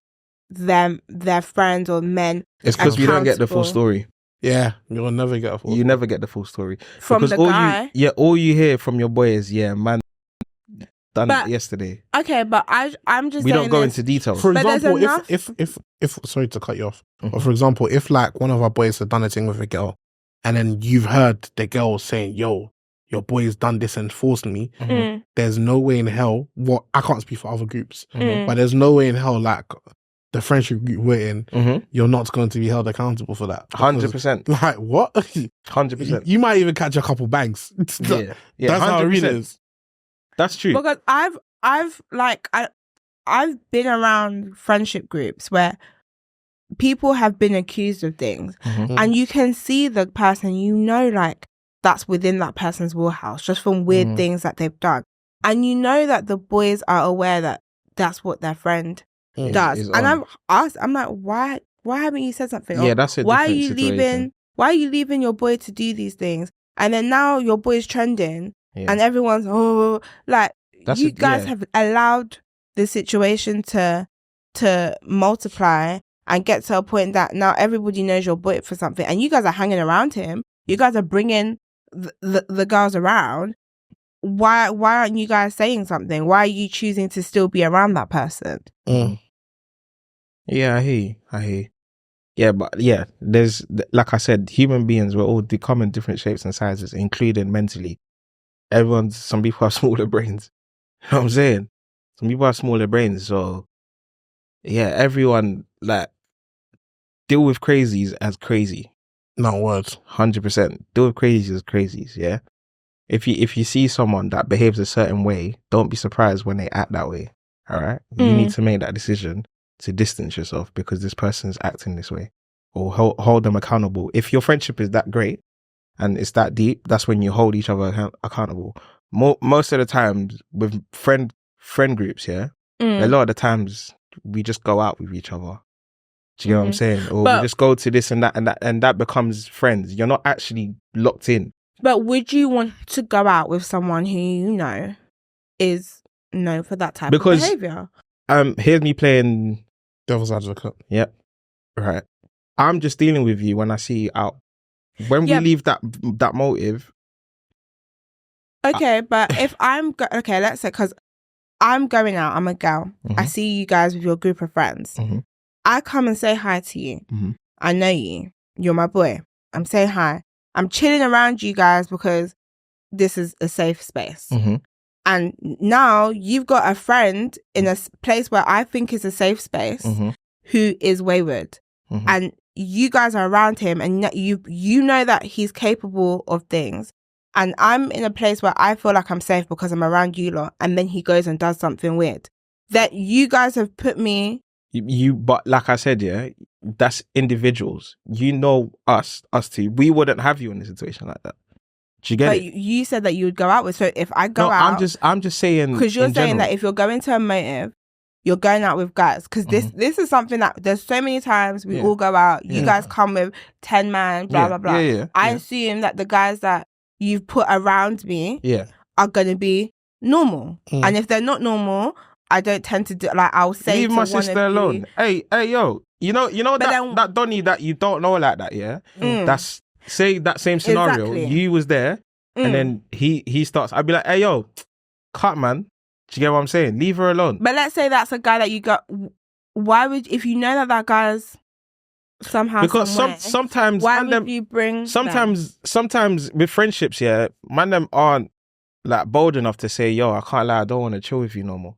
their friends or men.
It's because we don't get the full
accountable.
story.
Yeah, you'll never get a full.
You never get the full story
From
because
the guy.
all you hear from your boy is man done it yesterday.
Okay, but I'm just
we
saying
don't go
this.
into details.
For
But there's
example,
enough-
if sorry to cut you off,
Mhm.
but for example, if like one of our boys had done a thing with a girl, and then you've heard the girl saying, "Yo, your boy's done this and forced me,"
Mm,
there's no way in hell. Well, I can't speak for other groups,
mm.
but there's no way in hell, like the friendship group we're in,
Mhm.
you're not going to be held accountable for that.
100%.
Like what?
100%.
You might even catch a couple bangs.
Yeah,
That's how it really is.
That's true.
Because I've been around friendship groups where people have been accused of things,
Mhm.
and you can see the person, you know, like that's within that person's wheelhouse just from weird things that they've done, and you know that the boys are aware that that's what their friend does.
Is
And
on.
I'm like, why haven't you said something?
Yeah,
Or
that's a
why are
different
you
situation.
leaving? Why are you leaving your boy to do these things? And then now your boy's trending,
Yeah.
and everyone's like
That's
you
it,
guys
yeah.
have allowed the situation to multiply and get to a point that now everybody knows your boy for something, and you guys are hanging around him. You guys are bringing the girls around. Why aren't you guys saying something? Why are you choosing to still be around that person?
Yeah, I hear you. Yeah, but yeah, there's, like I said, human beings, we're all come in different shapes and sizes, including mentally. Some people have smaller brains. You know what I'm saying? Some people have smaller brains, so yeah, everyone, like, deal with crazies as crazy.
Not words.
100%. Deal with crazies as crazies, yeah? If you see someone that behaves a certain way, don't be surprised when they act that way, all right? You need to make that decision to distance yourself because this person's acting this way, or hold them accountable. If your friendship is that great and it's that deep, that's when you hold each other accountable. Most of the times with friend groups, yeah, a lot of the times we just go out with each other. Do you know what I'm saying? Or we just go to this and that and that becomes friends. You're not actually locked in.
But would you want to go out with someone who you know is known for that type of behavior?
Here's me playing
Devil's advocate.
Yep. Right. I'm just dealing with you when I see you out. When we leave that motive.
Okay, but if okay, let's say, because I'm going out, I'm a girl. I see you guys with your group of friends. I come and say hi to you. I know you. You're my boy. I'm saying hi. I'm chilling around you guys because this is a safe space. And now you've got a friend in a place where I think is a safe space who is wayward. And you guys are around him and you know that he's capable of things. And I'm in a place where I feel like I'm safe because I'm around you lot. And then he goes and does something weird. That you guys have put me...
But like I said, yeah, that's individuals. You know us two. We wouldn't have you in a situation like that. Do you get it?
You said that you would go out with. So if I go out...
I'm just saying...
Because you're saying
general.
that if you're going to a motive, you're going out with guys. Because this is something that... There's so many times we all go out. You guys come with 10 man, blah, blah, blah. I assume that the guys that you've put around me are going to be normal. And if they're not normal... I don't tend to do, like, I'll say
leave
to
my
one
sister
of
alone.
You,
hey, yo, you know that Donnie that you don't know like that, yeah. That's say that same scenario.
Exactly.
You was there, and then he starts. I'd be like, hey, yo, cut, man. Do you get what I'm saying? Leave her alone.
But let's say that's a guy that you got. Why would, if you know that guy's somehow
because sometimes
why would you bring?
Sometimes with friendships, yeah, man, them aren't like bold enough to say, yo, I can't lie, I don't want to chill with you no more.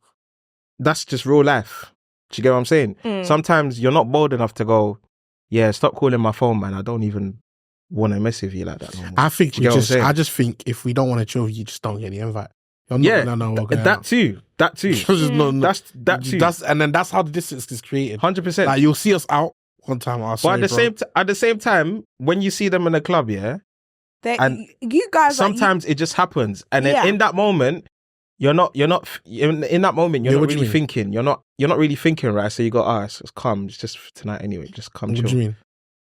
That's just real life. Do you get what I'm saying? Sometimes you're not bold enough to go, yeah, stop calling my phone, man. I don't even want to mess with you like that no more.
I think I just think if we don't want to chill with you, just don't get the invite. You're not gonna know
that too. That's that too.
And then that's how the distance is created.
100%.
Like you'll see us out one time.
But at the same time, when you see them in a club, yeah,
and you guys
sometimes it just happens, and then in that moment. You're not in that moment. You're not really thinking. You're not really thinking, right? So you go, it's calm. It's just tonight anyway. Just come chill.
What do you mean?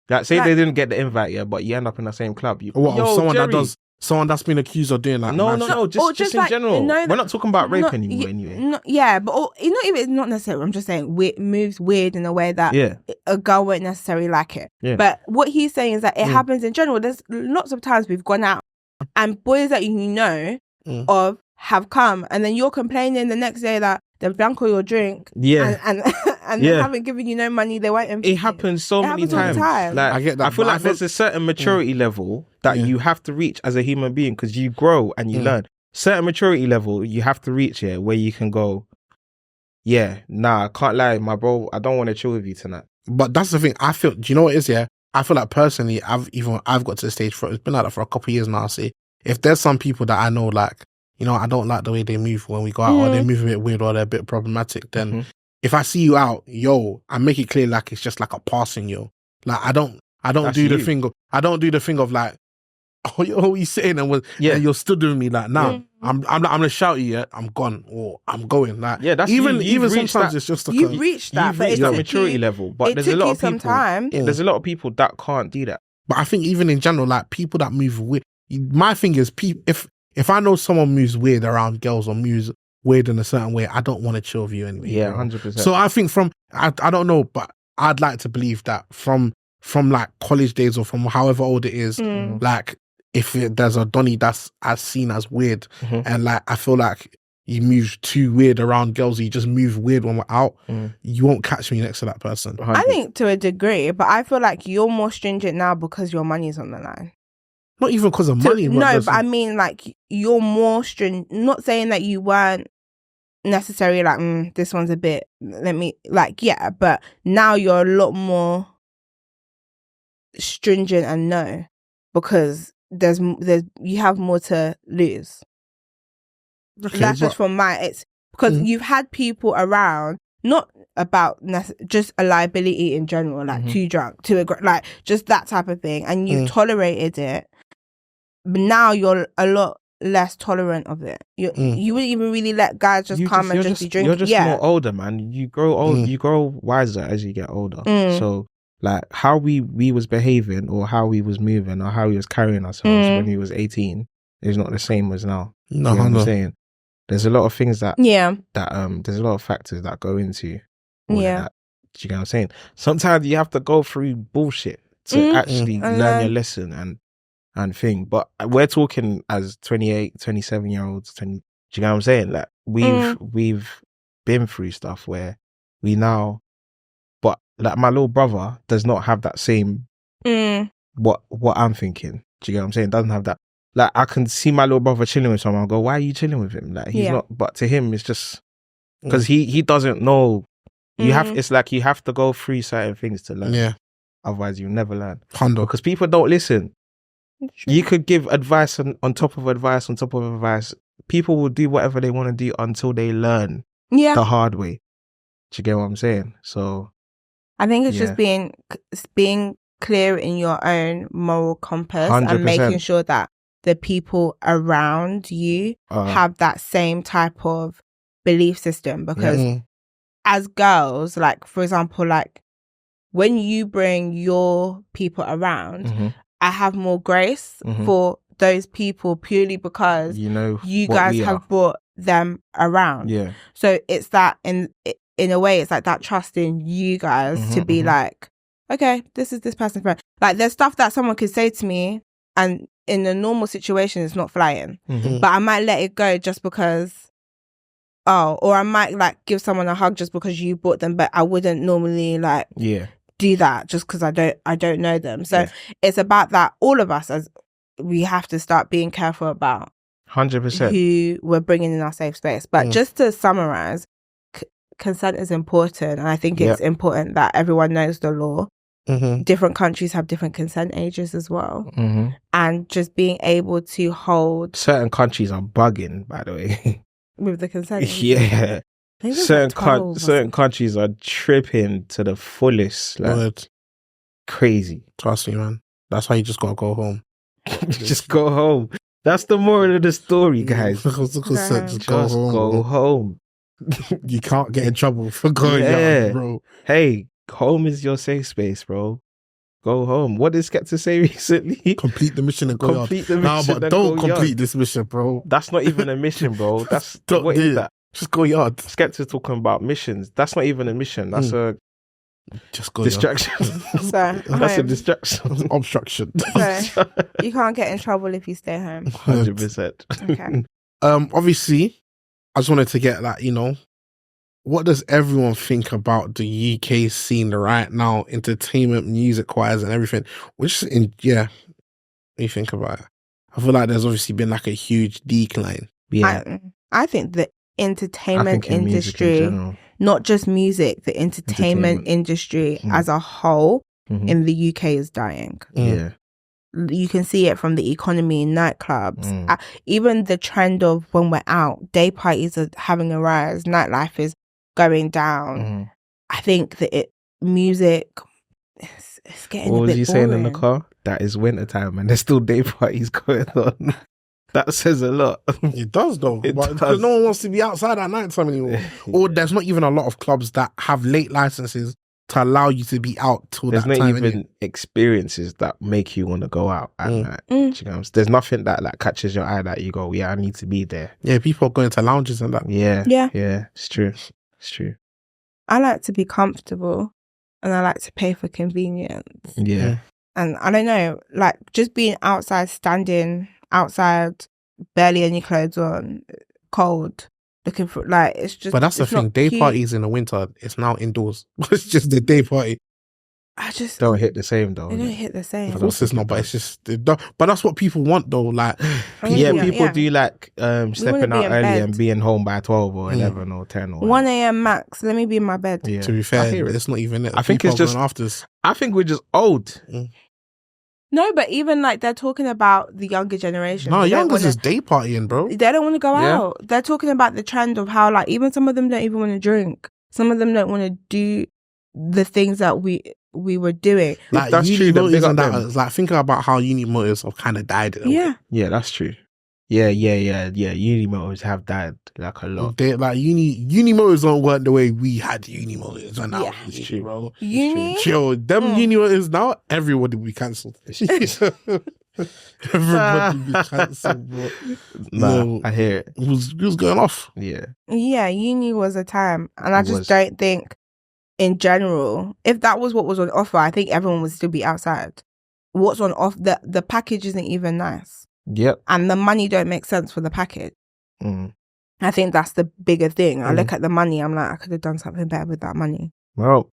Like, say they didn't get the invite, yeah, but you end up in the same club.
Someone that does someone that's been accused of doing that.
No,
mad
no,
shit.
no.
Or
Just
just
in
like,
general.
no,
We're not talking about rape
not-
anymore.
y-
Anyway.
Yeah, but not even, not necessarily. I'm just saying, moves weird in a way that
Yeah.
a girl won't necessarily like it.
Yeah.
But what he's saying is that it happens in general. There's lots of times we've gone out and boys that you know of have come, and then you're complaining the next day that they've drunk all your drink.
Yeah.
And they haven't given you no money. They won't.
It happens so many
happens all the
times.
time.
Like,
I get that,
I feel
but
like there's a certain maturity level that you have to reach as a human being because you grow and you learn. Certain maturity level you have to reach here where you can go, yeah, nah, I can't lie, my bro, I don't want to chill with you tonight.
But that's the thing. I feel. Do you know what it is? Yeah, I feel like personally, I've got to the stage for it's been like that for a couple of years now. I say if there's some people that I know, like, you know, I don't like the way they move when we go out, or they move a bit weird, or they're a bit problematic, then if I see you out, yo, I make it clear like it's just like a passing, yo. Like I don't
That's
do the
you.
thing of like, oh, yo, what you saying, and you're stood with me, like, nah, I'm gonna shout at you, yeah, I'm gone, or I'm going, like,
Yeah, that's
even
you. You've reached
sometimes
that.
it's just like
You've reached that,
You've
but
reached
it
that
took
maturity
you-
level, but
it
there's a
took
lot
you
of
some
people.
time.
There's a lot of people that can't do that.
But I think even in general, like people that move weird, my thing is, if I know someone moves weird around girls or moves weird in a certain way, I don't want to chill with you anyway.
Yeah,
bro.
100%.
So I think I don't know, but I'd like to believe that from like college days or from however old it is, like if there's a Donny that's as seen as weird, and like I feel like you move too weird around girls, or you just move weird when we're out, you won't catch me next to that person.
100.
I think to a degree, but I feel like you're more stringent now because your money's on the line.
Not even because of money.
But I mean, like, you're more stringent. Not saying that you weren't necessarily like, this one's a bit, let me, like, yeah, but now you're a lot more stringent and no, because there's you have more to lose.
Okay,
That's just
but-
from it's because you've had people around, not about just a liability in general, like too drunk, like just that type of thing, and you've tolerated it. But now you're a lot less tolerant of it. You wouldn't even really let guys just come and just be drinking.
You're just more older, man. You grow old. You grow wiser as you get older. So like how we was behaving, or how we was moving, or how we was carrying ourselves when we was 18 is not the same as now.
No,
You know what
no.
I'm saying? There's a lot of things that
Yeah.
there's a lot of factors that go into all of
Yeah.
that. Do you get what I'm saying? Sometimes you have to go through bullshit to actually learn your lesson and thing. But we're talking as 28, 27-year-olds. Do you get what I'm saying? Like we've been through stuff where we now, but like my little brother does not have that same what I'm thinking. Do you get what I'm saying? Doesn't have that. Like I can see my little brother chilling with someone. I go, why are you chilling with him? Like he's not. But to him, it's just because he doesn't know. You have. It's like you have to go through certain things to learn.
Yeah,
Otherwise, you'll never learn.
Hondo.
Because people don't listen. You could give advice on top of advice on top of advice. People will do whatever they want to do until they learn the hard way. Do you get what I'm saying? So
I think it's just being clear in your own moral compass
100%.
and making sure that the people around you have that same type of belief system. Because as girls, like, for example, like when you bring your people around, I have more grace for those people purely because you guys have brought them around.
Yeah.
So it's that in a way, it's like that trust in you guys to be like, okay, this is this person's friend. Like there's stuff that someone could say to me and in a normal situation it's not flying. But I might let it go just because or I might like give someone a hug just because you brought them, but I wouldn't normally like do that just because I don't know them. So it's about that. All of us, as we have to start being careful about
100%
who we're bringing in our safe space. But just to summarize, consent is important, and I think it's important that everyone knows the law. Different countries have different consent ages as well, and just being able to hold
certain countries are bugging, by the way.
with the consent age.
Yeah.
I think it's
Certain
like 12 or
certain countries are tripping to the fullest, like
Word.
crazy.
Trust me, man. That's why you just gotta go home.
Just go home. That's the moral of the story, guys.
Just go
Just
home.
go
Bro.
home.
You can't get in trouble for going
Yeah.
out, bro.
Hey, home is your safe space, bro. Go home. What did Skepta say recently?
Complete the mission and go yard.
Complete the
Nah,
mission
but
and
don't
go
complete
yard.
this mission, bro.
That's not even a mission, bro. That's
Don't
what
do
is
it.
that?
Just go yard.
Skepta's talking about missions. That's not even a mission. That's a
Just go
distraction.
So
That's a
home.
distraction.
yard. Obstruction.
So you can't get in trouble if you stay home.
100%.
Okay.
Obviously, I just wanted to get that, what does everyone think about the UK scene right now, entertainment, music-wise and everything? What do you think about it? I feel like there's obviously been like a huge decline.
Yeah.
I think the
I
entertainment
think in music in
industry,
general.
not just music, the entertainment industry as a whole
Mhm.
in the UK is dying.
Yeah.
You can see it from the economy in nightclubs.
Mm.
Even the trend of when we're out, day parties are having a rise, nightlife is going down.
Mhm.
I think that music, it's getting
What
a
was
bit
you
boring.
saying in the car? That is winter time and there's still day parties going on. That says a lot.
It does though,
It
but
does.
no one wants to be outside at night time anymore. Or there's not even a lot of clubs that have late licenses to allow you to be out till
There's
that
not
time.
even
innit?
experiences that make you want to go out at night.
Mm.
Do you know what I'm saying? There's nothing that like catches your eye that you go, yeah, I need to be there.
Yeah, people are going to lounges and that.
Yeah.
Yeah.
Yeah. It's true. It's true.
I like to be comfortable and I like to pay for convenience.
Yeah.
And I don't know, like just being outside, standing outside, barely any clothes on, cold, looking for like it's just.
But that's the
it's not
thing. Day
cute.
parties in the winter, it's now indoors. It's just the day party.
I just
Don't hit the same though.
they don't
innit?
hit the same.
Of course it's not, but it's just. But that's what people want though. Like,
Yeah,
Yeah,
people
yeah.
do like stepping
be
out
in
early
bed.
and being home by 12 or 11 or 10 or
1 a.m. max. Let me be in my bed.
Yeah.
to be
I
fair,
hear it.
it's not even it.
I think
People
it's
are
just-
going after us.
I think we're just old.
No, but even like they're talking about the younger generation.
No,
They don't
youngers
wanna-
is day partying, bro.
They don't want to go
Yeah.
out. They're talking about the trend of how like even some of them don't even want to drink. Some of them don't want to do the things that we were doing.
Like,
that's
uni
true, then
motives
big
and
up
that.
them.
It's like thinking about how uni motives have kind of died. in a way.
Yeah.
Yeah, that's true. Yeah. Uni motors have died like a lot.
They, like uni motives don't work the way we had uni motives when I
Yeah.
was uni, bro.
Uni.
Yo, them uni motives now, everybody will be cancelled. Everybody will be cancelled, bro.
Nah,
No.
I hear it.
It was going off.
Yeah.
Yeah, uni was a time. And I
It
just
was.
don't think in general, if that was what was on offer, I think everyone would still be outside. What's on off the package isn't even nice.
Yep.
And the money don't make sense for the package.
Mm.
I think that's the bigger thing. I look at the money, I'm like, I could have done something better with that money.
Well,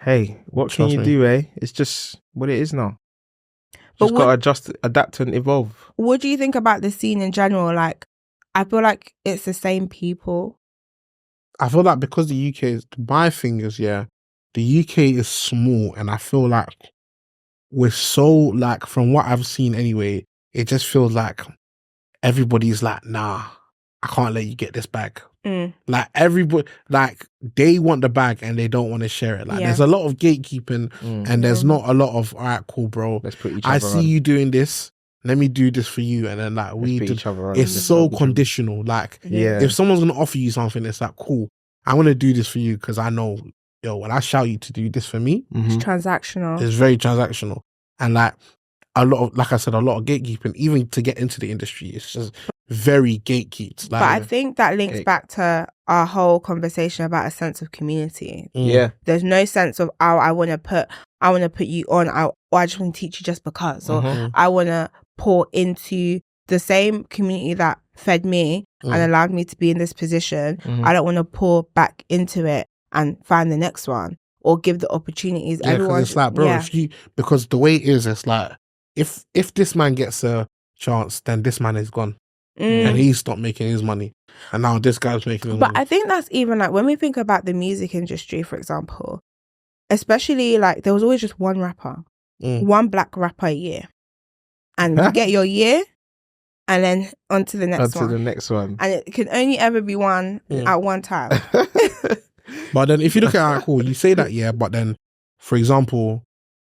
hey, what can
Trust
you
me.
do, eh? It's just what it is now.
But
Just gotta adjust, adapt and evolve.
What do you think about the scene in general? Like, I feel like it's the same people.
I feel like because the UK is, my thing is, the UK is small and I feel like we're so, like, from what I've seen anyway, it just feels like everybody's like, nah, I can't let you get this bag. Like, everybody, like, they want the bag and they don't want to share it. Like,
Yeah.
there's a lot of gatekeeping
Mm.
and there's not a lot of, all right, cool, bro.
Let's put each
I
other
see
on.
you doing this. Let me do this for you. And then, like,
Let's
we
put
do.
each other on.
It's
Let's
so
help each other.
conditional. Like,
Yeah.
if someone's going to offer you something, it's like, cool, I'm going to do this for you because I know, yo, when I shout you to do this for me,
Mhm.
It's transactional.
it's very transactional. And like a lot of, like I said, a lot of gatekeeping, even to get into the industry, it's just very gatekeeped. Like,
But I think that links
Okay.
back to our whole conversation about a sense of community.
Yeah.
There's no sense of, oh, I want to put you on, or I just want to teach you just because, or
Mhm.
I want to pour into the same community that fed me and allowed me to be in this position.
Mhm.
I don't want to pour back into it and find the next one or give the opportunities.
yeah, because it's like, bro, if you, because the way it is, it's like, if this man gets a chance, then this man is gone. And he's stopped making his money. And now this guy's making his
But
money.
I think that's even like when we think about the music industry, for example, especially like there was always just one rapper, one black rapper a year. And you get your year and then on to the next
On to
one.
the next one.
And it can only ever be one at one time.
But then if you look at it, cool, you say that, yeah, but then, for example,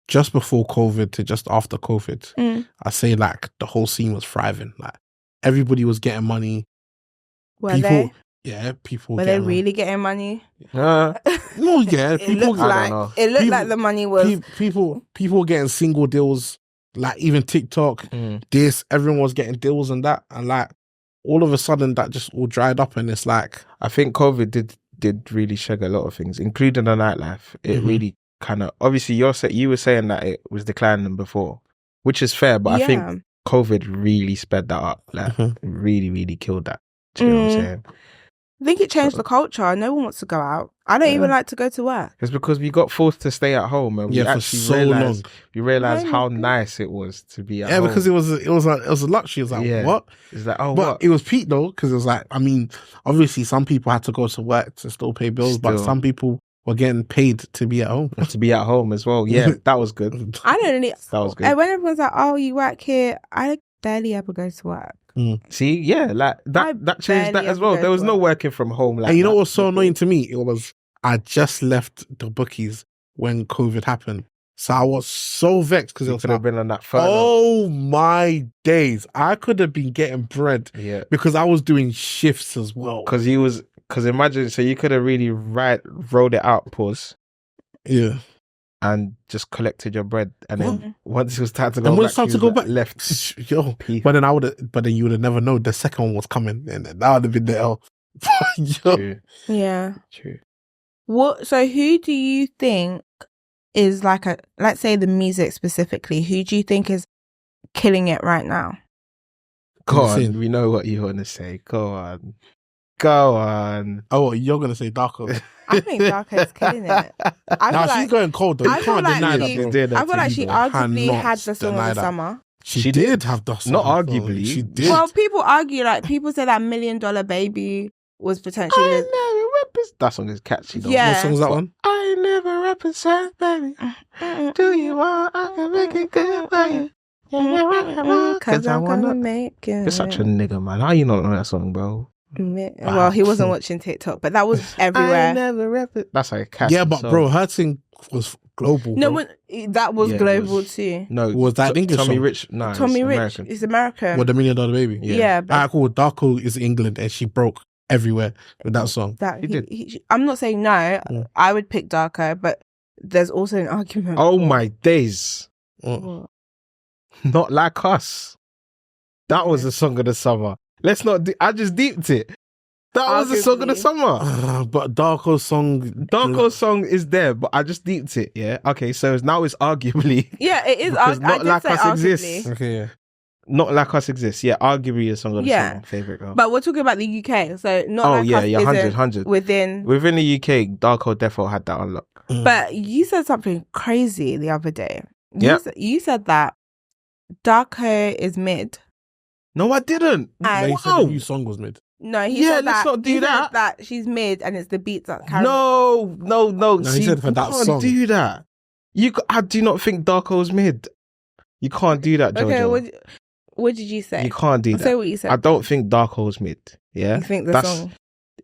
just before COVID to just after COVID, I say like the whole scene was thriving. Like everybody was getting money.
Were they?
Yeah, people.
Were they really getting money?
No, yeah,
It
people.
looked
I don't
like
know.
it looked
People-
like the money was.
People getting single deals, like even TikTok. This everyone was getting deals and that, and like all of a sudden that just all dried up, and it's like
I think COVID did really shake a lot of things, including the nightlife. It really kind of obviously you were saying that it was declining before, which is fair, but I think COVID really sped that up. Like really, really killed that. Do you know what I'm saying?
I think it changed the culture. No one wants to go out. I don't even like to go to work.
It's because we got forced to stay at home, and we
for
actually
so
realized
long.
we realized how nice it was to be at home.
Yeah, because it was a luxury. It was like what?
It's like but
what? It was peak though, because it was like, I mean, obviously some people had to go to work to still pay bills, but some people were getting paid to be at home.
To be at home as well. Yeah, that was good.
I don't really.
That was good.
And when everyone's like, "Oh, you work here," I barely ever go to work.
See, yeah, like that changed that as well. There was no working from home. Like,
and you know what's so annoying to me? It was I just left the bookies when COVID happened, so I was so vexed because it
could have been on that furlough.
Oh my days! I could have been getting bread, because I was doing shifts as well.
Because imagine, so you could have really rolled it out, and just collected your bread, and then once it was time to go back, left.
Yo, but then you would have never known the second one was coming, and that would have been the L.
True.
Yeah.
True.
So who do you think is like let's say the music specifically, who do you think is killing it right now?
Go on, we know what you want to say. Go on. Oh,
you're going to say Darko.
I think Darko's killing it.
She's going cold though. You can't deny that.
I feel like she arguably had the song of the summer.
She did have the song.
Not arguably.
She did.
Well, people argue, like, people say that $1 Million Baby was potentially...
That song is catchy though.
Yeah.
What song's that one?
I never represent, baby. Do you want? I can make it good for you.
Cause I'm gonna make it.
You're such a nigga, man. How you not know that song, bro?
Well, he wasn't watching TikTok, but that was everywhere.
I never represent. That's like a catchy
Yeah, but
song.
bro, her thing was global.
No,
bro.
that was global too.
No,
was that English
Tommy
song?
Rich? No,
Tommy
it's
Rich
American.
is American.
With the $1 Million Baby.
Yeah. But
Alright, cool. Darko is England, and she broke everywhere with that song.
I'm not saying no. I would pick Darko, but there's also an argument.
Oh my days!
What?
Not Like Us. That was the song of the summer. Let's not. I just deeped it. That was the song of the summer.
But Darko's
song is there, but I just deeped it. Yeah. Okay. So now it's arguably.
Yeah, it is.
Because
I
Not
did
Like
say
Us
arguably.
exists.
Okay, yeah.
Not Like Us exists. Yeah, arguably a song of the summer. Favorite girl.
But we're talking about the UK, so Not Like Us
100.
Within
the UK, Darko Defo had that unlock.
But you said something crazy the other day. You said that Darko is mid.
No, I didn't.
But he said the new song was mid.
No, he said
let's
that,
not do
he
that.
said that she's mid and it's the beats that carry.
No.
He said for that
you can't
song.
do that. I do not think Darko's mid. You can't do that, Jojo.
Okay, what did you say?
You can't do that.
Say what you said.
I don't think Darko's mid. Yeah,
You think the song?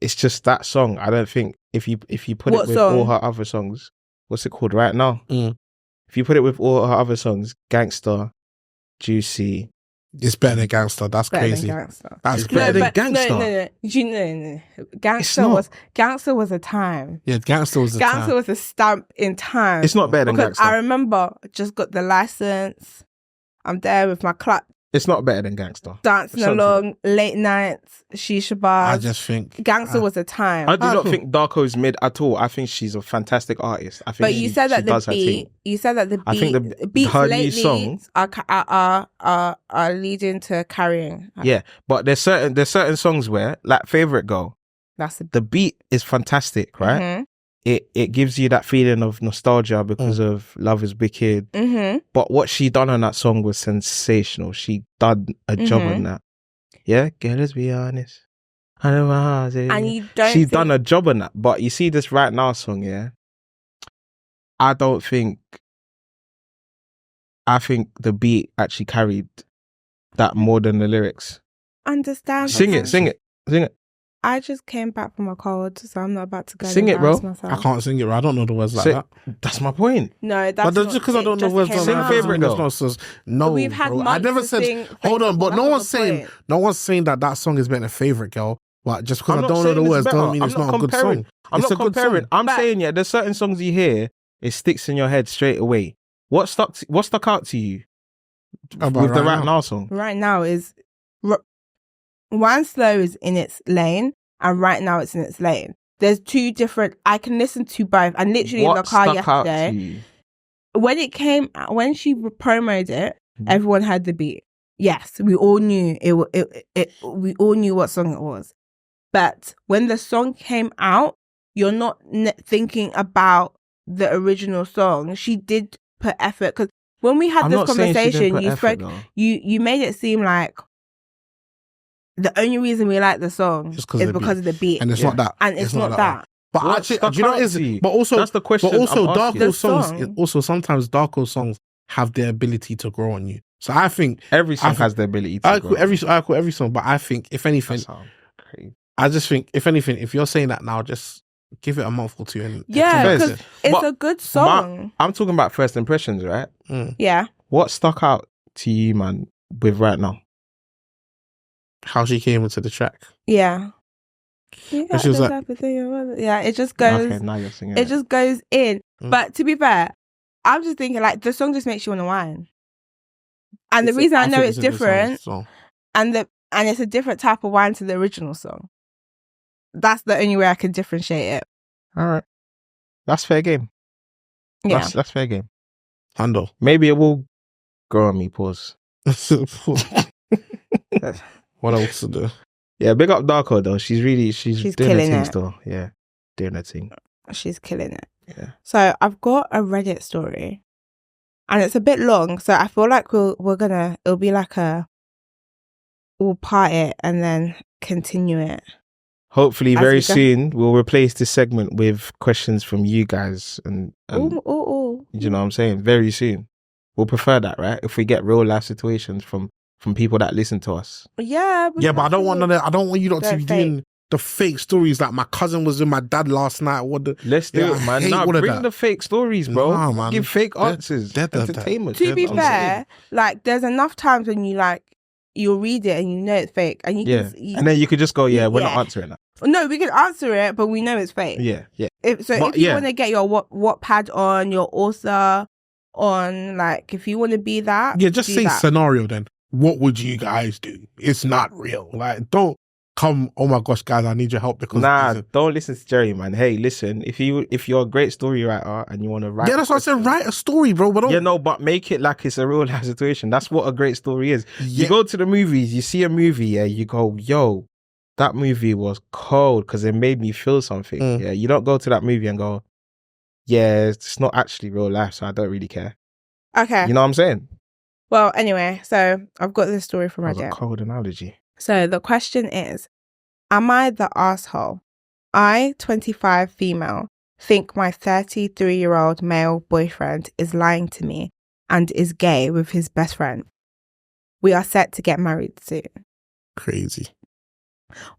It's just that song. I don't think if you put
What
it with
song?
all her other songs, what's it called right now? If you put it with all her other songs, Gangster, Juicy.
It's better than Gangster. That's
Better
crazy.
than Gangster.
That's
It's better
crazy.
than Gangster.
No. Gangster
not.
was a time.
Yeah, Gangster was the
Gangster
time.
was a stamp in time.
It's not better than
because
Gangster.
I remember just got the license. I'm there with my club,
It's not better than Gangster.
dancing
Something.
along, late nights, shisha bars.
I just think
Gangster was a time.
I do not think Darko's mid at all. I think she's a fantastic artist. I think
But you said that the
does her
beat.
thing.
You said that the beat.
I think the
beats
her new
lately
song.
are leading to carrying.
Yeah, but there's certain songs where, like Favorite Girl,
That's
the beat is fantastic, right?
Mm-hmm.
It gives you that feeling of nostalgia because of Love Is Wicked.
Mm-hmm.
But what she done on that song was sensational. She done a job on that. Yeah, girl, let's be honest. I don't know how to say
And
it.
you don't.
She's done a job on that. But you see this Right Now song, yeah? I think the beat actually carried that more than the lyrics.
Understand.
Sing it.
I just came back from a cold, so I'm not about to go.
Sing it, bro.
I can't sing it. Bro. I don't know the words like
Say-
that.
That's my point.
No, that's
But
not,
just because I don't know
just
words,
came
on
Sing
that
out.
Favorite
doesn't mean
Girl.
it's not- No,
We've had
bro. I
months
never
to
said.
sing
Hold on, but
Favorite
no
Girl.
one's
That's the
saying.
point.
No one's saying that song is better than Favorite Girl. But just because
I'm
I
not
don't know the
saying it's
words
better.
doesn't mean
I'm
it's
not
not a good
comparing.
song.
I'm
It's
not
a good
comparing.
song.
I'm
But-
saying, yeah, there's certain songs you hear, it sticks in your head straight away. What stuck out to you
About
with the
right
Right Now song?
Right now is Wine Slow is in its lane, and Right Now it's in its lane. There's two different. I can listen to both. And literally in the
What
car
stuck out to
yesterday,
you?
when it came, when she promoted it,
Mhm.
everyone heard the beat. Yes, we all knew it. We all knew what song it was. But when the song came out, you're not thinking about the original song. She did put effort, because when we had
I'm
this
not saying she didn't
conversation,
put
you
effort,
spoke.
though.
You made it seem like the only reason we like the song
Just
is because of the beat,
And it's
Yeah.
not that.
and it's not that.
But
What
actually,
stuck
do you know
out
what it is?
to you?
But also,
That's the question I'm asking.
Darko
The
songs.
song.
Also, sometimes Darko songs have the ability to grow on you. So I think
Every song
think-
has the ability to
I
grow.
call every song. But I think if anything,
That sound crazy.
I just think if anything, if you're saying that now, just give it a month or two and
Yeah,
come back
Fez,
to
because
it.
it's
But
a good song.
I'm talking about first impressions, right?
Yeah.
What stuck out to you, man, with Right Now?
How she came into the track.
Yeah. You got
she was
the
like-
type of thing you want. Yeah, it just goes.
Okay, now you're singing.
It just goes in.
Mm.
But to be fair, I'm just thinking like the song just makes you want to whine. And the reason I know
think
it's
a good song,
different,
so.
and it's a different type of whine to the original song. That's the only way I can differentiate it.
All right, that's fair game.
Yeah.
That's fair game.
Handle.
Maybe it will grow on me. Pause.
What else to do?
Yeah, big up Darko though. She's doing her
killing
thing
it.
still. Yeah, doing her thing.
She's killing it.
Yeah.
So I've got a Reddit story, and it's a bit long. So I feel like it'll be like we'll part it and then continue it.
Hopefully,
As
very
we go.
soon we'll replace this segment with questions from you guys, and
Ooh.
you know what I'm saying. Very soon, we'll prefer that, right? If we get real life situations from people that listen to us.
Yeah.
Yeah, but I don't want none of that. I don't want you lot to
Don't
be doing the fake stories like my cousin was with my dad last night.
Let's do
Yeah,
it,
I
man.
hate
Nah,
all of
bring
that.
the fake stories, bro.
Nah, man.
Give fake
They're-
answers.
they're the-
Entertainment.
To be
I'm
fair, like there's enough times when you'll read it and you know it's fake, and you
Yeah,
can.
and then you could just go, yeah, we're not
Yeah.
answering that.
No, we can answer it, but we know it's fake.
Yeah.
If
But,
you
yeah.
want to get your Wattpad on, your author on, like if you want to be that,
Yeah, just
do
say
that.
scenario then. What would you guys do? It's not real. Like, don't come, oh my gosh, guys, I need your help because
Nah, don't listen to Jerry, man. Hey, listen, if you're a great story writer and you want to write,
yeah, that's what I said. Write a story, bro. But don't.
Yeah, no, but make it like it's a real life situation. That's what a great story is. You
Yeah.
go to the movies, you see a movie, yeah, you go, yo, that movie was cold because it made me feel something.
Mm.
Yeah, you don't go to that movie and go, yeah, it's not actually real life, so I don't really care.
Okay.
You know what I'm saying?
Well, anyway, so I've got this story from
That was a
Reddit.
cold analogy.
So the question is, am I the asshole? I, 25 female, think my 33-year-old male boyfriend is lying to me and is gay with his best friend. We are set to get married soon.
Crazy.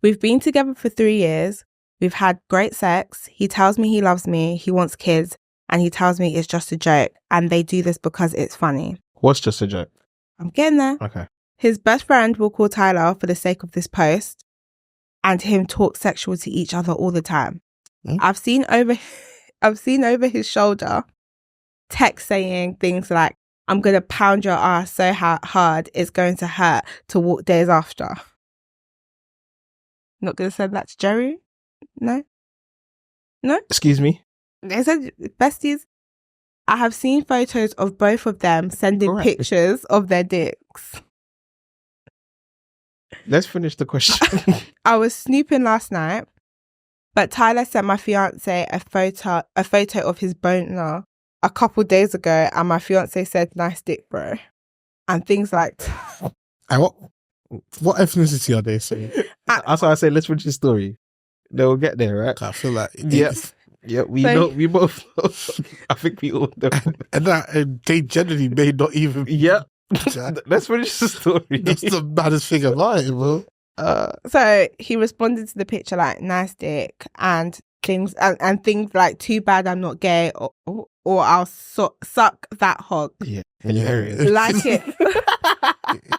We've been together for 3 years. We've had great sex. He tells me he loves me. He wants kids. And he tells me it's just a joke. And they do this because it's funny.
What's just a joke?
I'm getting there.
Okay.
His best friend will call Tyler for the sake of this post and him talk sexual to each other all the time.
Mm.
I've seen over his shoulder text saying things like, I'm going to pound your ass so hard it's going to hurt to walk days after. Not going to send that to Jerry? No?
Excuse me?
They said, besties, I have seen photos of both of them sending
Correct.
pictures of their dicks.
Let's finish the question.
I was snooping last night, but Tyler sent my fiance a photo of his boner a couple days ago, and my fiance said, "Nice dick, bro," and things like.
What ethnicity are they saying?
That's why I say let's finish the story. They'll get there, right?
I feel like
Yeah. Yeah, we
So-
know. We both know. I think we all know.
and they generally may not even.
Yeah.
That's
Let's finish the story.
the baddest thing about it, bro.
So he responded to the picture like, "Nice dick," and things and things like "too bad I'm not gay" or "I'll suck that hog."
Yeah, hilarious.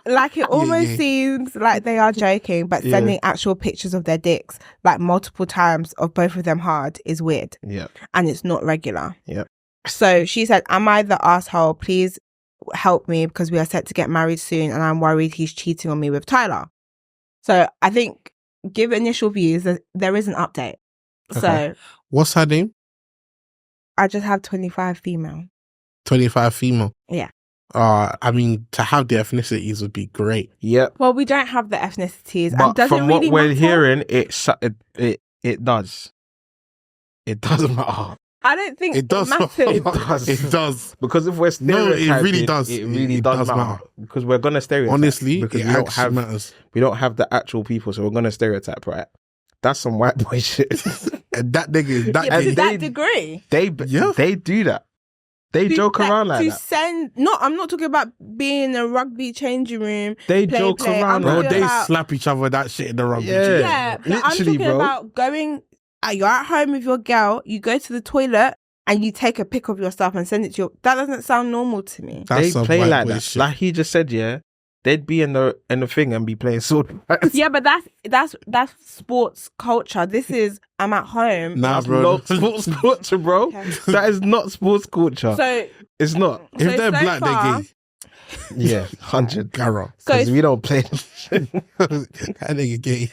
Like it almost seems like they are joking, but sending actual pictures of their dicks like multiple times of both of them hard is weird.
Yeah,
and it's not regular.
Yeah.
So she said, "Am I the asshole? Please help me because we are set to get married soon, and I'm worried he's cheating on me with Tyler." So I think, give initial views. There is an update.
Okay.
So
What's her name?
I just have 25 female.
25 female.
Yeah.
I mean, to have the ethnicities would be great.
Yep.
Well, we don't have the ethnicities.
But
and does
from
it really
what we're
matter?
hearing, it does. It doesn't matter.
I don't think
It does.
matters.
It does.
It does.
Because if we're
No,
stereotyping,
it really does.
It really
It
does
does
matter.
matter.
Because we're gonna stereotype.
Honestly,
because
it
we don't
actually
have
matters.
we don't have the actual people, so we're gonna stereotype, right? That's some white boy shit.
And that nigga, that
Yeah, but to
nigga,
that degree.
They do that. They joke around like
to
that.
send. No, I'm not talking about being in a rugby changing room.
They
play,
joke
play.
around
I'm
bro,
like
talking
they
about-
slap each other that shit in the rugby.
Yeah.
Yeah, but I'm
Literally,
talking
bro.
about going. You're at home with your girl. You go to the toilet and you take a pic of yourself and send it to your. That doesn't sound normal to me.
That's
They
some
play
white
like
boy
that.
shit.
Like he just said, yeah. They'd be in the thing and be playing sword.
Yeah, but that's sports culture. This is I'm at home.
Nah,
That's
bro.
not sports culture, bro.
Okay.
That is not sports culture.
So
It's not.
If
so
they're
so
black,
far-
they're gay.
Yeah, 100.
Garro.
So
Because we don't play.
That nigga gay.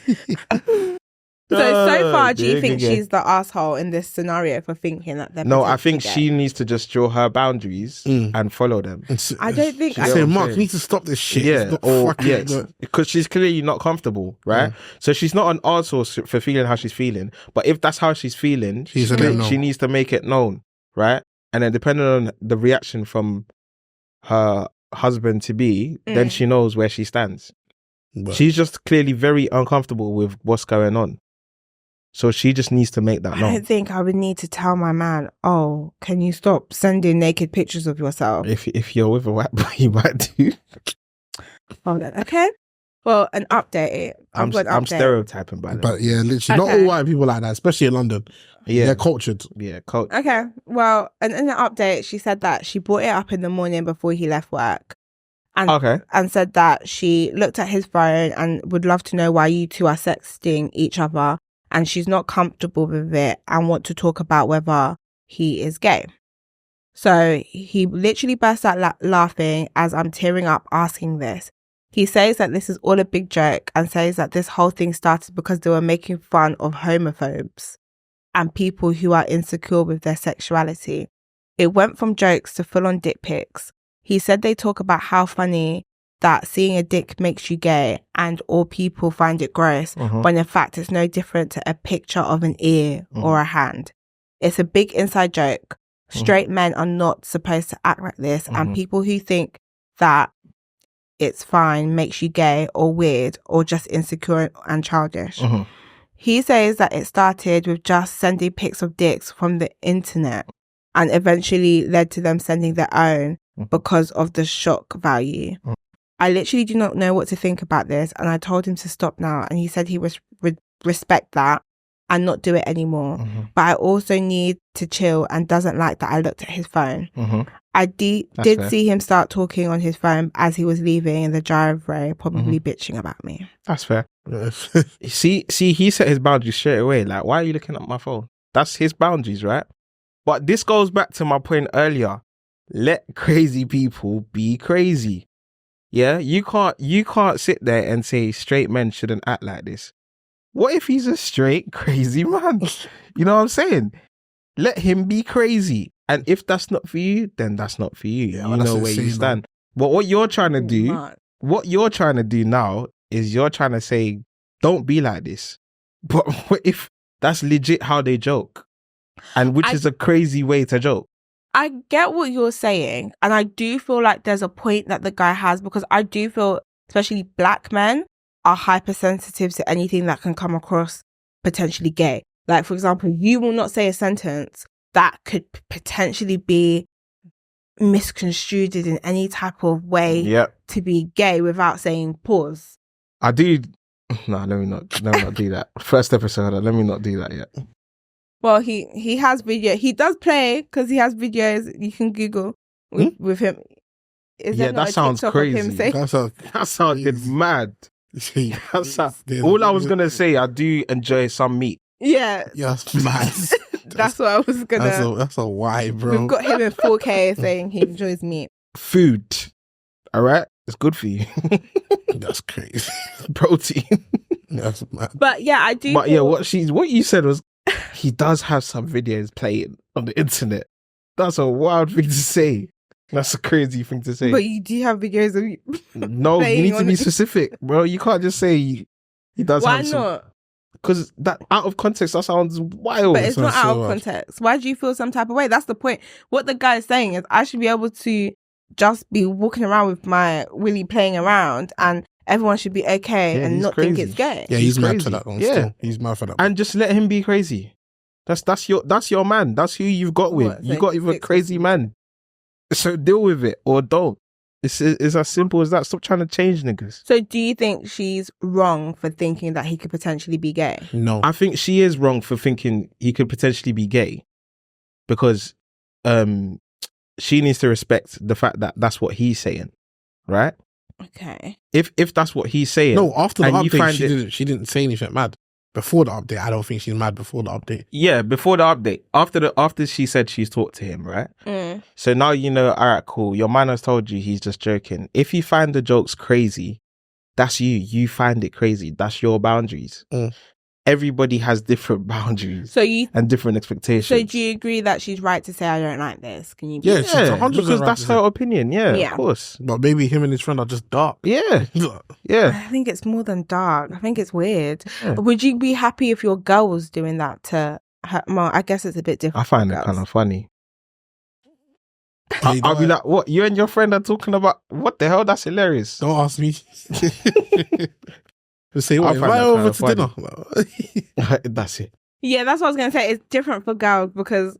so far, do you
Yeah,
think
yeah.
she's the asshole in this scenario for thinking that they're
No, I think
potentially
she needs to just draw her boundaries and follow them.
I don't think-
She
I
said,
don't
Mark,
think-
you need to stop this shit.
Yeah,
It's not
or
fucking
because she's clearly not comfortable, right? So she's not an arsehole for feeling how she's feeling. But if that's how she's feeling,
She's a no-no.
she needs to make it known, right? And then depending on the reaction from her husband to be, then she knows where she stands.
But
She's just clearly very uncomfortable with what's going on. So she just needs to make that
I
known.
don't think I would need to tell my man, "Oh, can you stop sending naked pictures of yourself?"
If you're with a white boy, you might do.
Hold on, okay. Well, an update.
I'm
got an update.
stereotyping by the way.
But yeah, literally, not
Okay.
all white people like that, especially in London.
Yeah,
They're cultured.
yeah, coach.
Okay. Well, and in the update, she said that she brought it up in the morning before he left work. And,
Okay.
and said that she looked at his phone and would love to know why you two are sexting each other, and she's not comfortable with it and want to talk about whether he is gay. So he literally burst out laughing as I'm tearing up asking this. He says that this is all a big joke and says that this whole thing started because they were making fun of homophobes and people who are insecure with their sexuality. It went from jokes to full-on dick pics. He said they talk about how funny that seeing a dick makes you gay and all people find it gross, when in fact it's no different to a picture of an ear or a hand. It's a big inside joke. Straight men are not supposed to act like this, and people who think that it's fine makes you gay or weird or just insecure and childish. He says that it started with just sending pics of dicks from the internet and eventually led to them sending their own because of the shock value. I literally do not know what to think about this, and I told him to stop now, and he said he would respect that and not do it anymore. But I also need to chill and doesn't like that I looked at his phone. I did
fair.
see him start talking on his phone as he was leaving in the driveway, probably bitching about me.
That's fair. See, he set his boundaries straight away. Like, why are you looking at my phone? That's his boundaries, right? But this goes back to my point earlier. Let crazy people be crazy. Yeah, you can't sit there and say straight men shouldn't act like this. What if he's a straight crazy man? You know what I'm saying? Let him be crazy. And if that's not for you, then that's not for you.
Yeah,
You
that's
know where you
insane,
stand. But what you're trying to do, what you're trying to do now is you're trying to say, don't be like this. But what if that's legit how they joke? And which is a crazy way to joke.
I get what you're saying, and I do feel like there's a point that the guy has, because I do feel, especially black men, are hypersensitive to anything that can come across potentially gay. Like, for example, you will not say a sentence that could potentially be misconstrued in any type of way to be gay without saying pause.
I do. No, let me not do that. First episode, let me not do that yet.
Well, he has video. He does play because he has videos. You can Google with him. Is there not
that
a
sounds
TikTok of him
crazy.
saying?
That sounded mad. All I was gonna say, I do enjoy some meat.
Yeah,
Yeah, that's mad.
that's what I was gonna.
That's a why, bro.
We've got him in 4K saying he enjoys meat.
Food, all right, it's good for you.
That's crazy.
Protein.
That's mad.
But yeah, I do.
But yeah, what you said was he does have some videos playing on the internet. That's a wild thing to say. That's a crazy thing to say.
But you do have videos of you.
No, you need to be specific, bro. You can't just say he does
Why
have some.
not?
Because that out of context, that sounds wild.
But it's not
so
out of
wild.
context. Why do you feel some type of way? That's the point. What the guy is saying is I should be able to just be walking around with my willy playing around and everyone should be okay
Yeah,
and
he's
not think
crazy.
it's gay.
Yeah, he's mad
crazy.
for that one.
Yeah.
Still. He's mad for that.
And just let him be crazy. That's your man. That's who you've got with.
What,
You
so
got with a
fix
crazy
this?
man. So deal with it or don't. It's as simple as that. Stop trying to change niggas.
So do you think she's wrong for thinking that he could potentially be gay?
No.
I think she is wrong for thinking he could potentially be gay, because she needs to respect the fact that that's what he's saying, right?
Okay.
If that's what he's saying,
No, after the
and you
update,
find
she didn't say anything mad. Before the update, I don't think she's mad before the update.
yeah, before the update, after she said she's talked to him, right?
Mm.
So now you know, all right, cool. Your man has told you he's just joking. If you find the jokes crazy, that's you. You find it crazy. That's your boundaries.
Mm.
Everybody has different boundaries
So you
and different expectations.
so do you agree that she's right to say I don't like this? Can you be
Yeah, she's
Yeah,
100%
because
right
that's
to
her
say.
opinion. Yeah,
Yeah.
of course.
But maybe him and his friend are just dark.
Yeah, yeah.
I think it's more than dark. I think it's weird.
Yeah.
Would you be happy if your girl was doing that to her? Well, I guess it's a bit different.
I find
for
it
girls.
kind of funny.
Hey,
I'll be
don't-
like, what? You and your friend are talking about? What the hell? That's hilarious.
Don't ask me. Just say,
I
what,
find
invite
that
over
kinda
to dinner.
That's it.
Yeah, that's what I was gonna say. It's different for girls because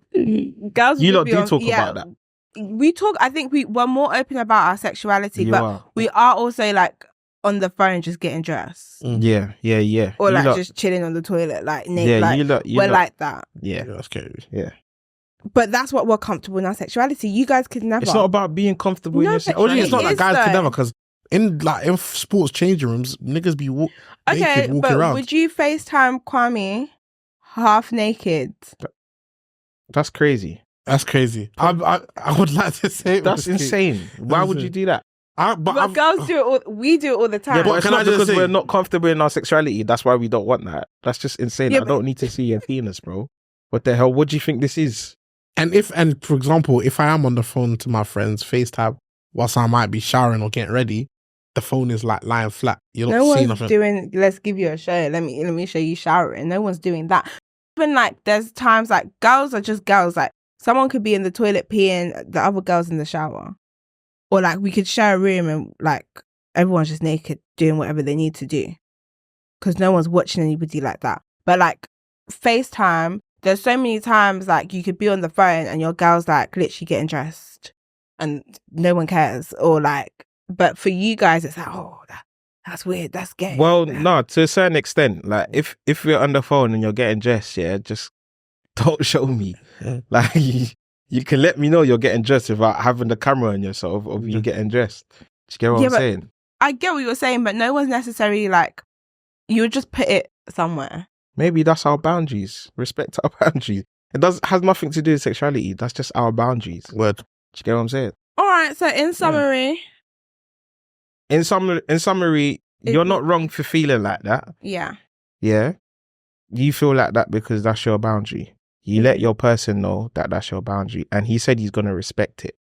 girls.
You
would
lot
be
do
on-
talk
yeah,
about that.
We talk. I think we're more open about our sexuality,
You
but
are.
we are also like on the phone just getting dressed
Yeah.
or
You
like
lot-
just chilling on the toilet, like naked.
yeah,
like
you
we're
lot-
like that.
yeah.
Yeah, that's scary.
But that's what we're comfortable in our sexuality. You guys could never.
It's not about being comfortable in
No,
your
but
sexuality.
It's not
It
that
is
guys
though.
can never, because in sports changing rooms, niggas be
Okay,
naked walking
but
around.
would you FaceTime Kwame half naked?
That's crazy.
That's crazy. I would like to say it
That's
was
insane. Why would you do that?
But girls do it. We do it all the time.
Yeah, but it's
can
not
I just
because
say-
we're not comfortable in our sexuality. That's why we don't want that. That's just insane.
Yeah,
I don't need to see your penis, bro. What the hell? What do you think this is?
And for example, if I am on the phone to my friends, FaceTime, whilst I might be showering or getting ready, the phone is like lying flat. You're
No
not seeing
one's
nothing.
doing. Let's give you a show. Let me show you showering. No one's doing that. Even like there's times like girls are just girls. Like someone could be in the toilet peeing, the other girl's in the shower, or like we could share a room and like everyone's just naked doing whatever they need to do, because no one's watching anybody like that. But like FaceTime, there's so many times like you could be on the phone and your girl's like literally getting dressed, and no one cares, or like. But for you guys, it's like, oh, that's weird. That's gay.
Well, no, to a certain extent. Like, if we're on the phone and you're getting dressed, yeah, just don't show me.
Yeah.
Like, you can let me know you're getting dressed without having the camera on yourself of you getting dressed. Do you get what
Yeah,
I'm
but-
saying?
I get what you're saying, but no one's necessarily like, you would just put it somewhere.
Maybe that's our boundaries. Respect our boundaries. It has nothing to do with sexuality. That's just our boundaries. Do
Word.
you get what I'm saying?
All right. So in summary,
In summary,
If
you're
you-
not wrong for feeling like that.
yeah.
Yeah. You feel like that because that's your boundary. You let your person know that that's your boundary. And he said he's going to respect it.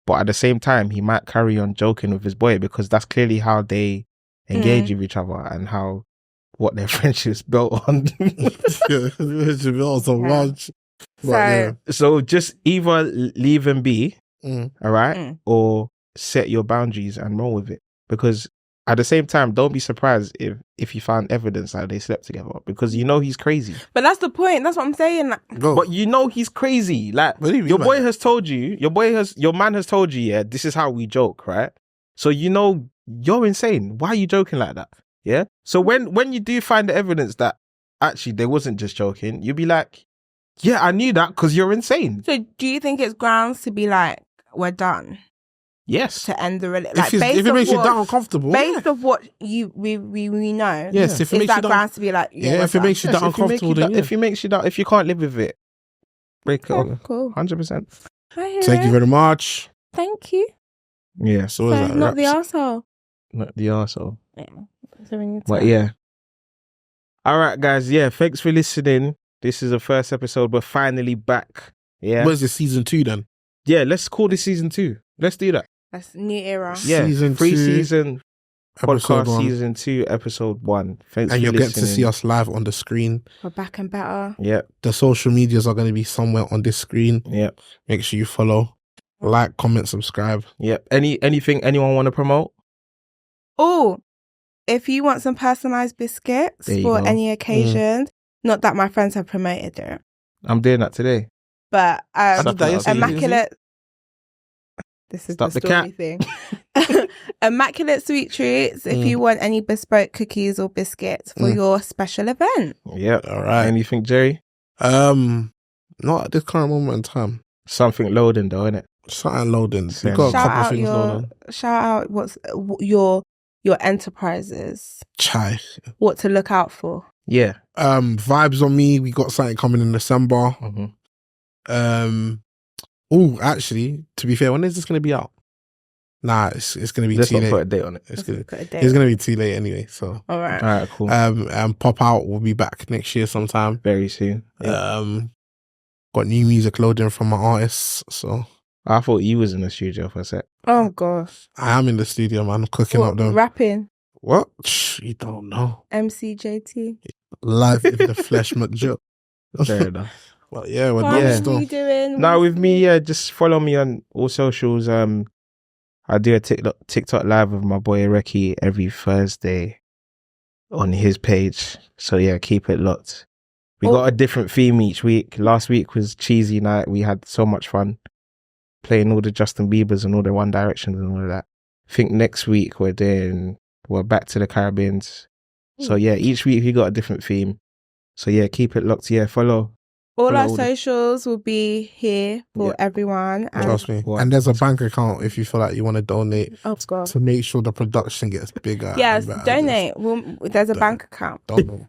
But at the same time, he might carry on joking with his boy because that's clearly how they engage with each other and what their friendship's built on.
It's also
Yeah.
wild.
So
But,
So just either leave him be,
yeah.
all right,
Mm.
or set your boundaries and roll with it. Because at the same time, don't be surprised if you find evidence that they slept together because you know he's crazy.
but that's the point. That's what I'm saying. Like,
Go.
But you know he's crazy. Like
What do you mean
your
by
boy
that?
has told you, your man has told you, yeah, this is how we joke, right? So you know you're insane. Why are you joking like that? Yeah. So when you do find the evidence that actually they wasn't just joking, you'll be like, Yeah, I knew that because you're insane.
So do you think it's grounds to be like, we're done?
Yes.
To end the relationship? Like,
if it makes you that uncomfortable.
Based of what we know.
Yes, if it
is
makes
that
you
grounds to be like,
yeah, if it makes you that uncomfortable, then
if it makes you that, if you can't live with it, break it up.
Cool.
100%.
Thank you very much.
Thank you.
Yeah.
So
So not the arsehole.
Not the arsehole.
Yeah. So we need to.
But yeah. All right, guys. Yeah, thanks for listening. This is the first episode. We're finally back. Yeah.
Where's the season 2 then?
Yeah, let's call this season 2. Let's do that.
That's new era.
Yeah,
Season 2,
season
episode
podcast
1.
season 2, episode 1. Thanks
And
for
you'll
listening.
get to see us live on the screen.
We're back and better.
Yeah.
The social medias are going to be somewhere on this screen.
Yeah.
Make sure you follow, like, comment, subscribe.
Yeah. Anything anyone want to promote?
Oh, if you want some personalized biscuits
There you
for
go.
any occasions, not that my friends have promoted it,
I'm doing that today.
but
I did that yesterday.
immaculate. This is
Stop
the
the
story
cat.
thing. Immaculate Sweet Treats. If you want any bespoke cookies or biscuits for your special event.
Yeah.
All right.
Anything, Jerry?
Not at this current moment in time.
Something loading though, innit?
Something loading.
Same.
We've got a
Shout
couple
out
things
your
loading.
shout out what's your enterprises.
Chai.
What to look out for.
Yeah.
Vibes on me. We got something coming in December.
Mm-hmm.
Oh, actually, to be fair, when is this going to be out? Nah, it's going to be
Let's
too
not
late.
put a date on it.
It's
Let's
going
look at a date.
to be too late anyway. So,
All right.
All right, cool.
and Pop Out will be back next year sometime.
Very soon. Yeah.
Got new music loading from my artists. So
I thought you was in the studio for a sec.
Oh gosh.
I am in the studio, man. I'm cooking up them.
Rapping.
What? Shh, you don't know.
MCJT.
Live in the flesh, McJoe.
Fair enough.
Well, yeah, we're
What
done
Yeah.
are
still.
you doing?
Now with me, yeah, just follow me on all socials. I do a TikTok live with my boy Reki every Thursday on his page. So yeah, keep it locked. We got a different theme each week. Last week was cheesy night. We had so much fun playing all the Justin Biebers and all the One Directions and all of that. I think next week we're back to the Caribbeans. So yeah, each week we got a different theme. So yeah, keep it locked. Yeah, follow.
All our
all the-
socials will be here for everyone. And
Trust me.
What?
And there's a bank account if you feel like you want to donate
oh god.
to make sure the production gets bigger.
Yes,
and better.
donate. There's a bank account.
Donate.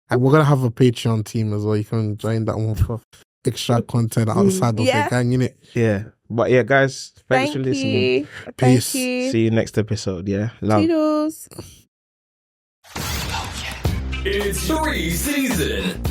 And we're going to have a Patreon team as well. You can join that one for extra content outside of
Yeah.
the gang, innit?
Yeah. But yeah, guys, thanks
Thank
for listening.
you.
Peace.
Thank you.
See you next episode. Yeah. Love.
Toodles.
It's 3 season